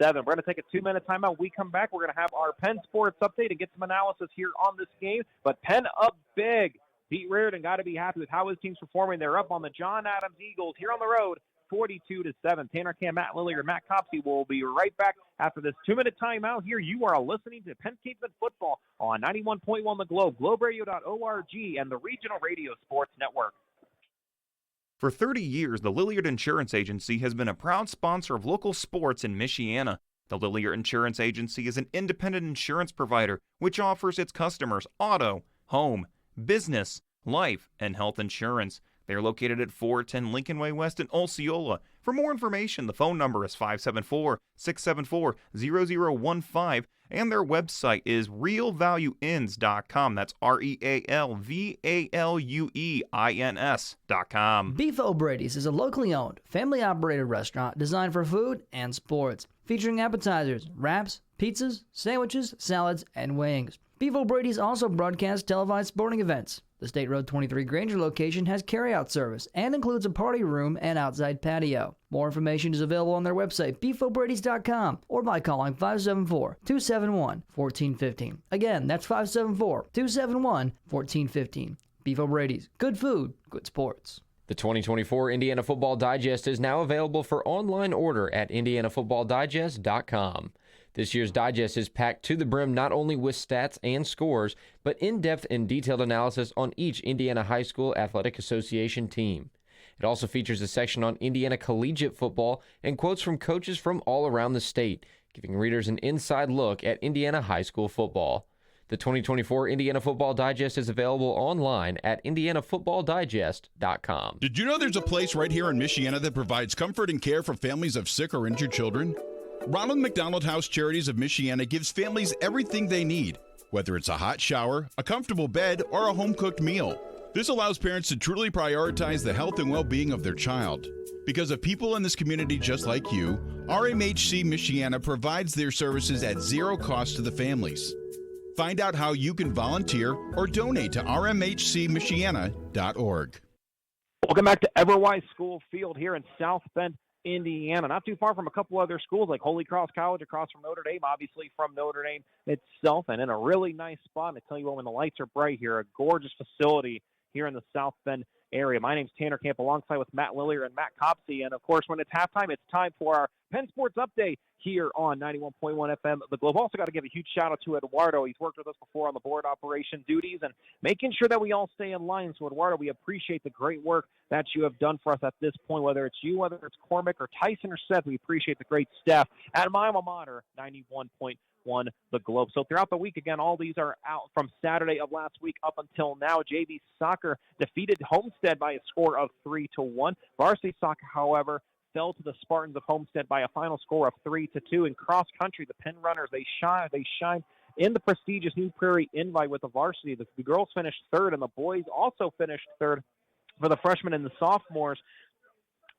We're going to take a 2-minute timeout. We come back. We're going to have our Penn sports update and get some analysis here on this game. But Penn up big. Pete Reardon got to be happy with how his team's performing. They're up on the John Adams Eagles here on the road, 42-7. Tanner Camp, Matt Lilliard, and Matt Copsey will be right back after this 2-minute timeout here. You are listening to Penn Kingsmen football on 91.1 The Globe, globeradio.org, and the Regional Radio Sports Network. For 30 years, the Lilliard Insurance Agency has been a proud sponsor of local sports in Michiana. The Lilliard Insurance Agency is an independent insurance provider which offers its customers auto, home, business, life, and health insurance. They are located at 410 Lincoln Way West in Osceola. For more information, the phone number is 574-674-0015, and their website is realvalueins.com. That's REALVALUEINS.com. Beef O'Brady's is a locally owned, family-operated restaurant designed for food and sports, featuring appetizers, wraps, pizzas, sandwiches, salads, and wings. Beef O'Brady's also broadcasts televised sporting events. The State Road 23 Granger location has carryout service and includes a party room and outside patio. More information is available on their website, beefobradys.com, or by calling 574-271-1415. Again, that's 574-271-1415. Beef O'Brady's. Good food, good sports. The 2024 Indiana Football Digest is now available for online order at indianafootballdigest.com. This year's digest is packed to the brim not only with stats and scores, but in-depth and detailed analysis on each Indiana High School Athletic Association team. It also features a section on Indiana collegiate football and quotes from coaches from all around the state, giving readers an inside look at Indiana high school football. The 2024 Indiana Football Digest is available online at indianafootballdigest.com. Did you know there's a place right here in Michiana that provides comfort and care for families of sick or injured children? Ronald McDonald House Charities of Michiana gives families everything they need, whether it's a hot shower, a comfortable bed, or a home-cooked meal. This allows parents to truly prioritize the health and well-being of their child. Because of people in this community just like you, RMHC Michiana provides their services at zero cost to the families. Find out how you can volunteer or donate to rmhcmichiana.org. Welcome back to Everwise School Field here in South Bend, Indiana. Not too far from a couple other schools like Holy Cross College across from Notre Dame, obviously from Notre Dame itself, and in a really nice spot. And I tell you what, when the lights are bright here, a gorgeous facility here in the South Bend area. My name's Tanner Camp alongside with Matt Lillier and Matt Copsey. And, of course, when it's halftime, it's time for our Penn Sports Update here on 91.1 FM The Globe. Also got to give a huge shout-out to Eduardo. He's worked with us before on the board operation duties and making sure that we all stay in line. So, Eduardo, we appreciate the great work that you have done for us at this point, whether it's you, whether it's Cormac or Tyson or Seth. We appreciate the great staff at my alma mater, 91.1 The Globe. So throughout the week, again, all these are out from Saturday of last week up until now. JV soccer defeated Homestead by a score of 3-1. Varsity soccer, however, fell to the Spartans of Homestead by a final score of 3-2. In cross country, the Penn Runners, they shine in the prestigious New Prairie Invite with the varsity. The girls finished third, and the boys also finished third. For the freshmen and the sophomores,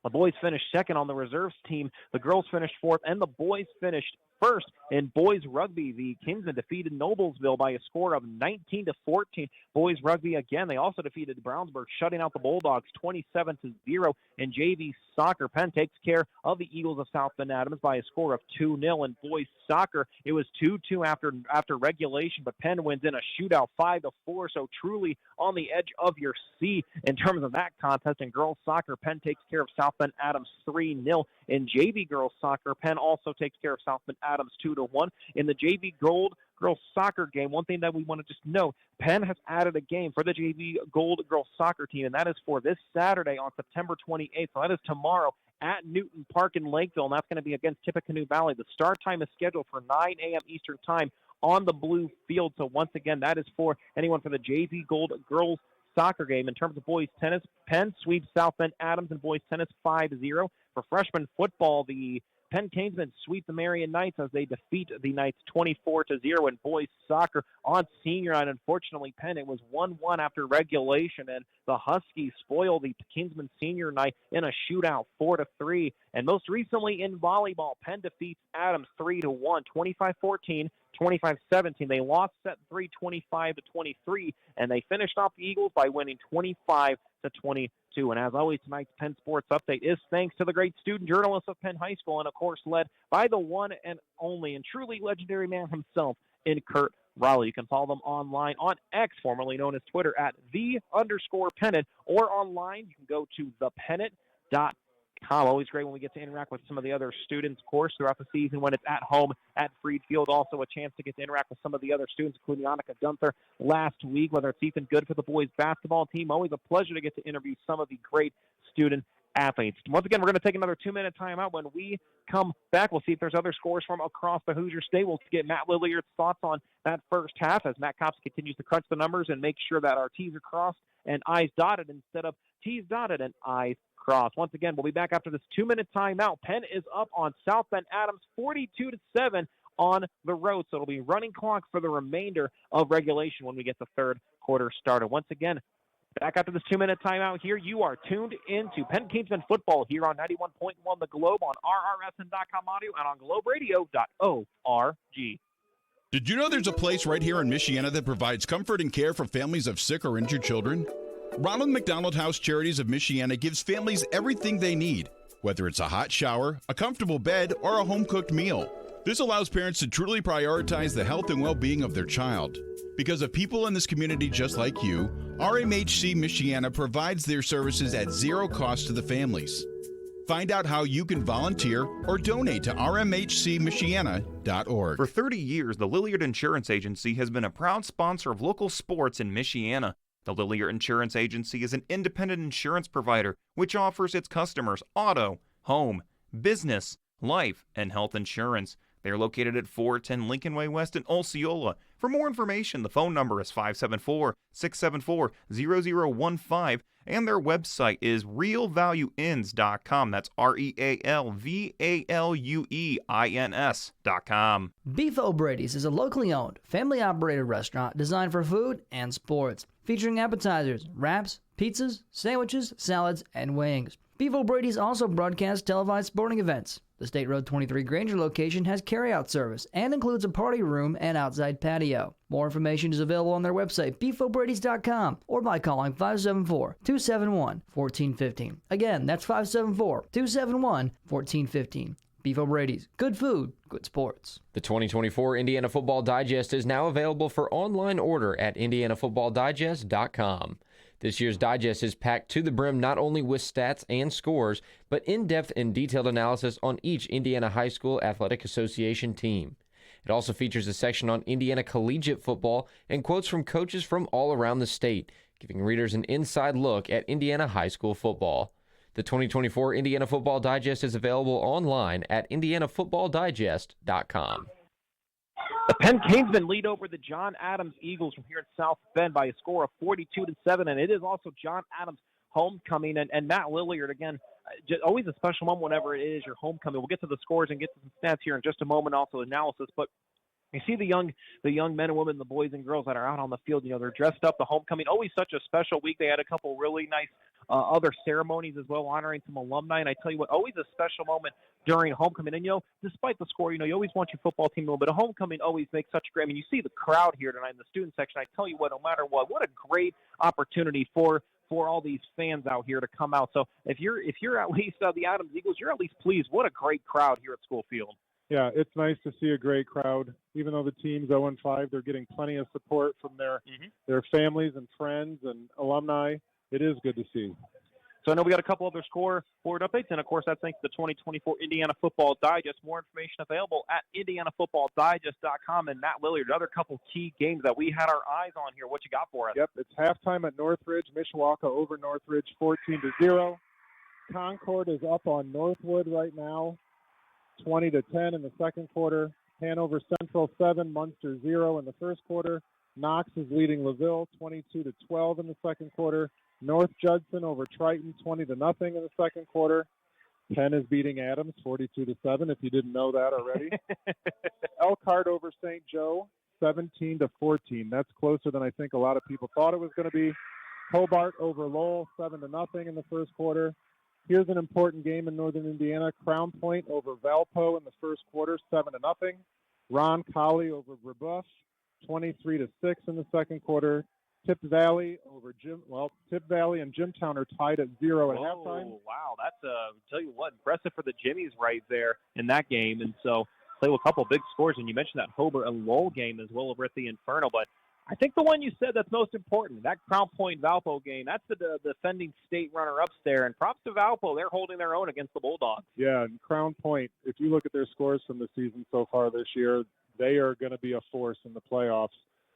the boys finished second on the reserves team. The girls finished fourth, and the boys finished first in boys rugby. The Kingsmen defeated Noblesville by a score of 19-14. Boys rugby again. They also defeated Brownsburg, shutting out the Bulldogs 27-0. In JV soccer, Penn takes care of the Eagles of South Bend Adams by a score of 2-0. In boys soccer, it was 2-2 after regulation, but Penn wins in a shootout 5-4. So truly on the edge of your seat in terms of that contest. In girls soccer, Penn takes care of South Bend Adams 3-0. In JV girls soccer, Penn also takes care of South Bend Adams 2-1. In the JV Gold girls soccer game, one thing that we want to just note, Penn has added a game for the JV Gold girls soccer team, and that is for this Saturday on September 28th. So that is tomorrow at Newton Park in Lakeville, and that's going to be against Tippecanoe Valley. The start time is scheduled for 9 a.m. Eastern Time on the blue field. So once again, that is for anyone for the JV Gold girls soccer game. In terms of boys tennis, Penn sweeps South Bend Adams in boys tennis 5-0. For freshman football, the Penn Kingsmen sweep the Marion Knights as they defeat the Knights 24-0 in boys soccer on senior night. Unfortunately, Penn, it was 1-1 after regulation, and the Huskies spoil the Kingsmen senior night in a shootout 4-3. And most recently in volleyball, Penn defeats Adams 3-1, 25-14. 25-17. They lost set 3, 25-23, and they finished off the Eagles by winning 25-22. And as always, tonight's Penn Sports Update is thanks to the great student journalists of Penn High School, and of course led by the one and only and truly legendary man himself in Kurt Raleigh. You can follow them online on X, formerly known as Twitter, at _Pennant, or online you can go to thepennant.com. Always great when we get to interact with some of the other students, of course, throughout the season when it's at home at Freed Field. Also a chance to get to interact with some of the other students, including Annika Gunther last week, whether it's Ethan Good for the boys basketball team. Always a pleasure to get to interview some of the great student athletes. Once again, we're going to take another 2-minute timeout. When we come back, we'll see if there's other scores from across the Hoosier State. We'll get Matt Lilliard's thoughts on that first half as Matt Copps continues to crunch the numbers and make sure that our T's are crossed and I's dotted instead of T's dotted and I's crossed. Once again, we'll be back after this 2-minute timeout. Penn is up on South Bend Adams 42-7 on the road, so it'll be running clock for the remainder of regulation when we get the third quarter started. Once again, back after this 2-minute timeout here, you are tuned into Penn Kingsmen football here on 91.1 The Globe, on RRSN.com audio, and on globeradio.org. Did you know there's a place right here in Michiana that provides comfort and care for families of sick or injured children? Ronald McDonald House Charities of Michiana gives families everything they need, whether it's a hot shower, a comfortable bed, or a home-cooked meal. This allows parents to truly prioritize the health and well-being of their child. Because of people in this community just like you, RMHC Michiana provides their services at zero cost to the families. Find out how you can volunteer or donate to rmhcmichiana.org. For 30 years, the Lilliard Insurance Agency has been a proud sponsor of local sports in Michiana. The Lilliard Insurance Agency is an independent insurance provider which offers its customers auto, home, business, life, and health insurance. They are located at 410 Lincoln Way West in Osceola. For more information, the phone number is 574-674-0015, and their website is realvalueins.com. That's REALVALUEINS.com. Beef O'Brady's is a locally owned, family-operated restaurant designed for food and sports, featuring appetizers, wraps, pizzas, sandwiches, salads, and wings. Beef O'Brady's also broadcasts televised sporting events. The State Road 23 Granger location has carryout service and includes a party room and outside patio. More information is available on their website, beefobradys.com, or by calling 574-271-1415. Again, that's 574-271-1415. Beef O'Brady's. Good food, good sports. The 2024 Indiana Football Digest is now available for online order at indianafootballdigest.com. This year's digest is packed to the brim not only with stats and scores, but in-depth and detailed analysis on each Indiana High School Athletic Association team. It also features a section on Indiana collegiate football and quotes from coaches from all around the state, giving readers an inside look at Indiana high school football. The 2024 Indiana Football Digest is available online at indianafootballdigest.com. The Penn Kingsmen lead over the John Adams Eagles from here in South Bend by a score of 42-7, and it is also John Adams' homecoming. And Matt Lilliard, again, just always a special moment whenever it is your homecoming. We'll get to the scores and get to some stats here in just a moment, also analysis. But you see the young men and women, the boys and girls that are out on the field. You know, they're dressed up. The homecoming, always such a special week. They had a couple really nice other ceremonies as well, honoring some alumni. And I tell you what, always a special moment during homecoming. And, you know, despite the score, you know, you always want your football team to win, but a homecoming always makes such a great. I mean, you see the crowd here tonight in the student section. I tell you what, no matter what a great opportunity for all these fans out here to come out. So if you're at least the Adams Eagles, you're at least pleased. What a great crowd here at School Field. Yeah, it's nice to see a great crowd. Even though the team's 0-5, they're getting plenty of support from their families and friends and alumni. It is good to see. So I know we got a couple other scoreboard updates, and of course that's thanks to the 2024 Indiana Football Digest. More information available at indianafootballdigest.com. And Matt Lilliard, another couple key games that we had our eyes on here. What you got for us? Yep, it's halftime at Northridge. Mishawaka over Northridge 14-0. Concord is up on Northwood right now, 20-10 in the second quarter. Hanover Central 7, Munster 0 in the first quarter. Knox is leading LaVille 22-12 in the second quarter. North Judson over Triton 20-0 in the second quarter. Penn is beating Adams 42-7, if you didn't know that already. Elkhart over St. Joe 17-14. That's closer than I think a lot of people thought it was going to be. Hobart over Lowell 7-0 in the first quarter. Here's an important game in Northern Indiana. Crown Point over Valpo in the first quarter 7-0. Ron Colley over Brebeuf 23-6 in the second quarter. Tip Valley and Jimtown are tied at 0 at halftime. Wow, that's tell you what, impressive for the Jimmies right there in that game. And so play with a couple big scores, and you mentioned that Hobart and Lowell game as well over at the Inferno. But I think the one you said that's most important, that Crown Point Valpo game, that's the defending state runner-ups there. And props to Valpo, they're holding their own against the Bulldogs. Yeah, and Crown Point, if you look at their scores from the season so far this year, they are going to be a force in the playoffs.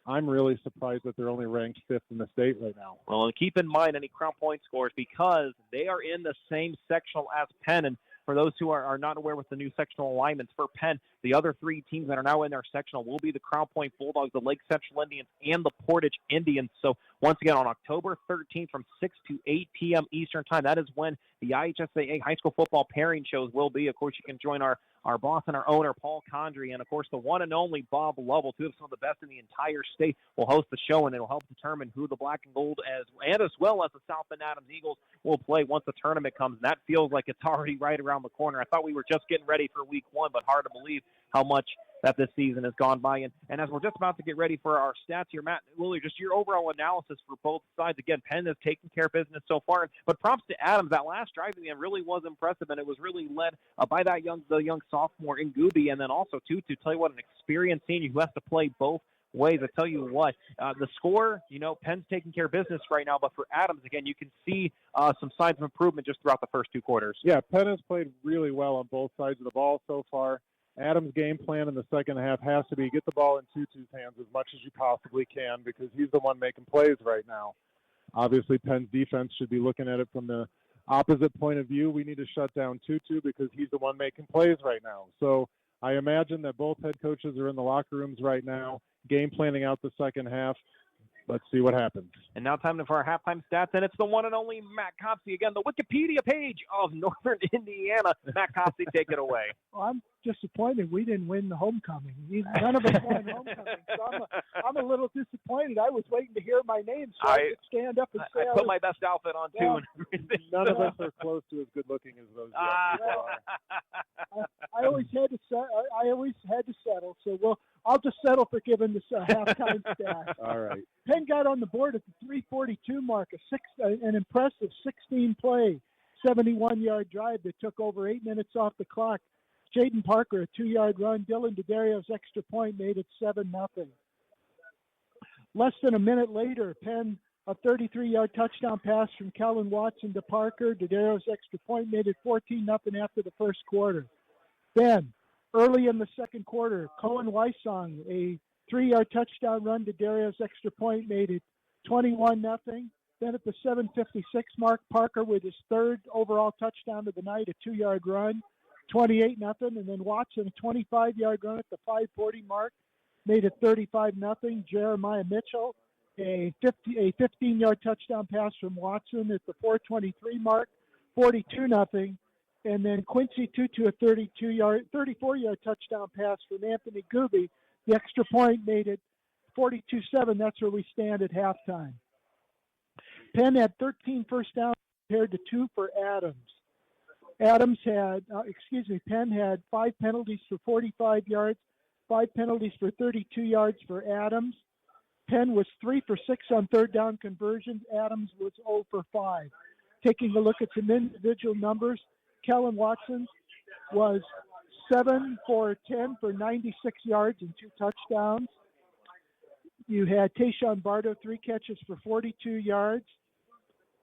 I'm really surprised that they're only ranked 5th in the state right now. Well, and keep in mind any Crown Point scores because they are in the same sectional as Penn. And for those who are not aware with the new sectional alignments for Penn, the other 3 teams that are now in their sectional will be the Crown Point Bulldogs, the Lake Central Indians, and the Portage Indians. So once again, on October 13th from 6 to 8 p.m. Eastern Time, that is when the IHSAA high school football pairing shows will be. Of course, you can join our boss and our owner, Paul Condry, and, of course, the one and only Bob Lovell, 2 of some of the best in the entire state, will host the show, and it will help determine who the Black and Gold as well as the South Bend Adams Eagles will play once the tournament comes. And that feels like it's already right around the corner. I thought we were just getting ready for week 1, but hard to believe how much that this season has gone by. And as we're just about to get ready for our stats here, Matt, Lily, just your overall analysis for both sides. Again, Penn has taken care of business so far, but props to Adams. That last drive at the end really was impressive, and it was really led by the young sophomore in Gooby, and then also, too, to tell you what, an experienced senior who has to play both ways. I tell you what, the score, Penn's taking care of business right now, but for Adams, again, you can see some signs of improvement just throughout the first 2 quarters. Yeah, Penn has played really well on both sides of the ball so far. Adams' game plan in the second half has to be get the ball in Tutu's hands as much as you possibly can because he's the one making plays right now. Obviously, Penn's defense should be looking at it from the opposite point of view. We need to shut down Tutu because he's the one making plays right now. So I imagine that both head coaches are in the locker rooms right now, game planning out the second half. Let's see what happens. And now time for our halftime stats, and it's the one and only Matt Copsey again, the Wikipedia page of Northern Indiana. Matt Copsey, take it away. Well, I'm disappointed we didn't win the homecoming. None of us won homecoming, so I'm a little disappointed. I was waiting to hear my name so I could stand up and say I put my best outfit on, too. None of us are close to as good looking as those guys are. I always had to settle, so I'll just settle for giving this halftime stat. All right. Penn got on the board at the 3:42 mark, an impressive 16-play, 71-yard drive that took over 8 minutes off the clock. Jaden Parker, a 2-yard run. Dylan DeDario's extra point made it 7-0. Less than a minute later, Penn, a 33-yard touchdown pass from Kellen Watson to Parker. DeDario's extra point made it 14-0 after the first quarter. Then, early in the second quarter, Cohen Weissong, a 3-yard touchdown run to Dario's extra point made it 21-0. Then at the 7:56 mark, Parker with his 3rd overall touchdown of the night, a 2-yard run, 28-0. And then Watson, a 25-yard run at the 5:40 mark, made it 35-0. Jeremiah Mitchell, a 15-yard touchdown pass from Watson at the 4:23 mark, 42-0. And then Quincy Tutu, a 34-yard touchdown pass from Anthony Gooby. The extra point made it 42-7. That's where we stand at halftime. Penn had 13 first downs compared to 2 for Adams. Penn had 5 penalties for 45 yards, 5 penalties for 32 yards for Adams. Penn was 3 for 6 on third down conversions. Adams was 0 for 5. Taking a look at some individual numbers, Kellen Watson was 7 for 10 for 96 yards and 2 touchdowns. You had Tayshawn Bardo, 3 catches for 42 yards.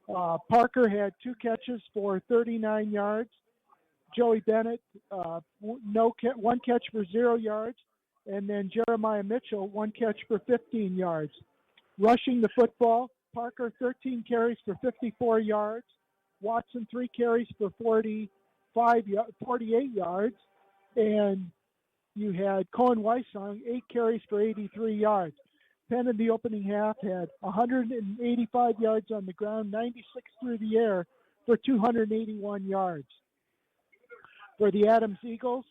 Parker had 2 catches for 39 yards. Joey Bennett, 1 catch for 0 yards. And then Jeremiah Mitchell, 1 catch for 15 yards. Rushing the football, Parker, 13 carries for 54 yards. Watson 3 carries for 48 yards. And you had Cohen Weissong 8 carries for 83 yards. Penn in the opening half had 185 yards on the ground, 96 through the air for 281 yards. For the Adams Eagles,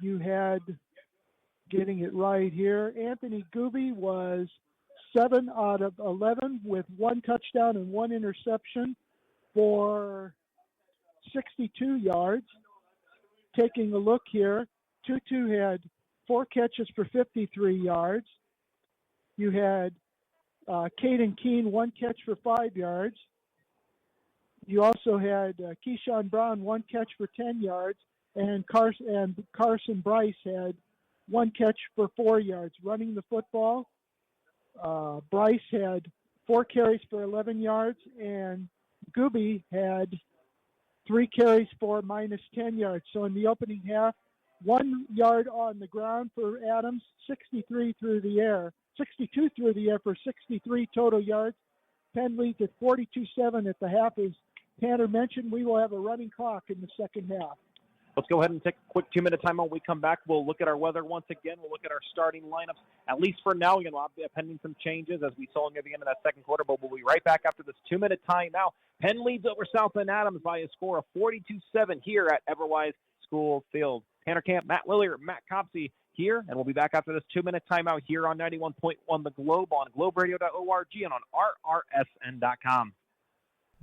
you had, getting it right here, Anthony Gooby was 7 out of 11 with 1 touchdown and 1 interception for 62 yards. Taking a look here, Tutu had 4 catches for 53 yards. You had Caden Keene 1 catch for 5 yards. You also had Keyshawn Brown 1 catch for 10 yards, and Carson Bryce had 1 catch for 4 yards. Running the football, Bryce had 4 carries for 11 yards, and Gooby had 3 carries for minus 10 yards. So in the opening half, 1 yard on the ground for Adams, 62 through the air for 63 total yards. Penn leads at 42-7 at the half. As Tanner mentioned, we will have a running clock in the second half. Let's go ahead and take a quick 2-minute timeout. When we come back, we'll look at our weather once again. We'll look at our starting lineups, at least for now. Pending some changes, as we saw near the end of that second quarter, but we'll be right back after this 2-minute timeout. Penn leads over South Bend Adams by a score of 42-7 here at Everwise School Field. Tanner Camp, Matt Lillier, Matt Copsey here, and we'll be back after this 2-minute timeout here on 91.1 The Globe, on globeradio.org, and on rrsn.com.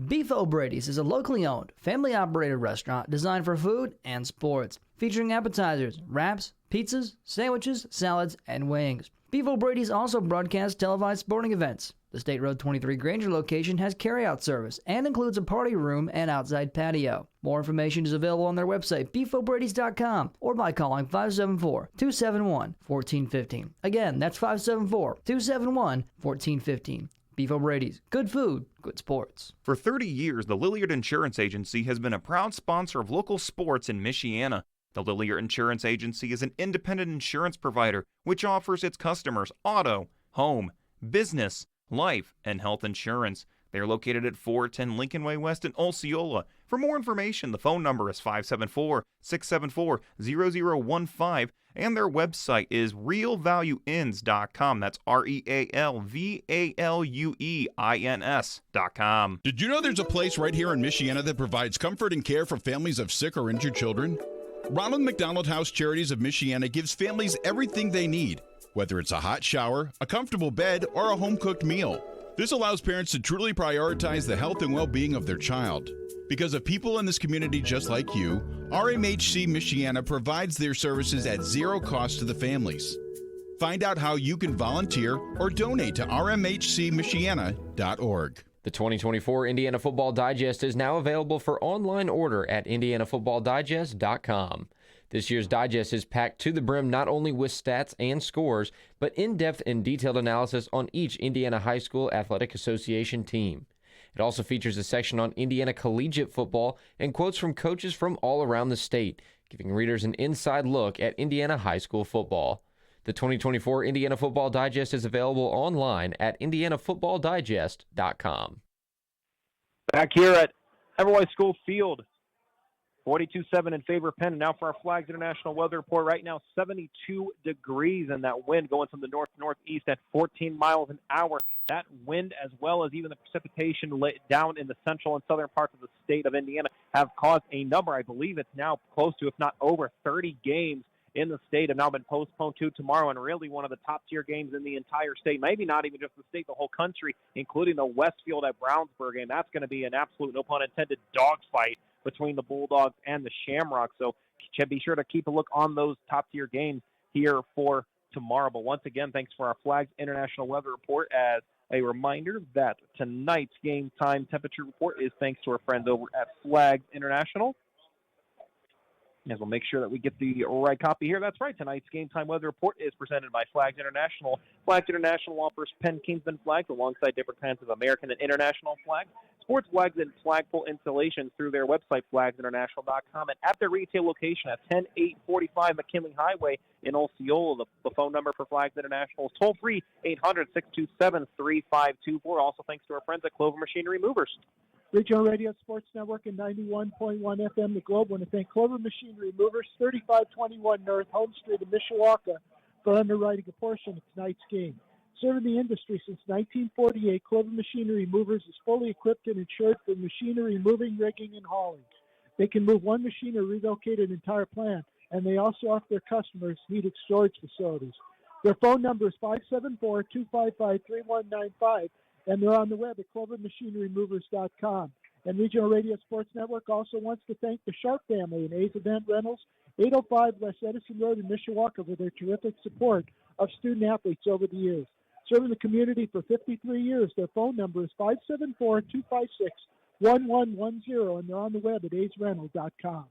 Beef O'Brady's is a locally owned, family-operated restaurant designed for food and sports, featuring appetizers, wraps, pizzas, sandwiches, salads, and wings. Beef O'Brady's also broadcasts televised sporting events. The State Road 23 Granger location has carry-out service and includes a party room and outside patio. More information is available on their website, beefobradys.com, or by calling 574-271-1415. Again, that's 574-271-1415. Beef O'Brady's. Good food, good sports. For 30 years, the Lilliard Insurance Agency has been a proud sponsor of local sports in Michiana. The Lilliard Insurance Agency is an independent insurance provider which offers its customers auto, home, business, life, and health insurance. They are located at 410 Lincoln Way West in Osceola. For more information, the phone number is 574-674-0015, and their website is realvalueins.com. That's REALVALUEINS.com. Did you know there's a place right here in Michiana that provides comfort and care for families of sick or injured children? Ronald McDonald House Charities of Michiana gives families everything they need, whether it's a hot shower, a comfortable bed, or a home-cooked meal. This allows parents to truly prioritize the health and well-being of their child. Because of people in this community just like you, RMHC Michiana provides their services at zero cost to the families. Find out how you can volunteer or donate to rmhcmichiana.org. The 2024 Indiana Football Digest is now available for online order at indianafootballdigest.com. This year's digest is packed to the brim not only with stats and scores, but in-depth and detailed analysis on each Indiana High School Athletic Association team. It also features a section on Indiana collegiate football and quotes from coaches from all around the state, giving readers an inside look at Indiana high school football. The 2024 Indiana Football Digest is available online at indianafootballdigest.com. Back here at Everwise School Field, 42-7 in favor of Penn. Now for our Flags International weather report. Right now, 72 degrees, and that wind going from the north-northeast at 14 miles an hour. That wind, as well as even the precipitation down in the central and southern parts of the state of Indiana, have caused a number. I believe it's now close to, if not over, 30 games in the state have now been postponed to tomorrow, and really one of the top-tier games in the entire state, maybe not even just the state, the whole country, including the Westfield at Brownsburg game. That's going to be an absolute, no pun intended, dogfight between the Bulldogs and the Shamrocks. So be sure to keep a look on those top-tier games here for tomorrow. But once again, thanks for our Flags International weather report. As a reminder that tonight's game time temperature report is thanks to our friends over at Flags International. As we'll make sure that we get the right copy here. That's right. Tonight's Game Time Weather Report is presented by Flags International. Flags International offers Penn Kingsmen flags alongside different kinds of American and international flags, sports flags, and flagpole installations through their website, flagsinternational.com, and at their retail location at 10845 McKinley Highway in Osceola. The phone number for Flags International is toll-free, 800-627-3524. Also thanks to our friends at Clover Machinery Movers. Regional Radio Sports Network and 91.1 FM The Globe want to thank Clover Machinery Movers, 3521 North Home Street in Mishawaka, for underwriting a portion of tonight's game. Serving the industry since 1948, Clover Machinery Movers is fully equipped and insured for machinery moving, rigging, and hauling. They can move one machine or relocate an entire plant, and they also offer their customers heated storage facilities. Their phone number is 574-255-3195, and they're on the web at clovermachinerymovers.com. And Regional Radio Sports Network also wants to thank the Sharp family and A's Event Rentals, 805 West Edison Road in Mishawaka, for their terrific support of student-athletes over the years. Serving the community for 53 years, their phone number is 574-256-1110, and they're on the web at aisrental.com.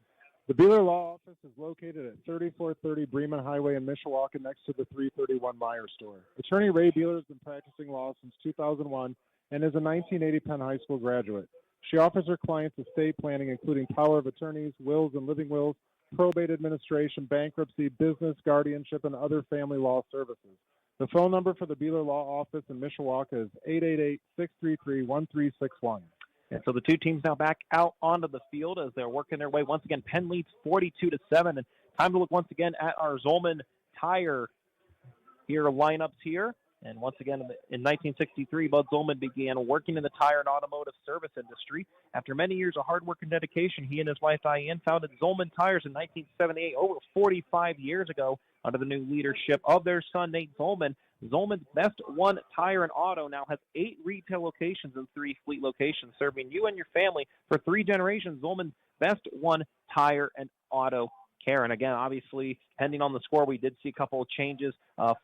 The Beeler Law Office is located at 3430 Bremen Highway in Mishawaka, next to the 331 Meyer store. Attorney Ray Beeler has been practicing law since 2001 and is a 1980 Penn High School graduate. She offers her clients estate planning, including power of attorneys, wills and living wills, probate administration, bankruptcy, business, guardianship, and other family law services. The phone number for the Beeler Law Office in Mishawaka is 888-633-1361. And so the two teams now back out onto the field as they're working their way. Once again, Penn leads 42-7. And time to look once again at our Zolman Tire here lineups here. And once again, in 1963, Bud Zolman began working in the tire and automotive service industry. After many years of hard work and dedication, he and his wife, Diane, founded Zolman Tires in 1978, over 45 years ago, under the new leadership of their son, Nate Zolman. Zolman's Best One Tire and Auto now has 8 retail locations and 3 fleet locations, serving you and your family for 3 generations. Zolman's Best One Tire and Auto care. And again, obviously, depending on the score, we did see a couple of changes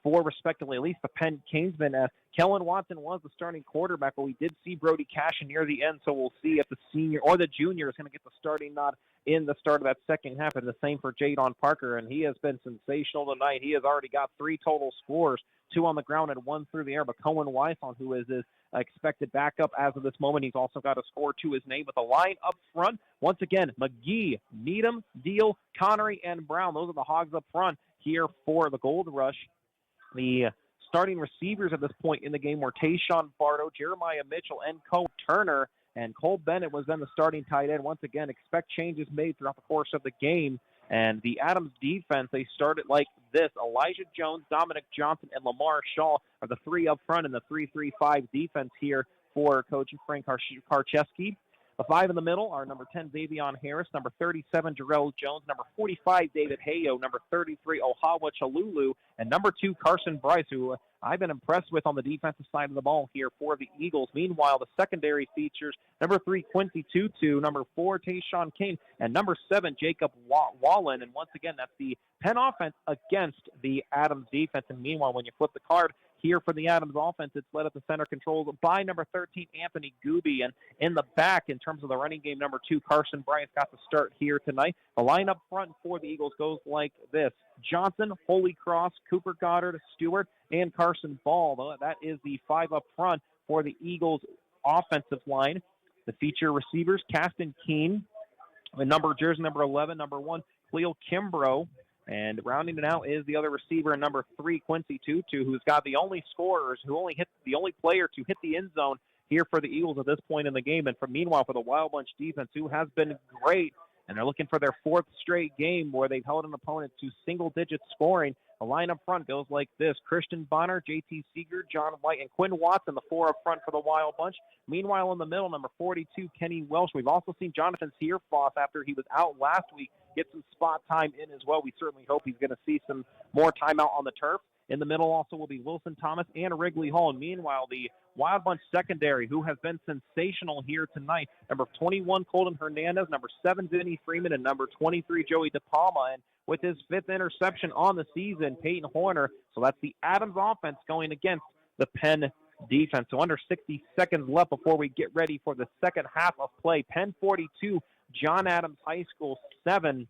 for, respectively, at least the Penn Kingsmen. Kellen Watson was the starting quarterback, but we did see Brody Cashin near the end, so we'll see if the senior or the junior is going to get the starting nod in the start of that second half, and the same for Jadon Parker, and he has been sensational tonight. He has already got 3 total scores, 2 on the ground and 1 through the air, but Cohen Weisson, who is his expected backup as of this moment, he's also got a score to his name with a line up front. Once again, McGee, Needham, Deal, Connery, and Brown. Those are the Hogs up front here for the Gold Rush. The starting receivers at this point in the game were Tayshawn Bardo, Jeremiah Mitchell, and Cole Turner. And Cole Bennett was then the starting tight end. Once again, expect changes made throughout the course of the game. And the Adams defense, they started like this. Elijah Jones, Dominic Johnson, and Lamar Shaw are the 3 up front in the 3-3-5 defense here for Coach Frank Karcheski. The 5 in the middle are number 10, Davion Harris, number 37, Jarrell Jones, number 45, David Hayo, number 33, Ohawa Chalulu, and number 2, Carson Bryce, who I've been impressed with on the defensive side of the ball here for the Eagles. Meanwhile, the secondary features number 3, Quincy Tutu, number 4, Tayshawn Kane, and number 7, Jacob Wallen. And once again, that's the Penn offense against the Adams defense. And meanwhile, when you flip the card here for the Adams offense, it's led at the center controls by number 13, Anthony Gooby. And in the back, in terms of the running game, number 2, Carson Bryant got the start here tonight. The line up front for the Eagles goes like this: Johnson, Holy Cross, Cooper Goddard, Stewart, and Carson Ball. That is the 5 up front for the Eagles offensive line. The feature receivers, Caston Keene, jersey number 11, number 1, Cleo Kimbrough. And rounding it out is the other receiver, number 3, Quincy Tutu, who's got the only scorers, the only player to hit the end zone here for the Eagles at this point in the game. And meanwhile, for the Wild Bunch defense, who has been great, and they're looking for their 4th straight game where they've held an opponent to single-digit scoring. The line up front goes like this: Christian Bonner, J.T. Seeger, John White, and Quinn Watson, the 4 up front for the Wild Bunch. Meanwhile, in the middle, number 42, Kenny Welsh. We've also seen Jonathan Searfoss, after he was out last week, get some spot time in as well. We certainly hope he's going to see some more time out on the turf. In the middle also will be Wilson Thomas and Wrigley Hall. And meanwhile, the Wild Bunch secondary, who has been sensational here tonight, number 21, Colton Hernandez, number 7, Vinny Freeman, and number 23, Joey DePalma. And with his 5th interception on the season, Peyton Horner. So that's the Adams offense going against the Penn defense. So under 60 seconds left before we get ready for the second half of play. Penn 42, John Adams High School 7.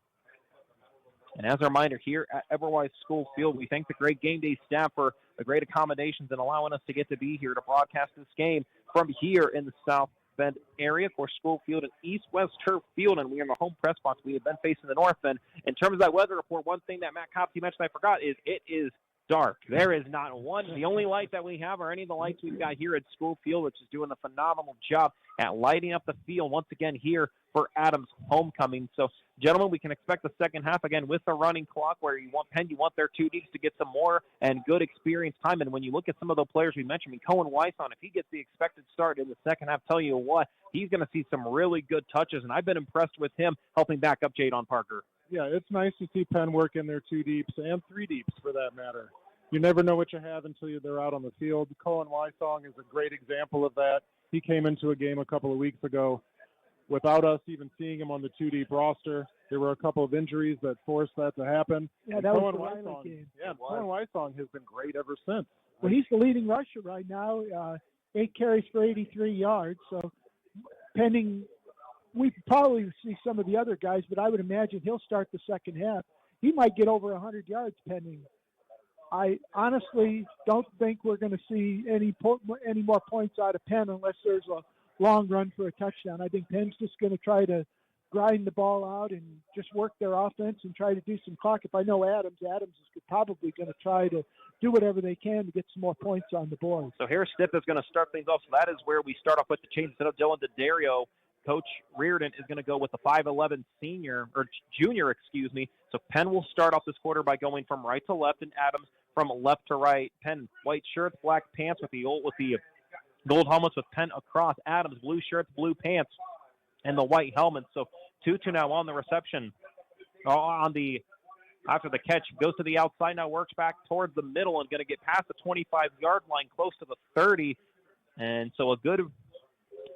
And as a reminder, here at Everwise School Field, we thank the great game day staff for the great accommodations and allowing us to get to be here to broadcast this game from here in the South Bend area. Of course, School Field and East-West Turf Field, and we are in the home press box. We have been facing the North Bend. In terms of that weather report, one thing that Matt Copsey mentioned I forgot is it is dark. There is not one. The only light that we have are any of the lights we've got here at School Field, which is doing a phenomenal job at lighting up the field once again here for Adams homecoming. So, gentlemen, we can expect the second half again with the running clock where you want Penn, you want their two deeps to get some more and good experience time. And when you look at some of the players we mentioned, I mean, Cohen Wyson, if he gets the expected start in the second half, tell you what, he's going to see some really good touches. And I've been impressed with him helping back up Jadon Parker. Yeah, it's nice to see Penn work in their two deeps and three deeps for that matter. You never know what you have until they're out on the field. Cohen Wysong is a great example of that. He came into a game a couple of weeks ago without us even seeing him on the two deep roster. There were a couple of injuries that forced that to happen. Yeah, that was the Riley game. Yeah, Cohen Wysong has been great ever since. Well, he's the leading rusher right now, 8 carries for 83 yards. So pending, we probably see some of the other guys, but I would imagine he'll start the second half. He might get over 100 yards pending. I honestly don't think we're going to see any more points out of Penn unless there's a long run for a touchdown. I think Penn's just going to try to grind the ball out and just work their offense and try to do some clock. If I know Adams is probably going to try to do whatever they can to get some more points on the board. So Harris Stipp is going to start things off. So that is where we start off with the change. Instead of Dylan DeDario, Coach Reardon is going to go with the 5'11" junior. So Penn will start off this quarter by going from right to left, and Adams from left to right. Penn white shirts, black pants with the gold helmets with Penn across. Adams blue shirts, blue pants, and the white helmets. So Tutu now on the reception, after the catch, goes to the outside now, works back towards the middle and going to get past the 25-yard line, close to the 30. And so a good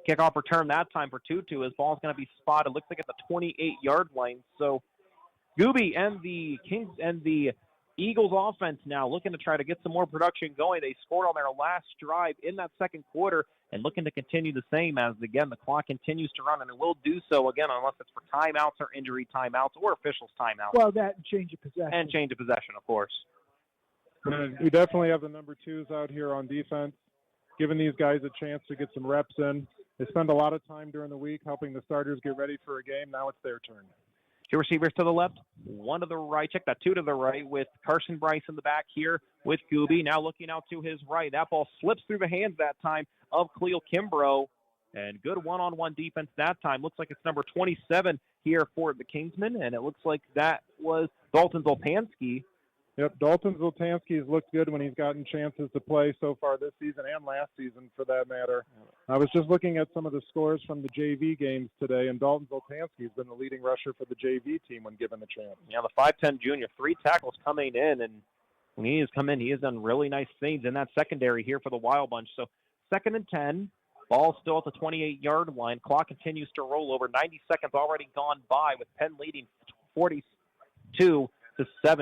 kickoff return that time for Tutu. His ball's going to be spotted. Looks like at the 28-yard line. So Gooby and the Kings and the Eagles offense now looking to try to get some more production going. They scored on their last drive in that second quarter and looking to continue the same as, again, the clock continues to run, and it will do so, again, unless it's for timeouts or injury timeouts or officials timeouts. Well, that and change of possession. And change of possession, of course. We definitely have the number twos out here on defense, giving these guys a chance to get some reps in. They spend a lot of time during the week helping the starters get ready for a game. Now it's their turn. Two receivers to the left, one to the right. Check that, two to the right with Carson Bryce in the back here with Gooby. Now looking out to his right. That ball slips through the hands that time of Cleo Kimbrough. And good one-on-one defense that time. Looks like it's number 27 here for the Kingsmen. And it looks like that was Dalton Zoltansky. Yep, Dalton Zoltansky's looked good when he's gotten chances to play so far this season and last season, for that matter. I was just looking at some of the scores from the JV games today, and Dalton Zoltansky's been the leading rusher for the JV team when given the chance. Yeah, the 5'10" junior, 3 tackles coming in, and when he has come in, he has done really nice things in that secondary here for the Wild Bunch. So 2nd and 10, ball still at the 28-yard line. Clock continues to roll over. 90 seconds already gone by with Penn leading 42-7.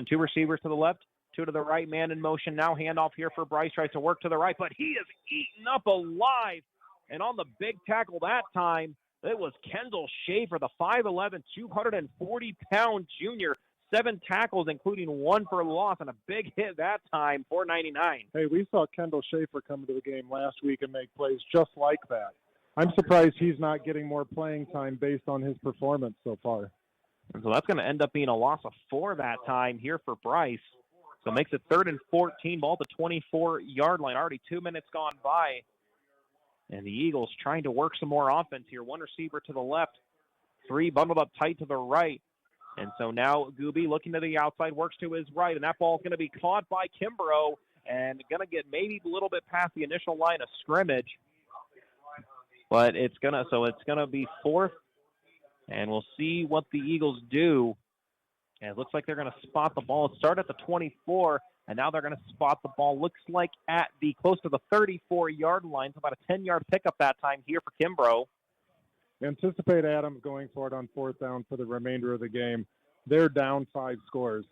2 receivers to the left, 2 to the right, man in motion. Now handoff here for Bryce, tries to work to the right, but he is eaten up alive. And on the big tackle that time, it was Kendall Schaefer, the 5'11", 240-pound junior. 7 tackles, including 1 for loss, and a big hit that time, 499. Hey, we saw Kendall Schaefer come into the game last week and make plays just like that. I'm surprised he's not getting more playing time based on his performance so far. And so that's going to end up being a loss of 4 that time here for Bryce. So it makes it 3rd and 14, ball at the 24-yard line. Already 2 minutes gone by. And the Eagles trying to work some more offense here. 1 receiver to the left, 3 bundled up tight to the right. And so now Gooby looking to the outside, works to his right, and that ball is going to be caught by Kimbrough and going to get maybe a little bit past the initial line of scrimmage. But it's going to be 4th. And we'll see what the Eagles do. And it looks like they're going to spot the ball. It started at the 24, and now they're going to spot the ball. Looks like at the close to the 34-yard line. It's about a 10-yard pickup that time here for Kimbrough. Anticipate Adams going for it on 4th down for the remainder of the game. They're down 5 scores.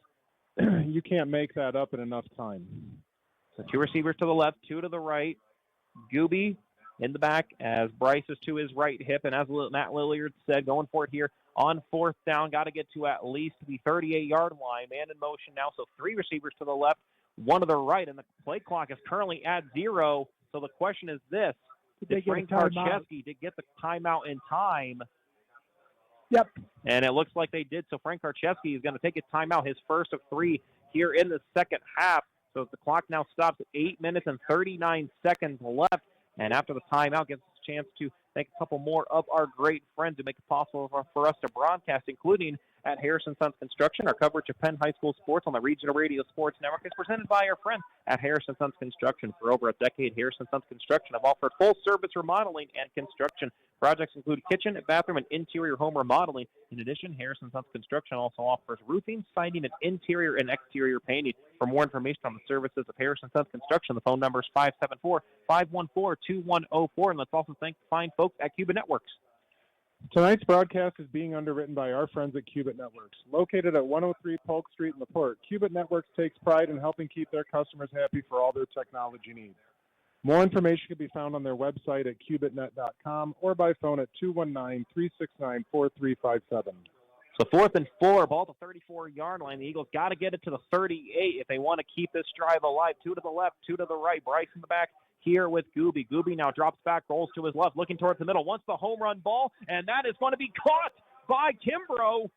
You can't make that up in enough time. So 2 receivers to the left, 2 to the right. Gooby in the back as Bryce is to his right hip. And as Matt Lilliard said, going for it here on 4th down. Got to get to at least the 38-yard line. Man in motion now. So 3 receivers to the left, 1 to the right. And the play clock is currently at 0. So the question is this. Did Frank Karczewski get the timeout in time? Yep. And it looks like they did. So Frank Karczewski is going to take a timeout, his first of 3 here in the second half. So the clock now stops at 8 minutes and 39 seconds left. And after the timeout, gives us a chance to thank a couple more of our great friends who make it possible for us to broadcast, including at Harrison Sons Construction. Our coverage of Penn High School sports on the Regional Radio Sports Network is presented by our friends at Harrison Sons Construction. For over a decade, Harrison Sons Construction have offered full-service remodeling and construction. Projects include kitchen, bathroom, and interior home remodeling. In addition, Harrison Sons Construction also offers roofing, siding, and interior and exterior painting. For more information on the services of Harrison Sons Construction, the phone number is 574-514-2104. And let's also thank the fine folks at Cuba Networks. Tonight's broadcast is being underwritten by our friends at Cubit Networks. Located at 103 Polk Street in the Port, Cubit Networks takes pride in helping keep their customers happy for all their technology needs. More information can be found on their website at cubitnet.com or by phone at 219-369-4357. So 4th and 4, ball to 34-yard line. The Eagles got to get it to the 38 if they want to keep this drive alive. 2 to the left, 2 to the right. Bryce in the back here with Gooby. Gooby now drops back, rolls to his left, looking towards the middle. Wants the home run ball, and that is going to be caught by Kimbrough.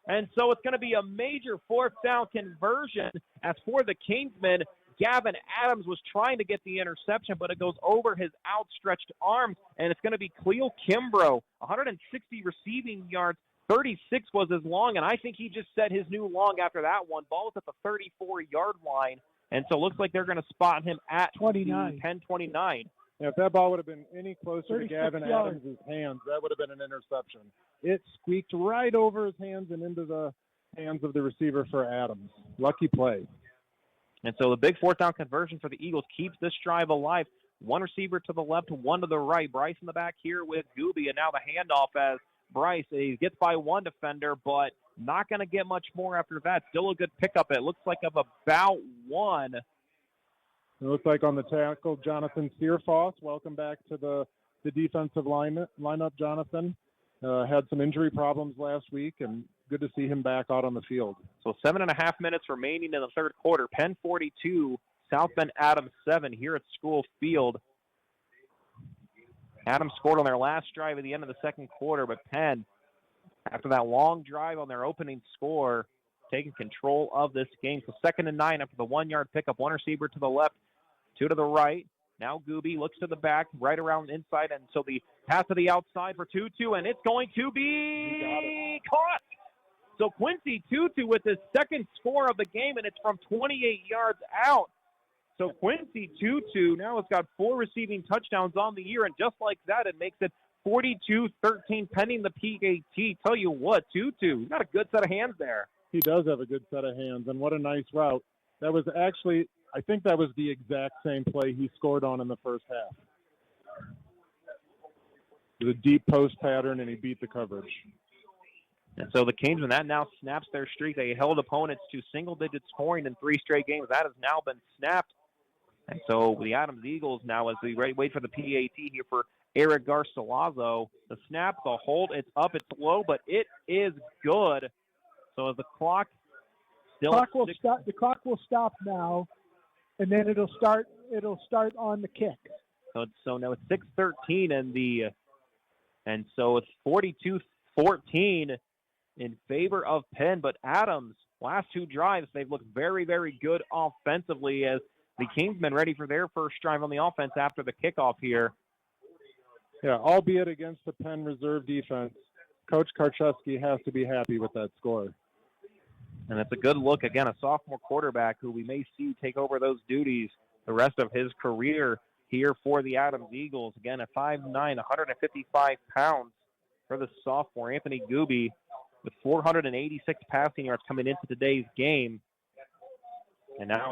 And so it's going to be a major 4th down conversion. As for the Kingsmen, Gavin Adams was trying to get the interception, but it goes over his outstretched arms, and it's going to be Cleo Kimbrough. 160 receiving yards, 36 was his long, and I think he just set his new long after that one. Ball was at the 34-yard line. And so it looks like they're going to spot him at 29. 10-29. Yeah, if that ball would have been any closer to Gavin Adams' hands, that would have been an interception. It squeaked right over his hands and into the hands of the receiver for Adams. Lucky play. And so the big 4th down conversion for the Eagles keeps this drive alive. One receiver to the left, one to the right. Bryce in the back here with Gooby. And now the handoff as Bryce. He gets by one defender, but not going to get much more after that. Still a good pickup. It looks like of about one. It looks like on the tackle, Jonathan Searfoss. Welcome back to the defensive lineup, Jonathan. Had some injury problems last week, and good to see him back out on the field. So 7.5 minutes remaining in the third quarter. Penn 42, South Bend Adams 7 here at School Field. Adams scored on their last drive at the end of the second quarter, but Penn, after that long drive on their opening score, taking control of this game. So 2nd and 9 after the 1-yard pickup. One receiver to the left, 2 to the right. Now Gooby looks to the back, right around inside, and so the pass to the outside for Tutu, and it's going to be caught. So Quincy Tutu with his second score of the game, and it's from 28 yards out. So Quincy Tutu now has got 4 receiving touchdowns on the year, and just like that, it makes it 42-13 pending the PAT. Tell you what, Tutu, he's got a good set of hands there. He does have a good set of hands, and what a nice route. That was actually, I think that was the exact same play he scored on in the first half. It was a deep post pattern, and he beat the coverage. And so the Kingsmen, that now snaps their streak. They held opponents to single-digit scoring in 3 straight games. That has now been snapped. And so the Adams Eagles now, as we wait for the PAT here for Eric Garcilazo, the snap, the hold, it's up, it's low, but it is good. So as the clock still the clock will stop now, and then it'll start on the kick. So now it's 6:13 and so it's 42-14 in favor of Penn, but Adams, last 2 drives, they've looked very, very good offensively as the Kingsmen ready for their first drive on the offense after the kickoff here. Yeah, albeit against the Penn reserve defense, Coach Karczewski has to be happy with that score. And it's a good look. Again, a sophomore quarterback who we may see take over those duties the rest of his career here for the Adams Eagles. Again, at 5'9", 155 pounds for the sophomore. Anthony Gooby with 486 passing yards coming into today's game. And now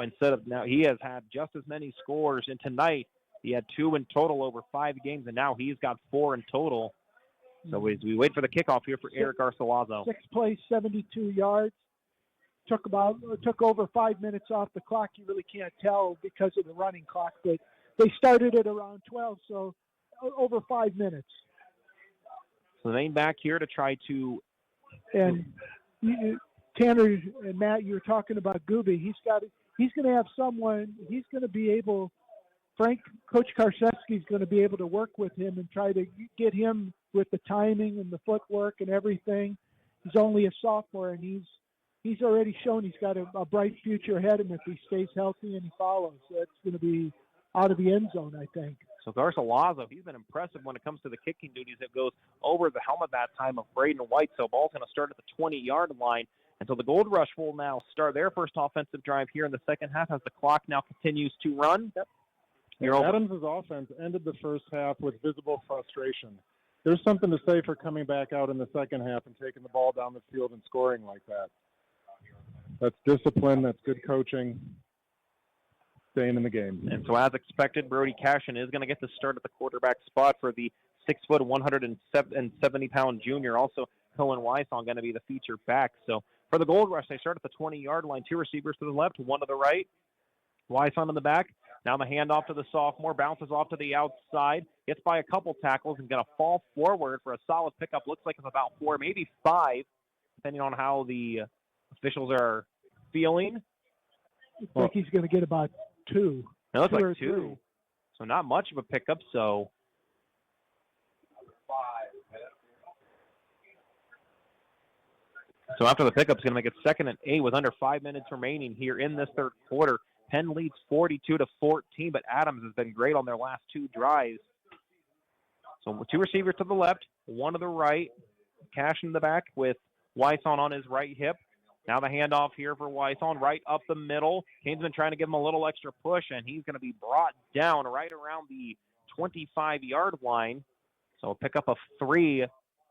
he has had just as many scores. And tonight he had 2 in total over 5 games, and now he's got 4 in total. So as we wait for the kickoff here for Eric Garcilazo. 6 plays, 72 yards. Took over 5 minutes off the clock. You really can't tell because of the running clock, but they started at around 12, so over 5 minutes. So they back here to try to. And Tanner and Matt, you were talking about Gooby. He's going to have someone. He's going to be able. Coach Karczewski's going to be able to work with him and try to get him with the timing and the footwork and everything. He's only a sophomore, and he's he's already shown he's got a bright future ahead of him if he stays healthy and he follows. So it's going to be out of the end zone, I think. So Garcilaso, he's been impressive when it comes to the kicking duties. It goes over the helmet that time of Braden White. So ball's going to start at the 20-yard line. And so the Gold Rush will now start their first offensive drive here in the second half as the clock now continues to run. Yep. Adams' offense ended the first half with visible frustration. There's something to say for coming back out in the second half and taking the ball down the field and scoring like that. That's discipline. That's good coaching. Staying in the game. And so as expected, Brody Cashin is going to get the start at the quarterback spot for the 6', 170-pound junior. Also, Cohen Wysong going to be the feature back. So for the Gold Rush, they start at the 20-yard line. Two receivers to the left, one to the right. Wysong in the back. Now the handoff to the sophomore, bounces off to the outside, gets by a couple tackles, and going to fall forward for a solid pickup. Looks like it's about 4, maybe 5, depending on how the officials are feeling. Looks like he's going to get about 2. It looks like 2. 3. So not much of a pickup, So after the pickup, it's going to make it 2nd and 8 with under 5 minutes remaining here in this third quarter. Penn leads 42-14, but Adams has been great on their last 2 drives. So 2 receivers to the left, 1 to the right. Cash in the back with Wysong on his right hip. Now the handoff here for Wysong, right up the middle. Kingsman trying to give him a little extra push, and he's going to be brought down right around the 25-yard line. So a pickup of 3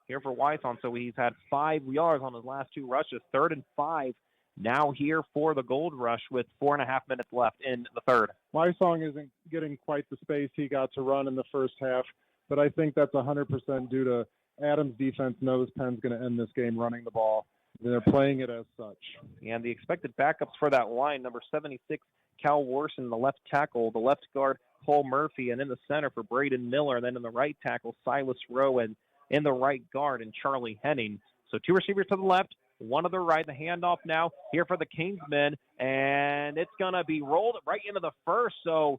here for Wysong. So he's had 5 yards on his last 2 rushes. 3rd and 5 now here for the Gold Rush with 4.5 minutes left in the third. Wysong isn't getting quite the space he got to run in the first half, but I think that's 100% due to Adams' defense knows Penn's going to end this game running the ball. They're playing it as such. And the expected backups for that line, number 76, Cal Worson, the left tackle, the left guard, Paul Murphy, and in the center for Braden Miller, and then in the right tackle, Silas Rowe, and in the right guard, and Charlie Henning. So 2 receivers to the left, 1 to the right. The handoff now here for the Kingsmen, and it's going to be rolled right into the first. So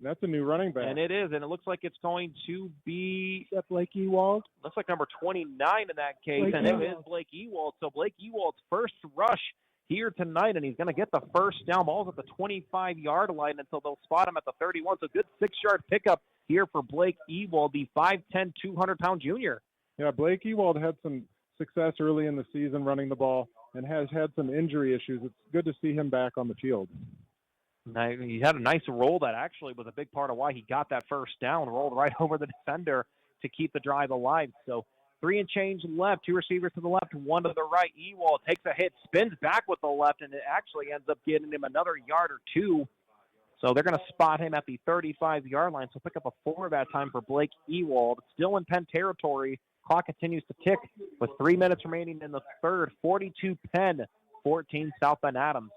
that's a new running back. And it is, and it looks like it's going to be... Is that Blake Ewald? Looks like number 29 in that case, Blake and Ewald. it is Blake Ewald. So Blake Ewald's first rush here tonight, and he's going to get the first down. Ball's at the 25-yard line until they'll spot him at the 31. So good 6-yard pickup here for Blake Ewald, the 5'10", 200-pound junior. Yeah, Blake Ewald had some success early in the season running the ball and has had some injury issues. It's good to see him back on the field. He had a nice roll that actually was a big part of why he got that first down, rolled right over the defender to keep the drive alive. So 3 and change left, 2 receivers to the left, 1 to the right. Ewald takes a hit, spins back with the left, and it actually ends up getting him another yard or 2. So they're going to spot him at the 35-yard line. So pick up a 4 that time for Blake Ewald. Still in Penn territory. Clock continues to tick with 3 minutes remaining in the third. 42 Penn, 14 South Bend Adams.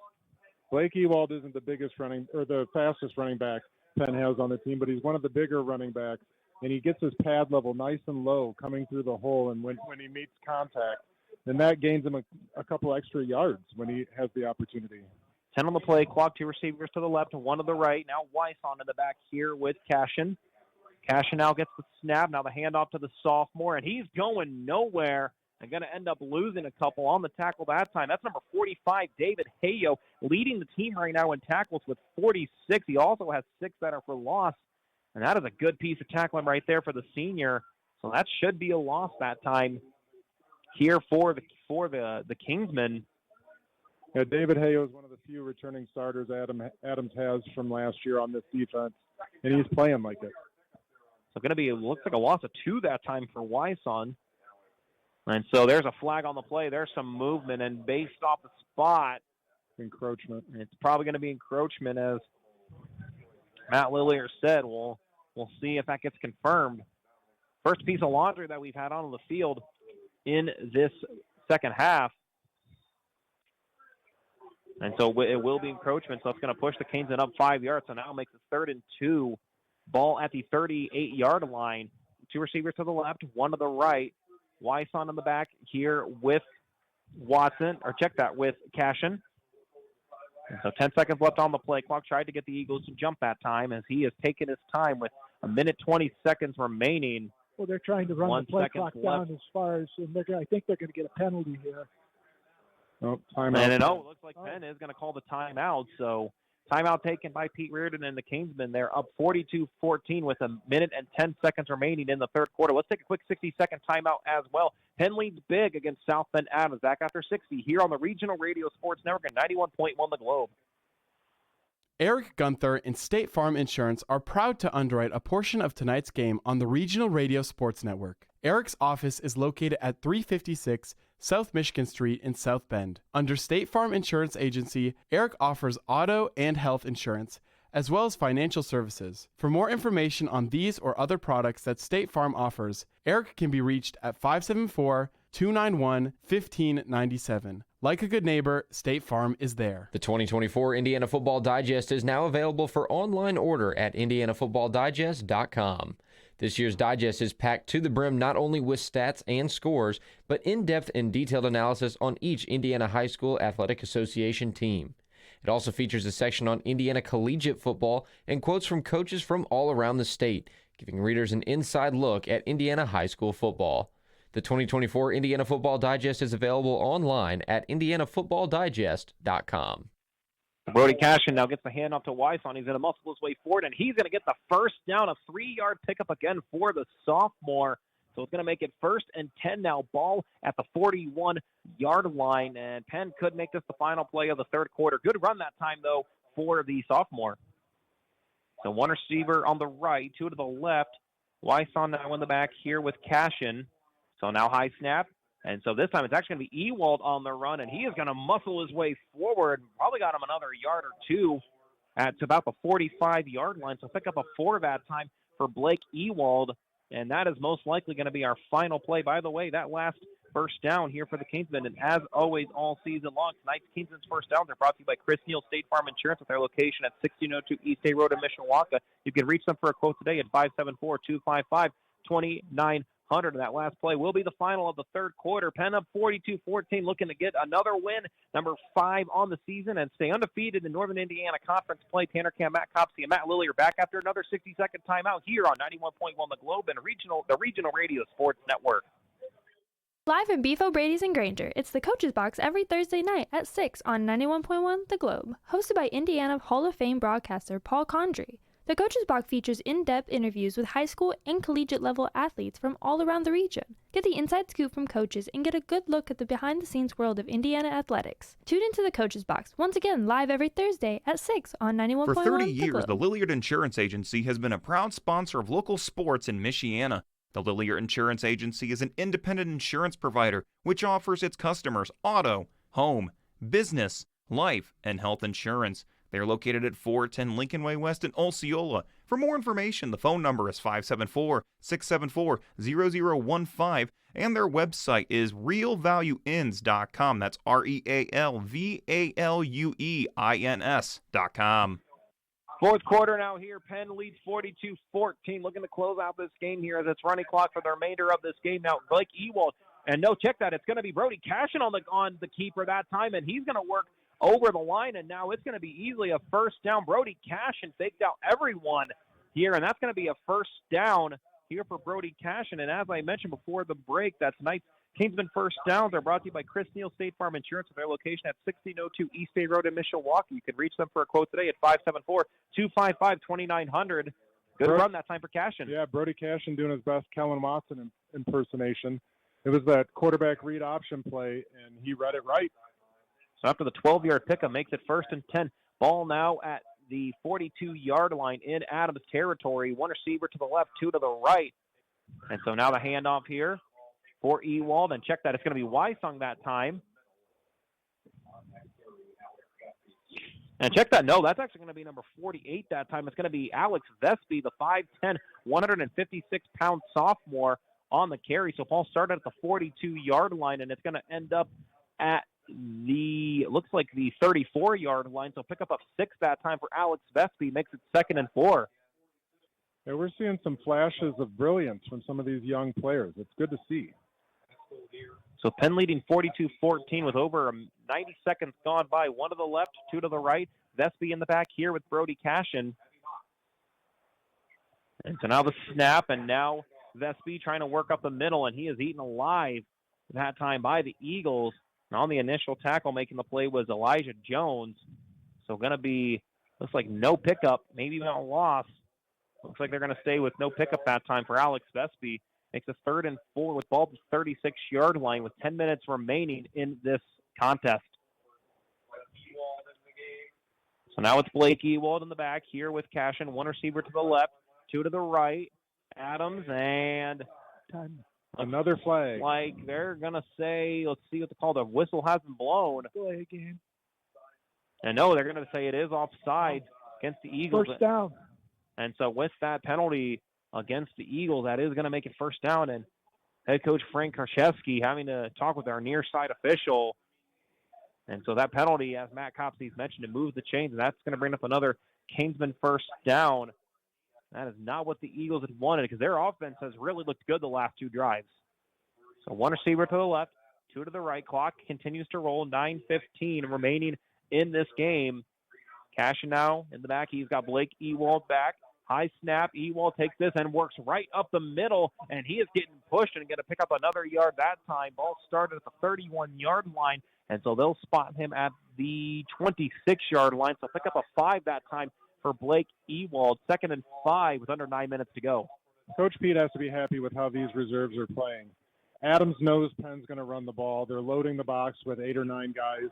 Blake Ewald isn't the biggest the fastest running back Penn has on the team, but he's one of the bigger running backs, and he gets his pad level nice and low coming through the hole, and when he meets contact, then that gains him a couple extra yards when he has the opportunity. 10 on the play clock, 2 receivers to the left, 1 to the right. Now Wysong in the back here with Cashin. Cashin now gets the snap. Now the handoff to the sophomore, and he's going nowhere. They're going to end up losing a couple on the tackle that time. That's number 45, David Hayo, leading the team right now in tackles with 46. He also has 6 that are for loss, and that is a good piece of tackling right there for the senior. So that should be a loss that time here for the Kingsmen. Yeah, David Hayo is one of the few returning starters Adams has from last year on this defense, and he's playing like it. So going to be, looks like a loss of 2 that time for Wysong. And so there's a flag on the play. There's some movement, and based off the spot, encroachment. It's probably going to be encroachment, as Matt Lillier said. We'll see if that gets confirmed. First piece of laundry that we've had on the field in this second half. And so it will be encroachment, so it's going to push the Canes up 5 yards. So now it makes it 3rd and 2. Ball at the 38-yard line. 2 receivers to the left, 1 to the right. Wysong in the back here with Watson, or check that, with Cashin. And so 10 seconds left on the play clock. Tried to get the Eagles to jump that time as he has taken his time with 1 minute 20 seconds remaining. Well, they're trying to run the play clock left. down as far as, and I think they're going to get a penalty here. Oh, timeout. And it looks like Penn is going to call the timeout. So timeout taken by Pete Reardon and the Kingsmen. They're up 42-14 with 1 minute and 10 seconds remaining in the third quarter. Let's take a quick 60-second timeout as well. Penn leads big against South Bend Adams. Back after 60 here on the Regional Radio Sports Network at 91.1 The Globe. Eric Gunther and State Farm Insurance are proud to underwrite a portion of tonight's game on the Regional Radio Sports Network. Eric's office is located at 356 South Michigan Street in South Bend. Under State Farm Insurance Agency, Eric offers auto and health insurance, as well as financial services. For more information on these or other products that State Farm offers, Eric can be reached at 574-291-1597. Like a good neighbor, State Farm is there. The 2024 Indiana Football Digest is now available for online order at indianafootballdigest.com. This year's digest is packed to the brim not only with stats and scores, but in-depth and detailed analysis on each Indiana High School Athletic Association team. It also features a section on Indiana collegiate football and quotes from coaches from all around the state, giving readers an inside look at Indiana high school football. The 2024 Indiana Football Digest is available online at indianafootballdigest.com. Brody Cashin now gets the handoff to Wyson. He's going to muscle his way forward, and he's going to get the first down, a 3-yard pickup again for the sophomore. So it's going to make it 1st and 10 now, ball at the 41-yard line, and Penn could make this the final play of the third quarter. Good run that time, though, for the sophomore. So one receiver on the right, 2 to the left. Wyson now in the back here with Cashin. So now high snap. And so this time it's actually going to be Ewald on the run, and he is going to muscle his way forward. Probably got him another yard or 2 at about the 45-yard line. So pick up a 4 that time for Blake Ewald, and that is most likely going to be our final play. By the way, that last first down here for the Kingsmen, and as always all season long, tonight's Kingsmen's first downs are brought to you by Chris Neal State Farm Insurance with their location at 1602 East A Road in Mishawaka. You can reach them for a quote today at 574-255-2900. That last play will be the final of the third quarter. Penn up 42-14, looking to get another win, number 5 on the season, and stay undefeated in Northern Indiana Conference play. Tanner Camp, Matt Copsey, and Matt Lilly are back after another 60-second timeout here on 91.1 The Globe and the Regional Radio Sports Network. Live from Beef O'Brady's in Granger, it's the Coach's Box every Thursday night at 6 on 91.1 The Globe, hosted by Indiana Hall of Fame broadcaster Paul Condry. The Coach's Box features in-depth interviews with high school and collegiate-level athletes from all around the region. Get the inside scoop from coaches and get a good look at the behind-the-scenes world of Indiana athletics. Tune into the Coach's Box, once again live every Thursday at 6 on 91.1 For 30 years, Globe. the Lilliard Insurance Agency has been a proud sponsor of local sports in Michiana. The Lilliard Insurance Agency is an independent insurance provider which offers its customers auto, home, business, life, and health insurance. They are located at 410 Lincoln Way West in Osceola. For more information, the phone number is 574-674-0015, and their website is realvalueins.com. That's REALVALUEINS.com. Fourth quarter now here. Penn leads 42-14, looking to close out this game here as it's running clock for the remainder of this game. Now, Blake Ewald, and no, check that. It's going to be Brody Cashin on the keeper that time, and he's going to work over the line, and now it's going to be easily a first down. Brody Cashin faked out everyone here, and that's going to be a first down here for Brody Cashin. And as I mentioned before the break, that's tonight's Kingsmen first downs are brought to you by Chris Neal State Farm Insurance with their location at 1602 East A Road in Mishawaka. You can reach them for a quote today at 574-255-2900. Good run that time for Cashin. Yeah, Brody Cashin doing his best Kellen Watson impersonation. It was that quarterback read option play, and he read it right. So after the 12-yard pickup makes it 1st and 10. Ball now at the 42-yard line in Adams territory. One receiver to the left, 2 to the right. And so now the handoff here for Ewald. And check that. It's going to be Wysong that time. And check that. No, that's actually going to be number 48 that time. It's going to be Alex Vespi, the 5'10", 156-pound sophomore on the carry. So Paul started at the 42-yard line, and it's going to end up at looks like the 34-yard line. So pick up 6 that time for Alex Vespi. Makes it 2nd and 4. Yeah, we're seeing some flashes of brilliance from some of these young players. It's good to see. So Penn leading 42-14 with over 90 seconds gone by. 1 to the left, 2 to the right. Vespi in the back here with Brody Cashin. And so now the snap, and now Vespi trying to work up the middle, and he is eaten alive that time by the Eagles. And on the initial tackle making the play was Elijah Jones. So going to be, looks like no pickup, maybe even a loss. Looks like they're going to stay with no pickup that time for Alex Vespi. Makes a 3rd and 4 with ball at the 36-yard line with 10 minutes remaining in this contest. So now it's Blake Ewald in the back here with Cashin. 1 receiver to the left, 2 to the right. Adams and another flag. Like they're going to say, let's see what they call. The whistle hasn't blown. Play again. And no, they're going to say it is offside against the Eagles. First down. And so with that penalty against the Eagles, that is going to make it first down. And head coach Frank Karszewski having to talk with our near side official. And so that penalty, as Matt Copsey's mentioned, it moves the chains, and that's going to bring up another Kingsman first down. That is not what the Eagles had wanted because their offense has really looked good the last 2 drives. So 1 receiver to the left, 2 to the right. Clock continues to roll. 9:15 remaining in this game. Cashin now in the back. He's got Blake Ewald back. High snap. Ewald takes this and works right up the middle, and he is getting pushed and going to pick up another yard that time. Ball started at the 31-yard line, and so they'll spot him at the 26-yard line. So pick up a 5 that time for Blake Ewald. 2nd and 5 with under 9 minutes to go. Coach Pete has to be happy with how these reserves are playing. Adams knows Penn's going to run the ball. They're loading the box with 8 or 9 guys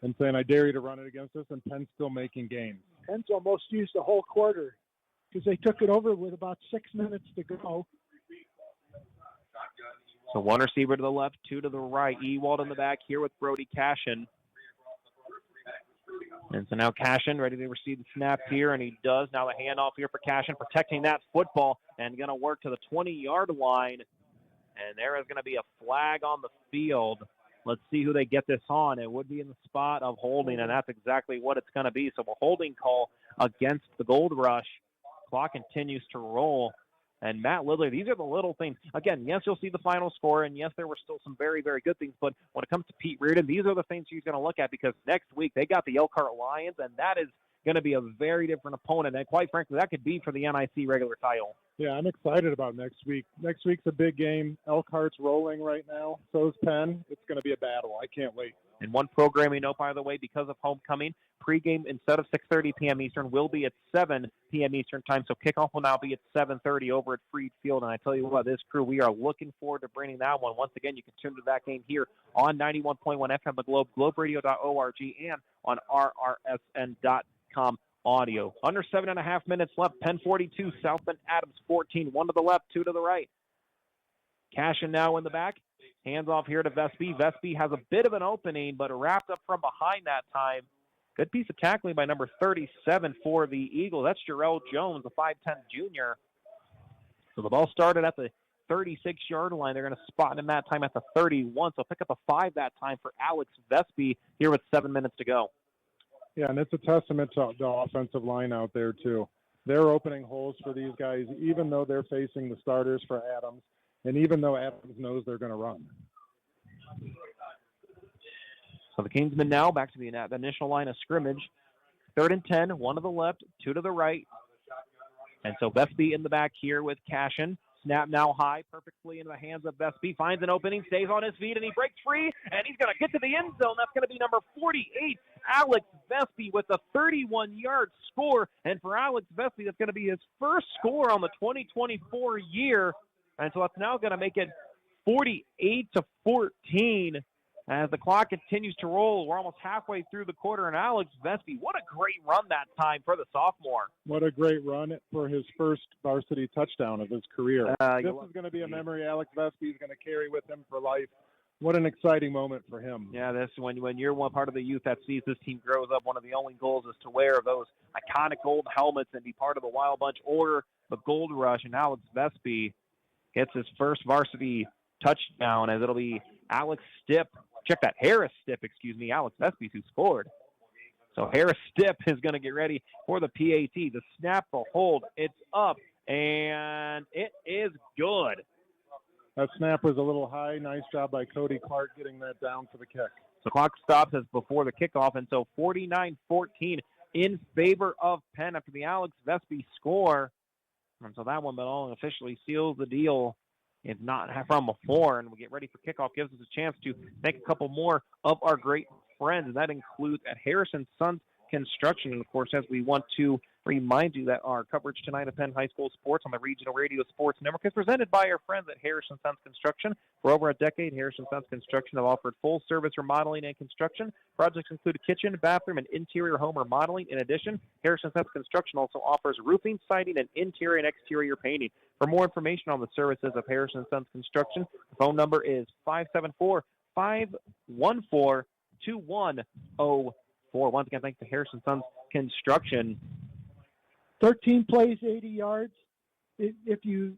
and saying, I dare you to run it against us, and Penn's still making gains. Penn's almost used the whole quarter because they took it over with about 6 minutes to go. So 1 receiver to the left, 2 to the right. Ewald in the back here with Brody Cashin. And so now Cashin ready to receive the snap here, and he does. Now the handoff here for Cashin, protecting that football and going to work to the 20-yard line. And there is going to be a flag on the field. Let's see who they get this on. It would be in the spot of holding, and that's exactly what it's going to be. So a holding call against the Gold Rush. Clock continues to roll. And Matt Lidley, these are the little things. Again, yes, you'll see the final score, and yes, there were still some very, very good things. But when it comes to Pete Reardon, these are the things he's going to look at because next week they got the Elkhart Lions, and that is going to be a very different opponent. And quite frankly, that could be for the NIC regular title. Yeah, I'm excited about next week. Next week's a big game. Elkhart's rolling right now. So is Penn. It's going to be a battle. I can't wait. And one programming note, by the way, because of homecoming, pregame instead of 6:30 p.m. Eastern will be at 7 p.m. Eastern time. So kickoff will now be at 7:30 over at Freed Field. And I tell you what, this crew, we are looking forward to bringing that one. Once again, you can tune to that game here on 91.1 FM, the Globe, globeradio.org, and on rrsn.com audio. Under 7.5 minutes left. Penn 42, South Bend Adams 14. 1 to the left, 2 to the right. Cashin now in the back. Hands off here to Vespi. Vespi has a bit of an opening, but wrapped up from behind that time. Good piece of tackling by number 37 for the Eagles. That's Jarrell Jones, a 5'10 junior. So the ball started at the 36-yard line. They're going to spot him that time at the 31. So pick up a 5 that time for Alex Vespi here with 7 minutes to go. Yeah, and it's a testament to the offensive line out there, too. They're opening holes for these guys, even though they're facing the starters for Adams, and even though Adams knows they're going to run. So the Kingsmen now back to the initial line of scrimmage. 3rd and 10, 1 to the left, 2 to the right. And so Vespi in the back here with Cashin. Snap now high, perfectly in the hands of Vespi. Finds an opening, stays on his feet, and he breaks free, and he's going to get to the end zone. That's going to be number 48, Alex Vespi, with a 31-yard score. And for Alex Vespi, that's going to be his first score on the 2024 year. And so that's now going to make it 48-14 as the clock continues to roll. We're almost halfway through the quarter, and Alex Vespi, what a great run that time for the sophomore. What a great run for his first varsity touchdown of his career. This is going to be a memory Alex Vespi is going to carry with him for life. What an exciting moment for him. Yeah, this when you're one part of the youth that sees this team grows up, one of the only goals is to wear those iconic gold helmets and be part of the Wild Bunch or the Gold Rush, and Alex Vespi gets his first varsity touchdown as it'll be Harris Stipp, Alex Vespi who scored. So Harris Stipp is going to get ready for the PAT. The snap, the hold, it's up, and it is good. That snap was a little high. Nice job by Cody Clark getting that down for the kick. The clock stops as before the kickoff, and so 49-14 in favor of Penn after the Alex Vespi score. And so that one officially seals the deal if not from before, and we get ready for kickoff, gives us a chance to thank a couple more of our great friends, and that includes at Harrison Sons Construction. And, of course, as we want to remind you that our coverage tonight of Penn High School sports on the Regional Radio Sports Network is presented by our friends at Harrison Sons Construction. For over a decade, Harrison Sons Construction have offered full-service remodeling and construction. Projects include a kitchen, bathroom, and interior home remodeling. In addition, Harrison Sons Construction also offers roofing, siding, and interior and exterior painting. For more information on the services of Harrison Sons Construction, the phone number is 574-514-2104. Once again, thanks to Harrison Sons Construction. 13 plays, 80 yards. If you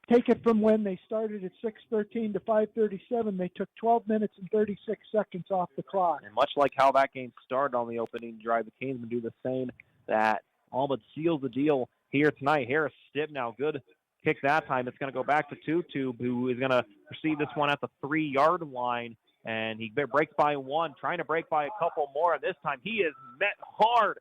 take it from when they started at 6:13 to 5:37, they took 12 minutes and 36 seconds off the clock. And much like how that game started on the opening drive, the Kingsmen do the same. That all but seals the deal here tonight. Harris Stibnow, good kick that time. It's going to go back to Tutu, who is going to receive this one at the 3-yard line. And he breaks by one, trying to break by a couple more. This time he is met hard.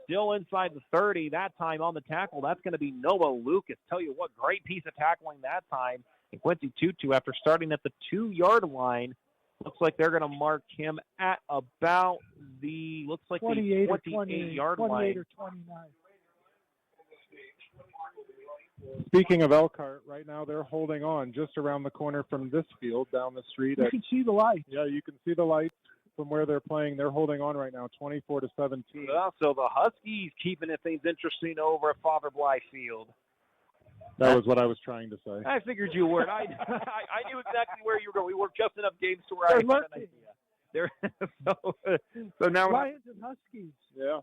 Still inside the 30. That time on the tackle, that's going to be Noah Lucas. Tell you what, great piece of tackling that time. And Quincy Tutu, after starting at the 2-yard line, looks like they're going to mark him at about the 28-yard line. 28 or 29. Speaking of Elkhart, right now they're holding on just around the corner from this field down the street. You can see the lights. Yeah, you can see the lights from where they're playing. They're holding on right now, 24-17. Well, so the Huskies keeping things interesting over at Father Bly Field. That was what I was trying to say. I figured you would. I knew exactly where you were going. We worked just enough games to where I had an idea. So now Lions and Huskies. Yeah.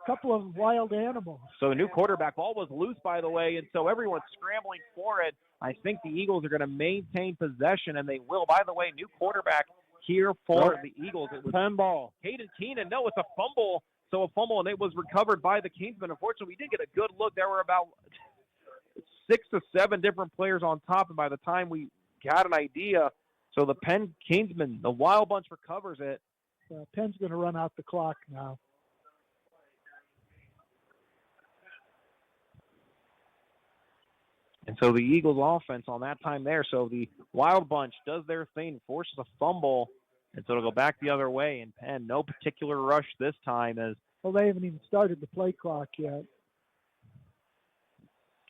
Couple of wild animals. So the new quarterback ball was loose, by the way, and so everyone's scrambling for it. I think the Eagles are going to maintain possession, and they will. By the way, new quarterback here for the Eagles. It was Penn ball. Caden Keenan. No, it's a fumble. So a fumble, and it was recovered by the Kingsmen. Unfortunately, we did get a good look. There were about 6 to 7 different players on top, and by the time we got an idea, so the Penn Kingsmen, the Wild Bunch recovers it. Penn's going to run out the clock now. And so the Eagles offense on that time there. So the Wild Bunch does their thing, forces a fumble, and so it'll go back the other way. And Penn, no particular rush this time. Well, they haven't even started the play clock yet.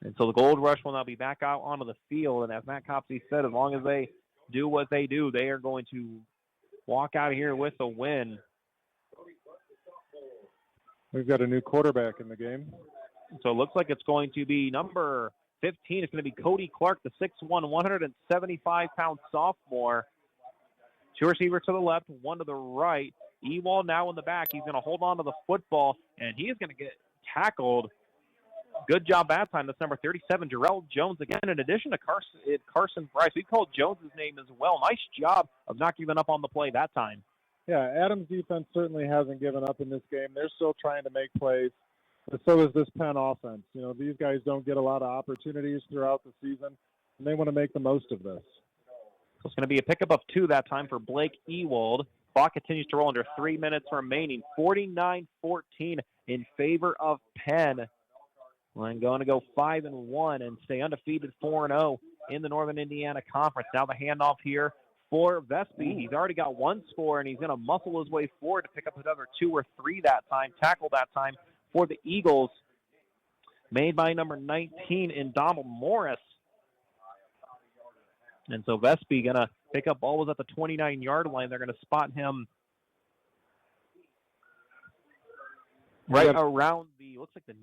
And so the Gold Rush will now be back out onto the field. And as Matt Copsey said, as long as they do what they do, they are going to walk out of here with a win. We've got a new quarterback in the game. So it looks like it's going to be number 15. It's going to be Cody Clark, the 6'1", 175-pound sophomore. 2 receivers to the left, 1 to the right. Ewald now in the back. He's going to hold on to the football, and he is going to get tackled. Good job that time. That's number 37, Jarrell Jones again. In addition to Carson Bryce, we called Jones' name as well. Nice job of not giving up on the play that time. Yeah, Adams' defense certainly hasn't given up in this game. They're still trying to make plays. But so is this Penn offense. You know, these guys don't get a lot of opportunities throughout the season, and they want to make the most of this. So it's going to be a pickup of 2 that time for Blake Ewald. Clock continues to roll under 3 minutes remaining. 49-14 in favor of Penn. And going to go 5-1 and stay undefeated 4-0 in the Northern Indiana Conference. Now the handoff here for Vespi. He's already got 1 score, and he's going to muscle his way forward to pick up another 2 or 3 that time. Tackle that time for the Eagles, made by number 19 in Donald Morris. And so Vespi going to pick up ball was at the 29-yard line. They're going to spot him right around the, looks like the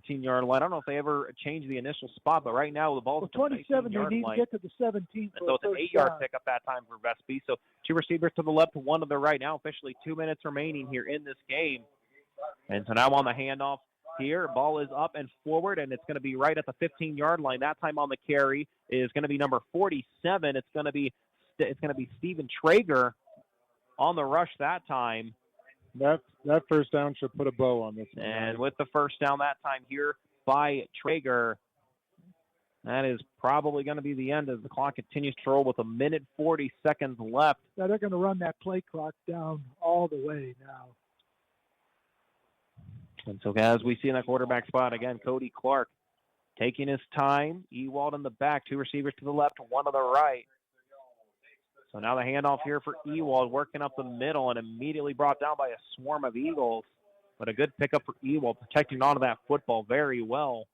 19-yard line. I don't know if they ever changed the initial spot, but right now the ball's at the 27, they need line. to get to the 17. So it's an 8-yard pickup that time for Vespi. So 2 receivers to the left, 1 to the right. Now officially 2 minutes remaining here in this game. And so now on the handoff here, ball is up and forward, and it's going to be right at the 15-yard line. That time on the carry is going to be number 47. It's going to be Steven Traeger on the rush that time. That first down should put a bow on this one. And with the first down that time here by Traeger, that is probably going to be the end as the clock continues to roll with 1:40 left. Now they're going to run that play clock down all the way now. And so as we see in that quarterback spot, again, Cody Clark taking his time. Ewald in the back, 2 receivers to the left, 1 to the right. So now the handoff here for Ewald, working up the middle and immediately brought down by a swarm of Eagles. But a good pickup for Ewald, protecting onto that football very well.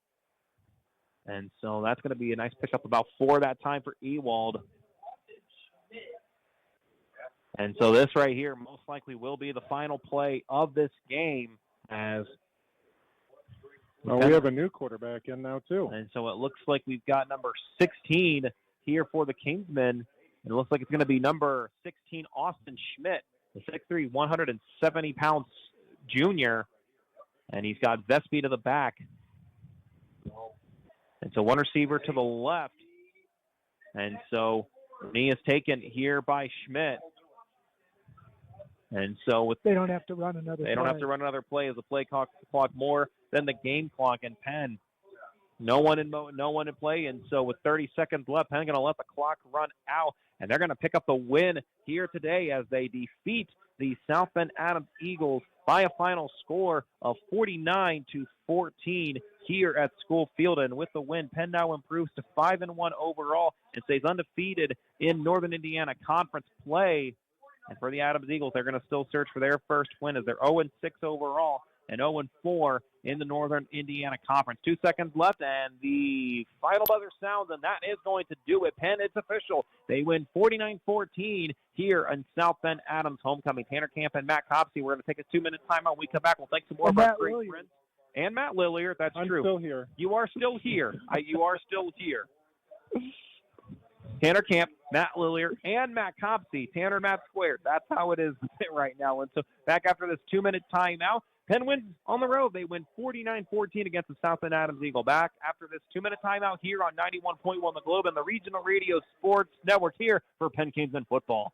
And so that's going to be a nice pickup, about 4 that time for Ewald. And so this right here most likely will be the final play of this game as well, we have a new quarterback in now, too. And so it looks like we've got number 16 here for the Kingsmen. It looks like it's going to be number 16, Austin Schmidt, the 6'3", 170-pound junior. And he's got Vespi to the back. And so 1 receiver to the left. And so knee is taken here by Schmidt. And so they don't have to run another play. They don't have to run another play as the play clock more than the game clock in Penn. No one in play, and so with 30 seconds left, Penn going to let the clock run out, and they're going to pick up the win here today as they defeat the South Bend Adams Eagles by a final score of 49-14 here at School Field. And with the win, Penn now improves to 5-1 overall and stays undefeated in Northern Indiana Conference play. And for the Adams Eagles, they're going to still search for their first win as they're 0-6 overall and 0-4 in the Northern Indiana Conference. 2 seconds left, and the final buzzer sounds, and that is going to do it. Penn, it's official. They win 49-14 here in South Bend Adams homecoming. Tanner Camp and Matt Copsey, we're going to take a 2-minute timeout. When we come back, we'll thank some more of our great friends. And Matt Lillier, that's true. I'm still here. You are still here. You are still here. Tanner Camp, Matt Lillier, and Matt Copsey. Tanner and Matt squared. That's how it is right now. And so back after this 2-minute timeout, Penn wins on the road. They win 49-14 against the South Bend Adams Eagle. Back after this 2-minute timeout here on 91.1 The Globe and the Regional Radio Sports Network here for Penn Kingsmen football.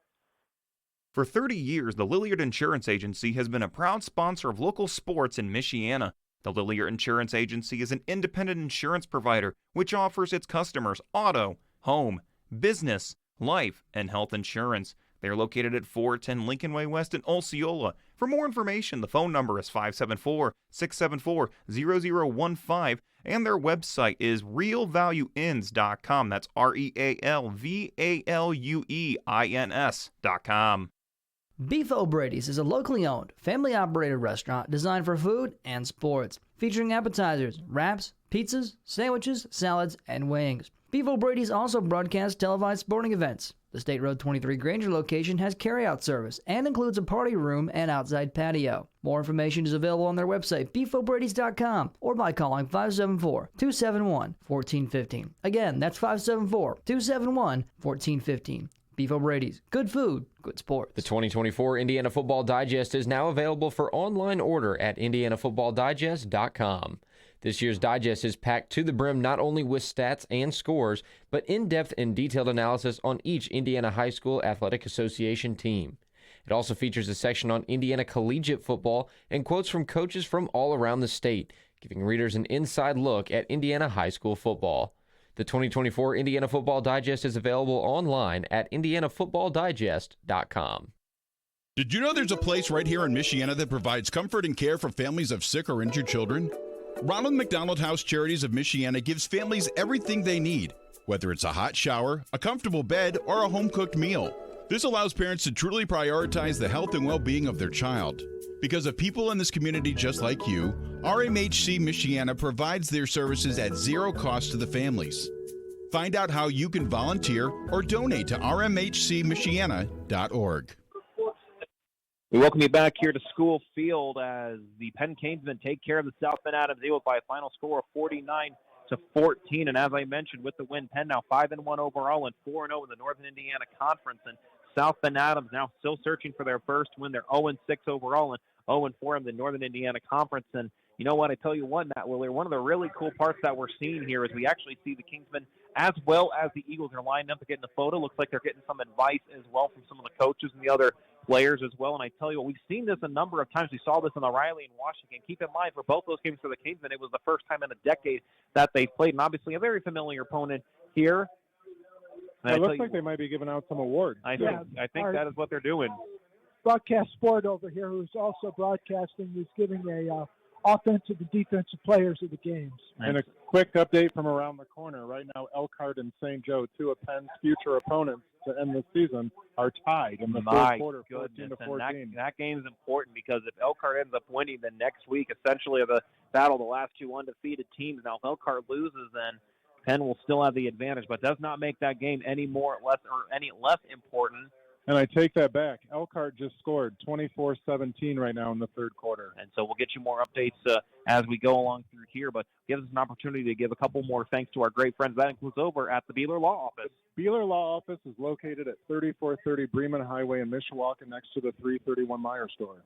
For 30 years, the Lilliard Insurance Agency has been a proud sponsor of local sports in Michiana. The Lilliard Insurance Agency is an independent insurance provider which offers its customers auto, home, business, life, and health insurance. They are located at 410 Lincoln Way West in Osceola. For more information, the phone number is 574-674-0015, and their website is realvalueins.com. That's REALVALUEINS.com. Beef O'Brady's is a locally owned, family-operated restaurant designed for food and sports, featuring appetizers, wraps, pizzas, sandwiches, salads, and wings. Beef O'Brady's also broadcasts televised sporting events. The State Road 23 Granger location has carryout service and includes a party room and outside patio. More information is available on their website, beefobradys.com, or by calling 574-271-1415. Again, that's 574-271-1415. Beef O'Brady's. Good food, good sports. The 2024 Indiana Football Digest is now available for online order at indianafootballdigest.com. This year's digest is packed to the brim not only with stats and scores, but in-depth and detailed analysis on each Indiana High School Athletic Association team. It also features a section on Indiana collegiate football and quotes from coaches from all around the state, giving readers an inside look at Indiana high school football. The 2024 Indiana Football Digest is available online at indianafootballdigest.com. Did you know there's a place right here in Michiana that provides comfort and care for families of sick or injured children? Ronald McDonald House Charities of Michiana gives families everything they need, whether it's a hot shower, a comfortable bed, or a home-cooked meal. This allows parents to truly prioritize the health and well-being of their child. Because of people in this community just like you, RMHC Michiana provides their services at zero cost to the families. Find out how you can volunteer or donate to rmhcmichiana.org. We welcome you back here to School Field as the Penn Kingsmen take care of the South Bend Adams Eagles by a final score of 49-14. And as I mentioned, with the win, Penn now 5-1 overall and 4-0 in the Northern Indiana Conference. And South Bend Adams now still searching for their first win. They're 0-6 overall and 0-4 in the Northern Indiana Conference. And you know what? I tell you what, Matt Willer, one of the really cool parts that we're seeing here is we actually see the Kingsmen as well as the Eagles are lined up to get in the photo. Looks like they're getting some advice as well from some of the coaches and the other players as well. And I tell you what, we've seen this a number of times. We saw this in the Riley and Washington. Keep in mind, for both those games for the Kingsmen, it was the first time in a decade that they played, and obviously a very familiar opponent here. It looks like they might be giving out some awards. I think that is what they're doing. Broadcast Sport over here, who's also broadcasting, is giving a offensive and defensive players of the games. And a quick update from around the corner. Right now, Elkhart and St. Joe, two of Penn's future opponents to end the season, are tied in the third quarter, 14-14. And that game is important because if Elkhart ends up winning, then next week, essentially, the battle of the last two undefeated teams. Now, if Elkhart loses, then Penn will still have the advantage, but does not make that game any less important. And I take that back. Elkhart just scored 24-17 right now in the third quarter. And so we'll get you more updates as we go along through here, but gives us an opportunity to give a couple more thanks to our great friends. That includes over at the Beeler Law Office. Beeler Law Office is located at 3430 Bremen Highway in Mishawaka next to the 331 Meyer store.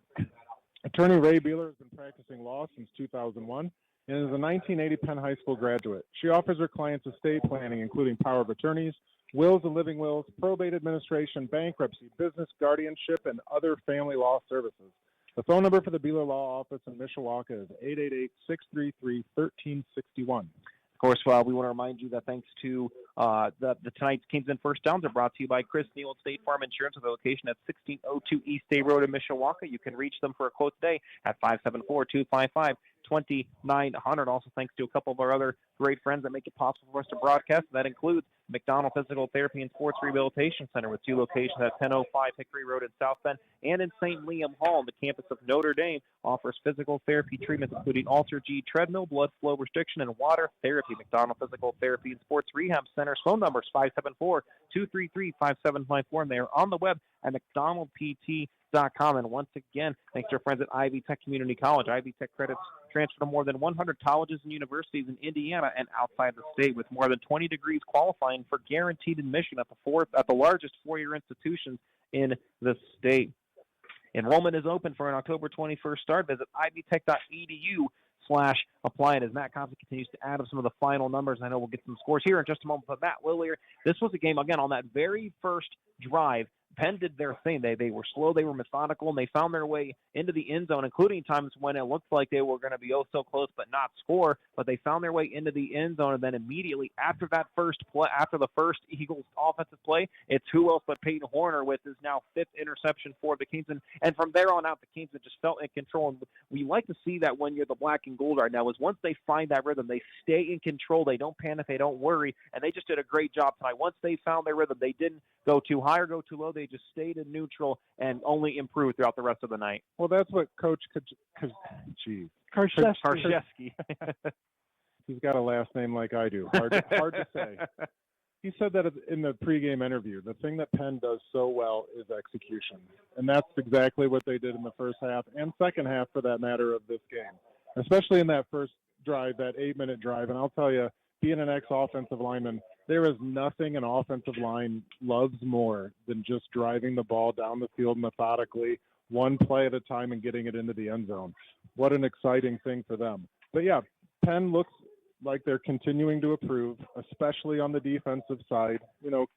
Attorney Ray Beeler has been practicing law since 2001 and is a 1980 Penn High School graduate. She offers her clients estate planning, including power of attorneys, wills and living wills, probate administration, bankruptcy, business guardianship, and other family law services. The phone number for the Beeler Law Office in Mishawaka is 888-633-1361. Of course, we want to remind you that thanks to the tonight's Kingsmen First Downs are brought to you by Chris Neal, State Farm Insurance, with a location at 1602 East State Road in Mishawaka. You can reach them for a quote today at 574-255-2900. Also, thanks to a couple of our other great friends that make it possible for us to broadcast. That includes McDonald Physical Therapy and Sports Rehabilitation Center with two locations at 1005 Hickory Road in South Bend and in St. Liam Hall. The campus of Notre Dame offers physical therapy treatments including Alter G, treadmill, blood flow restriction, and water therapy. McDonald Physical Therapy and Sports Rehab Center's phone number is 574-233-5754, and they are on the web at mcdonaldpt.com. And once again, thanks to our friends at Ivy Tech Community College. Ivy Tech credits transfer to more than 100 colleges and universities in Indiana and outside the state, with more than 20 degrees qualifying for guaranteed admission at the largest four-year institutions in the state. Enrollment is open for an October 21st start. Visit ivytech.edu/apply. And as Matt Compton continues to add up some of the final numbers, I know we'll get some scores here in just a moment. But Matt Lillier, this was a game, again, on that very first drive. Penn did their thing. They were slow, they were methodical, and they found their way into the end zone, including times when it looked like they were going to be so close but not score. But they found their way into the end zone, and then immediately after that first play, after the first Eagles offensive play, it's who else but Peyton Horner with his now fifth interception for the Kingsmen. And from there on out, the Kingsmen just felt in control. And we like to see that when you're the black and gold right now, is once they find that rhythm, they stay in control. They don't panic, they don't worry, and they just did a great job tonight. Once they found their rhythm, they didn't go too high or go too low. They just stayed in neutral and only improved throughout the rest of the night. Well, that's what Coach Karszewski. He's got a last name like I do. Hard to say. He said that in the pregame interview. The thing that Penn does so well is execution. And that's exactly what they did in the first half and second half, for that matter, of this game, especially in that first drive, that 8-minute drive. And I'll tell you, being an ex-offensive lineman, there is nothing an offensive line loves more than just driving the ball down the field methodically, one play at a time, and getting it into the end zone. What an exciting thing for them. But, yeah, Penn looks like they're continuing to improve, especially on the defensive side. You know,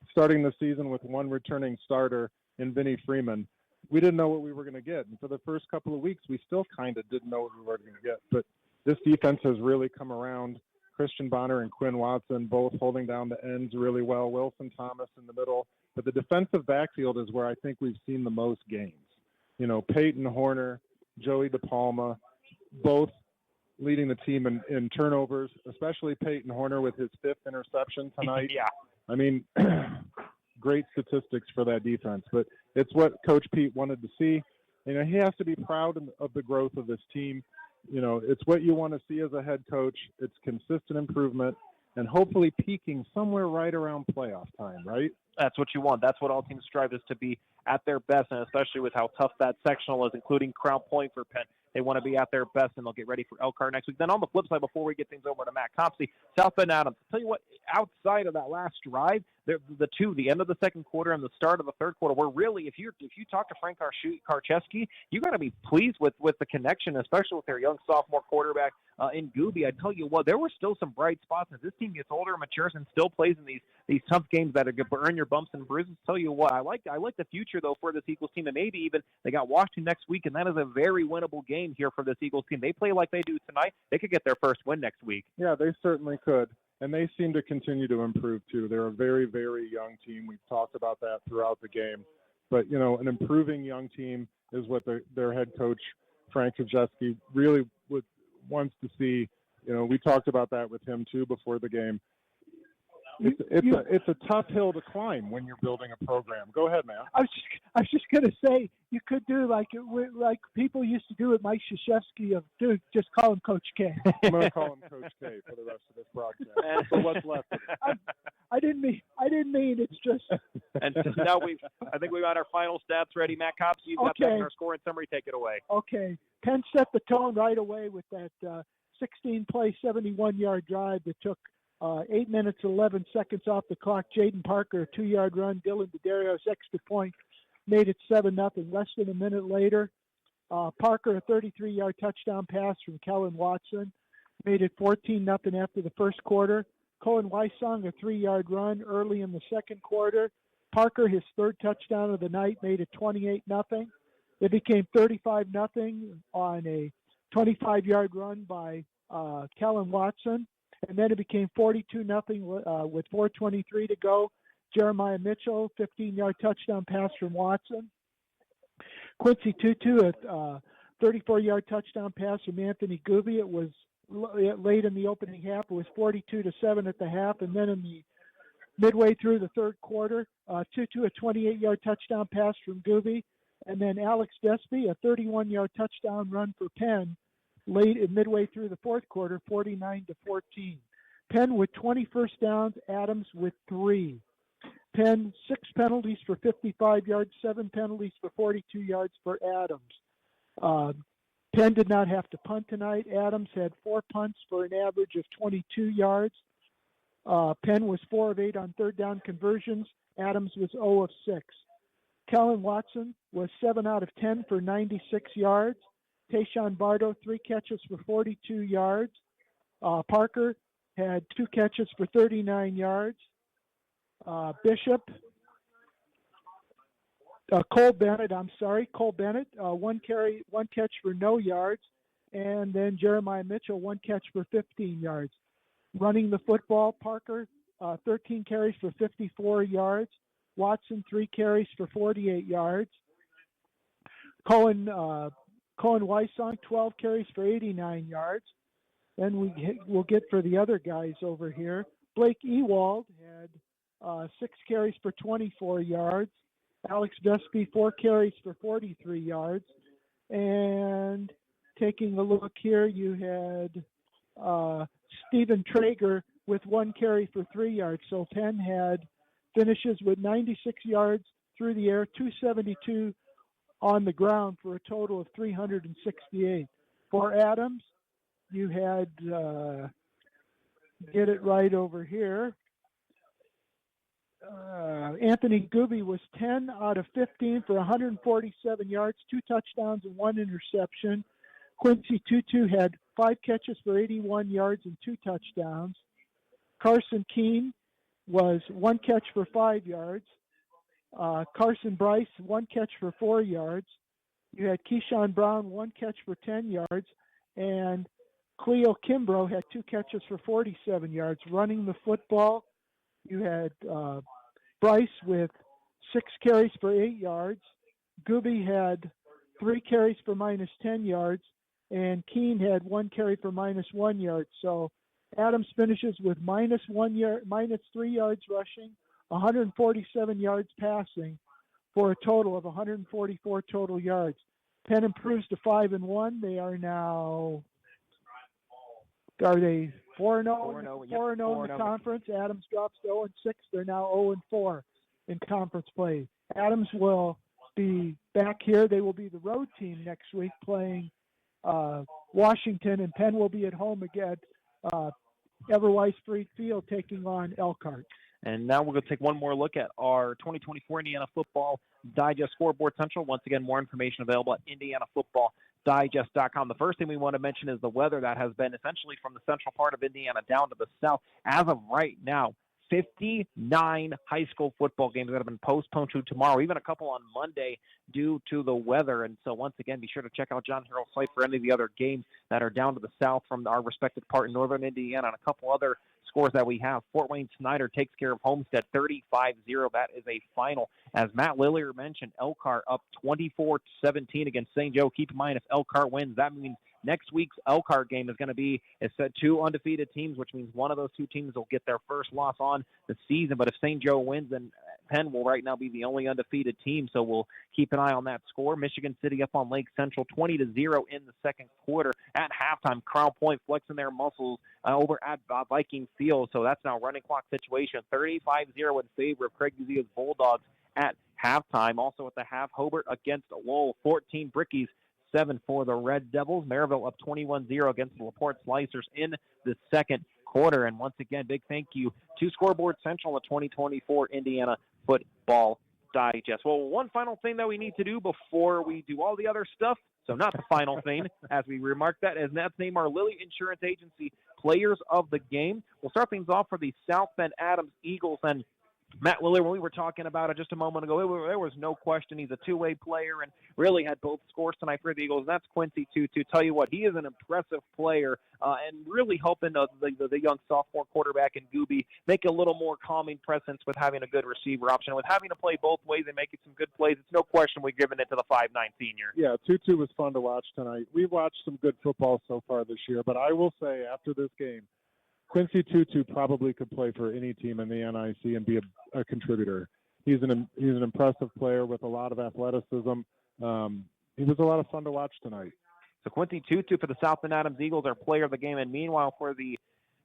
starting the season with one returning starter in Vinnie Freeman, we didn't know what we were going to get. And for the first couple of weeks, we still kind of didn't know what we were going to get. But this defense has really come around. Christian Bonner and Quinn Watson both holding down the ends really well. Wilson Thomas in the middle. But the defensive backfield is where I think we've seen the most gains. You know, Peyton Horner, Joey DePalma, both leading the team in turnovers, especially Peyton Horner with his fifth interception tonight. Yeah. I mean, great statistics for that defense. But it's what Coach Pete wanted to see. You know, he has to be proud of the growth of this team. You know, it's what you want to see as a head coach. It's consistent improvement and hopefully peaking somewhere right around playoff time, right? That's what you want. That's what all teams strive, is to be at their best, and especially with how tough that sectional is, including Crown Point for Penn. They want to be at their best, and they'll get ready for Elkhart next week. Then on the flip side, before we get things over to Matt Compsey, South Bend Adams. I'll tell you what, outside of that last drive, the end of the second quarter and the start of the third quarter, were really, if you talk to Frank Karszewski, you got to be pleased with the connection, especially with their young sophomore quarterback in Gooby. I tell you what, there were still some bright spots as this team gets older and matures and still plays in these tough games that are going to earn your bumps and bruises. Tell you what, I like the future though for this Eagles team, and maybe even they got Washington next week, and that is a very winnable game here for this Eagles team. They play like they do tonight, they could get their first win next week. Yeah, they certainly could. And they seem to continue to improve, too. They're a very, very young team. We've talked about that throughout the game. But, you know, an improving young team is what their head coach, Frank Karszewski, really wants to see. We talked about that with him too before the game. It's a tough hill to climb when you're building a program. Go ahead, man. I was just going to say, you could do like people used to do with Mike Krzyzewski just call him Coach K. I'm going to call him Coach K for the rest of this broadcast. So what's left of it? I didn't mean it's just. And now I think we've got our final stats ready. Matt Copps, you've got that in our score and summary. Take it away. Okay. Penn set the tone right away with that 16-play, 71-yard drive that took 8 minutes and 11 seconds off the clock. Jaden Parker, a 2-yard run. Dylan DeDarios, extra point, made it 7-0. Less than a minute later, Parker, a 33-yard touchdown pass from Kellen Watson, made it 14-0 after the first quarter. Cohen Weissong, a 3-yard run early in the second quarter. Parker, his third touchdown of the night, made it 28-0. It became 35-0 on a 25-yard run by Kellen Watson. And then it became 42-0 with 4:23 to go. Jeremiah Mitchell, 15-yard touchdown pass from Watson. Quincy Tutu, a 34-yard touchdown pass from Anthony Gooby. It was late in the opening half. It was 42-7 at the half. And then in the midway through the third quarter, Tutu, a 28-yard touchdown pass from Gooby. And then Alex Despy, a 31-yard touchdown run for Penn. Midway through the fourth quarter, 49-14. Penn with 20 first downs, Adams with 3. Penn, 6 penalties for 55 yards, 7 penalties for 42 yards for Adams. Penn did not have to punt tonight. Adams had 4 punts for an average of 22 yards. Penn was 4 of 8 on third down conversions. Adams was 0 of 6. Kellen Watson was 7 out of 10 for 96 yards. Tayshawn Bardo, 3 catches for 42 yards. Parker had 2 catches for 39 yards. Cole Bennett, 1 catch for no yards. And then Jeremiah Mitchell, 1 catch for 15 yards. Running the football, Parker, 13 carries for 54 yards. Watson, 3 carries for 48 yards. Cohen Weissong, 12 carries for 89 yards. Then we'll get for the other guys over here. Blake Ewald had 6 carries for 24 yards. Alex Despy, 4 carries for 43 yards. And taking a look here, you had Stephen Traeger with 1 carry for 3 yards. So Penn had finishes with 96 yards through the air, 272 on the ground for a total of 368. For Adams, you had, get it right over here, Anthony Gooby was 10 out of 15 for 147 yards, 2 touchdowns and 1 interception. Quincy Tutu had 5 catches for 81 yards and 2 touchdowns. Carson Keene was 1 catch for 5 yards. Carson Bryce, 1 catch for 4 yards. You had Keyshawn Brown, 1 catch for 10 yards. And Cleo Kimbrough had 2 catches for 47 yards. Running the football, you had Bryce with 6 carries for 8 yards. Gooby had 3 carries for minus 10 yards. And Keene had 1 carry for minus 1 yard. So Adams finishes with minus 3 yards rushing, 147 yards passing, for a total of 144 total yards. Penn improves to 5-1. They are now, are they 4-0? 4-0 in the conference. Adams drops to 0-6. They're now 0-4 in conference play. Adams will be back here. They will be the road team next week playing Washington, and Penn will be at home again. Everwise Freed Field taking on Elkhart. And now we're going to take one more look at our 2024 Indiana Football Digest Scoreboard Central. Once again, more information available at IndianaFootballDigest.com. The first thing we want to mention is the weather that has been essentially from the central part of Indiana down to the south. As of right now, 59 high school football games that have been postponed to tomorrow, even a couple on Monday due to the weather. And so once again, be sure to check out John Harrell's site for any of the other games that are down to the south from our respective part in northern Indiana, and a couple other scores that we have. Fort Wayne Snyder takes care of Homestead 35-0. That is a final. As Matt Lillier mentioned, Elkhart up 24-17 against St. Joe. Keep in mind, if Elkhart wins, that means next week's Elkhart game is going to be, it's two undefeated teams, which means one of those two teams will get their first loss on the season. But if St. Joe wins, then Penn will right now be the only undefeated team, so we'll keep an eye on that score. Michigan City up on Lake Central 20-0 in the second quarter. At halftime, Crown Point flexing their muscles over at Viking Field, so that's now running clock situation. 35-0 in favor of Craig Musea's Bulldogs at halftime. Also at the half, Hobart against Lowell, 14 Brickies, 7 for the Red Devils. Maryville up 21-0 against the LaPorte Slicers in the second quarter. And once again, big thank you to Scoreboard Central, the 2024 Indiana Football Digest. Well, one final thing that we need to do before we do all the other stuff, so not the final thing, as we remarked that, is let's name our Lilly Insurance Agency Players of the Game. We'll start things off for the South Bend Adams Eagles. And Matt Willard, when we were talking about it just a moment ago, there was no question he's a two-way player and really had both scores tonight for the Eagles. And that's Quincy Tutu. Tell you what, he is an impressive player and really helping the young sophomore quarterback in Gooby make a little more calming presence with having a good receiver option. With having to play both ways and making some good plays, it's no question we've given it to the 5'9" senior. Yeah, Tutu was fun to watch tonight. We've watched some good football so far this year, but I will say after this game, Quincy Tutu probably could play for any team in the NIC and be a contributor. He's an impressive player with a lot of athleticism. He was a lot of fun to watch tonight. So Quincy Tutu for the South Bend Adams Eagles, our player of the game. And meanwhile, for the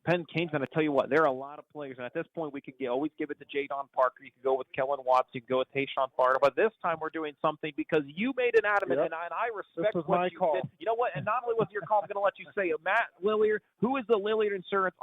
Penn Kingsmen, I tell you what, there are a lot of players. And at this point, we could always give it to Jadon Parker. You could go with Kellen Watts. You could go with Tayshawn Farter. But this time we're doing something because you made an adamant, and I respect what you did. You know what? And not only was it your call, I'm going to let you say it. Matt Lilliard, who is the Lilliard Insurance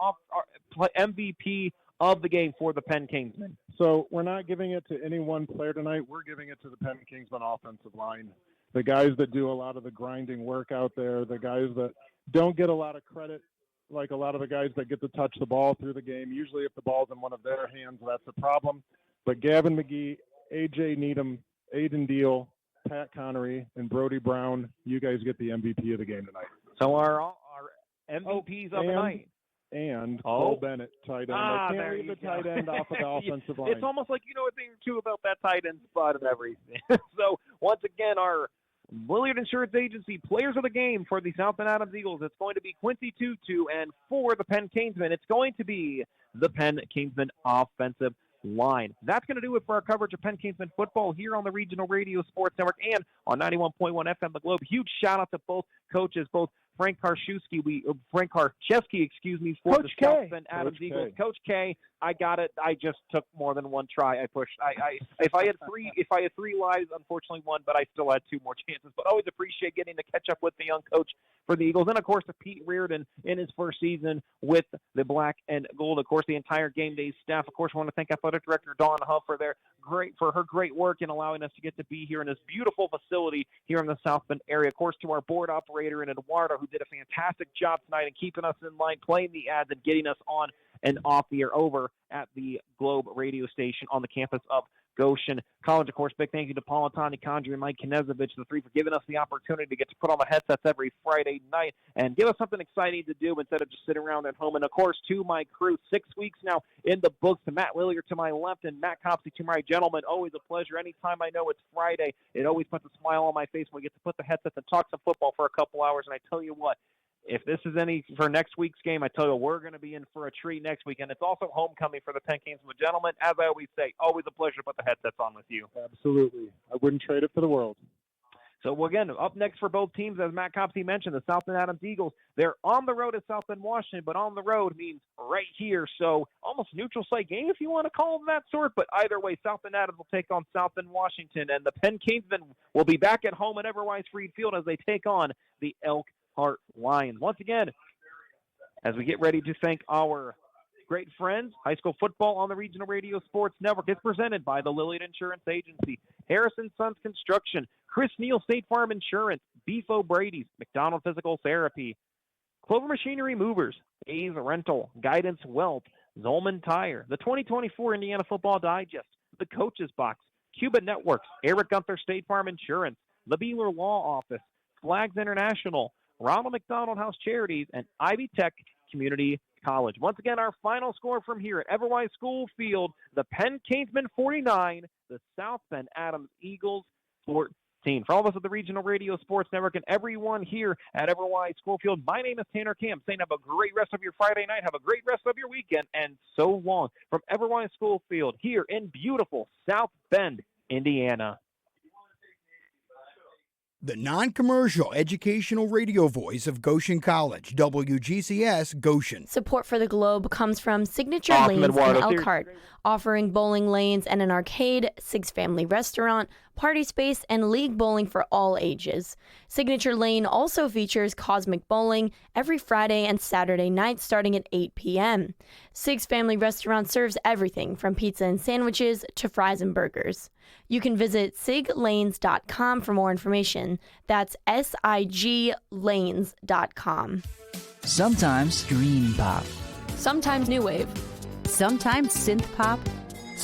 MVP of the game for the Penn Kingsmen? So we're not giving it to any one player tonight. We're giving it to the Penn Kingsmen offensive line. The guys that do a lot of the grinding work out there, the guys that don't get a lot of credit, like a lot of the guys that get to touch the ball through the game. Usually if the ball's in one of their hands, that's a problem. But Gavin McGee, A.J. Needham, Aiden Deal, Pat Connery, and Brody Brown, you guys get the MVP of the game tonight. So our MVPs of the night. And Cole Bennett, tight end. I can't leave the tight end off of the offensive line. It's almost like you know a thing or two about that tight end spot and everything. So once again, our Lilliard Insurance Agency Players of the Game for the South Bend Adams Eagles. It's going to be Quincy Tutu, and for the Penn Kingsmen, it's going to be the Penn Kingsmen offensive line. That's going to do it for our coverage of Penn Kingsmen football here on the Regional Radio Sports Network and on 91.1 FM The Globe. Huge shout out to both coaches, both Frank Karczewski, for Coach the South K. Bend Adams Coach Eagles. K. Coach K, I got it. I just took more than one try. I pushed. If I had three lives, unfortunately one, but I still had two more chances. But always appreciate getting to catch up with the young coach for the Eagles, and of course to Pete Reardon in his first season with the Black and Gold. Of course, the entire game day staff. Of course, I want to thank Athletic Director Dawn Huff for her great work in allowing us to get to be here in this beautiful facility here in the South Bend area. Of course, to our board operator in Eduardo, who did a fantastic job tonight in keeping us in line, playing the ads, and getting us on and off the air over at the Globe radio station on the campus of Goshen College. Of course, big thank you to Paul Antoni, Condry, and Mike Knezovich, the three, for giving us the opportunity to get to put on the headsets every Friday night and give us something exciting to do instead of just sitting around at home. And, of course, to my crew, 6 weeks now in the books, to Matt Lilliard to my left and Matt Copsey to my gentleman. Always a pleasure. Anytime I know it's Friday, it always puts a smile on my face when we get to put the headsets and talk some football for a couple hours. And I tell you what, if this is any for next week's game, I tell you, we're going to be in for a treat next week. And it's also homecoming for the Penn Kingsmen. Gentlemen, as I always say, always a pleasure to put the headsets on with you. Absolutely. I wouldn't trade it for the world. So, again, up next for both teams, as Matt Copsey mentioned, the South Bend Adams Eagles. They're on the road at South Bend, Washington, but on the road means right here. So, almost neutral site game, if you want to call them that sort. But either way, South Bend Adams will take on South Bend, Washington. And the Penn Kingsmen will be back at home at Everwise Freed Field as they take on the Elkhart Lions. Once again, as we get ready to thank our great friends, high school football on the Regional Radio Sports Network is presented by the Lilliard Insurance Agency, Harrison Sons Construction, Chris Neal State Farm Insurance, Beef O'Brady's, McDonald Physical Therapy, Clover Machinery Movers, A's Rental, Guidance Wealth, Zolman Tire, the 2024 Indiana Football Digest, the Coaches Box, Cuba Networks, Eric Gunther State Farm Insurance, the Beeler Law Office, Flags International, Ronald McDonald House Charities, and Ivy Tech Community College. Once again, our final score from here at Everwise School Field, the Penn Kingsmen 49, the South Bend Adams Eagles 14. 16. For all of us at the Regional Radio Sports Network and everyone here at Everwise Schofield, my name is Tanner Camp, saying have a great rest of your Friday night, have a great rest of your weekend, and so long from Everwise Schofield here in beautiful South Bend, Indiana. The non-commercial educational radio voice of Goshen College, WGCS Goshen. Support for the Globe comes from Signature Awesome, Lanes Eduardo. in Elkhart, offering bowling lanes and an arcade, 6-family restaurant, party space, and league bowling for all ages. Signature Lane also features Cosmic Bowling every Friday and Saturday night starting at 8 p.m. 6-family restaurant serves everything from pizza and sandwiches to fries and burgers. You can visit siglanes.com for more information. That's siglanes.com. Sometimes dream pop. Sometimes new wave. Sometimes synth pop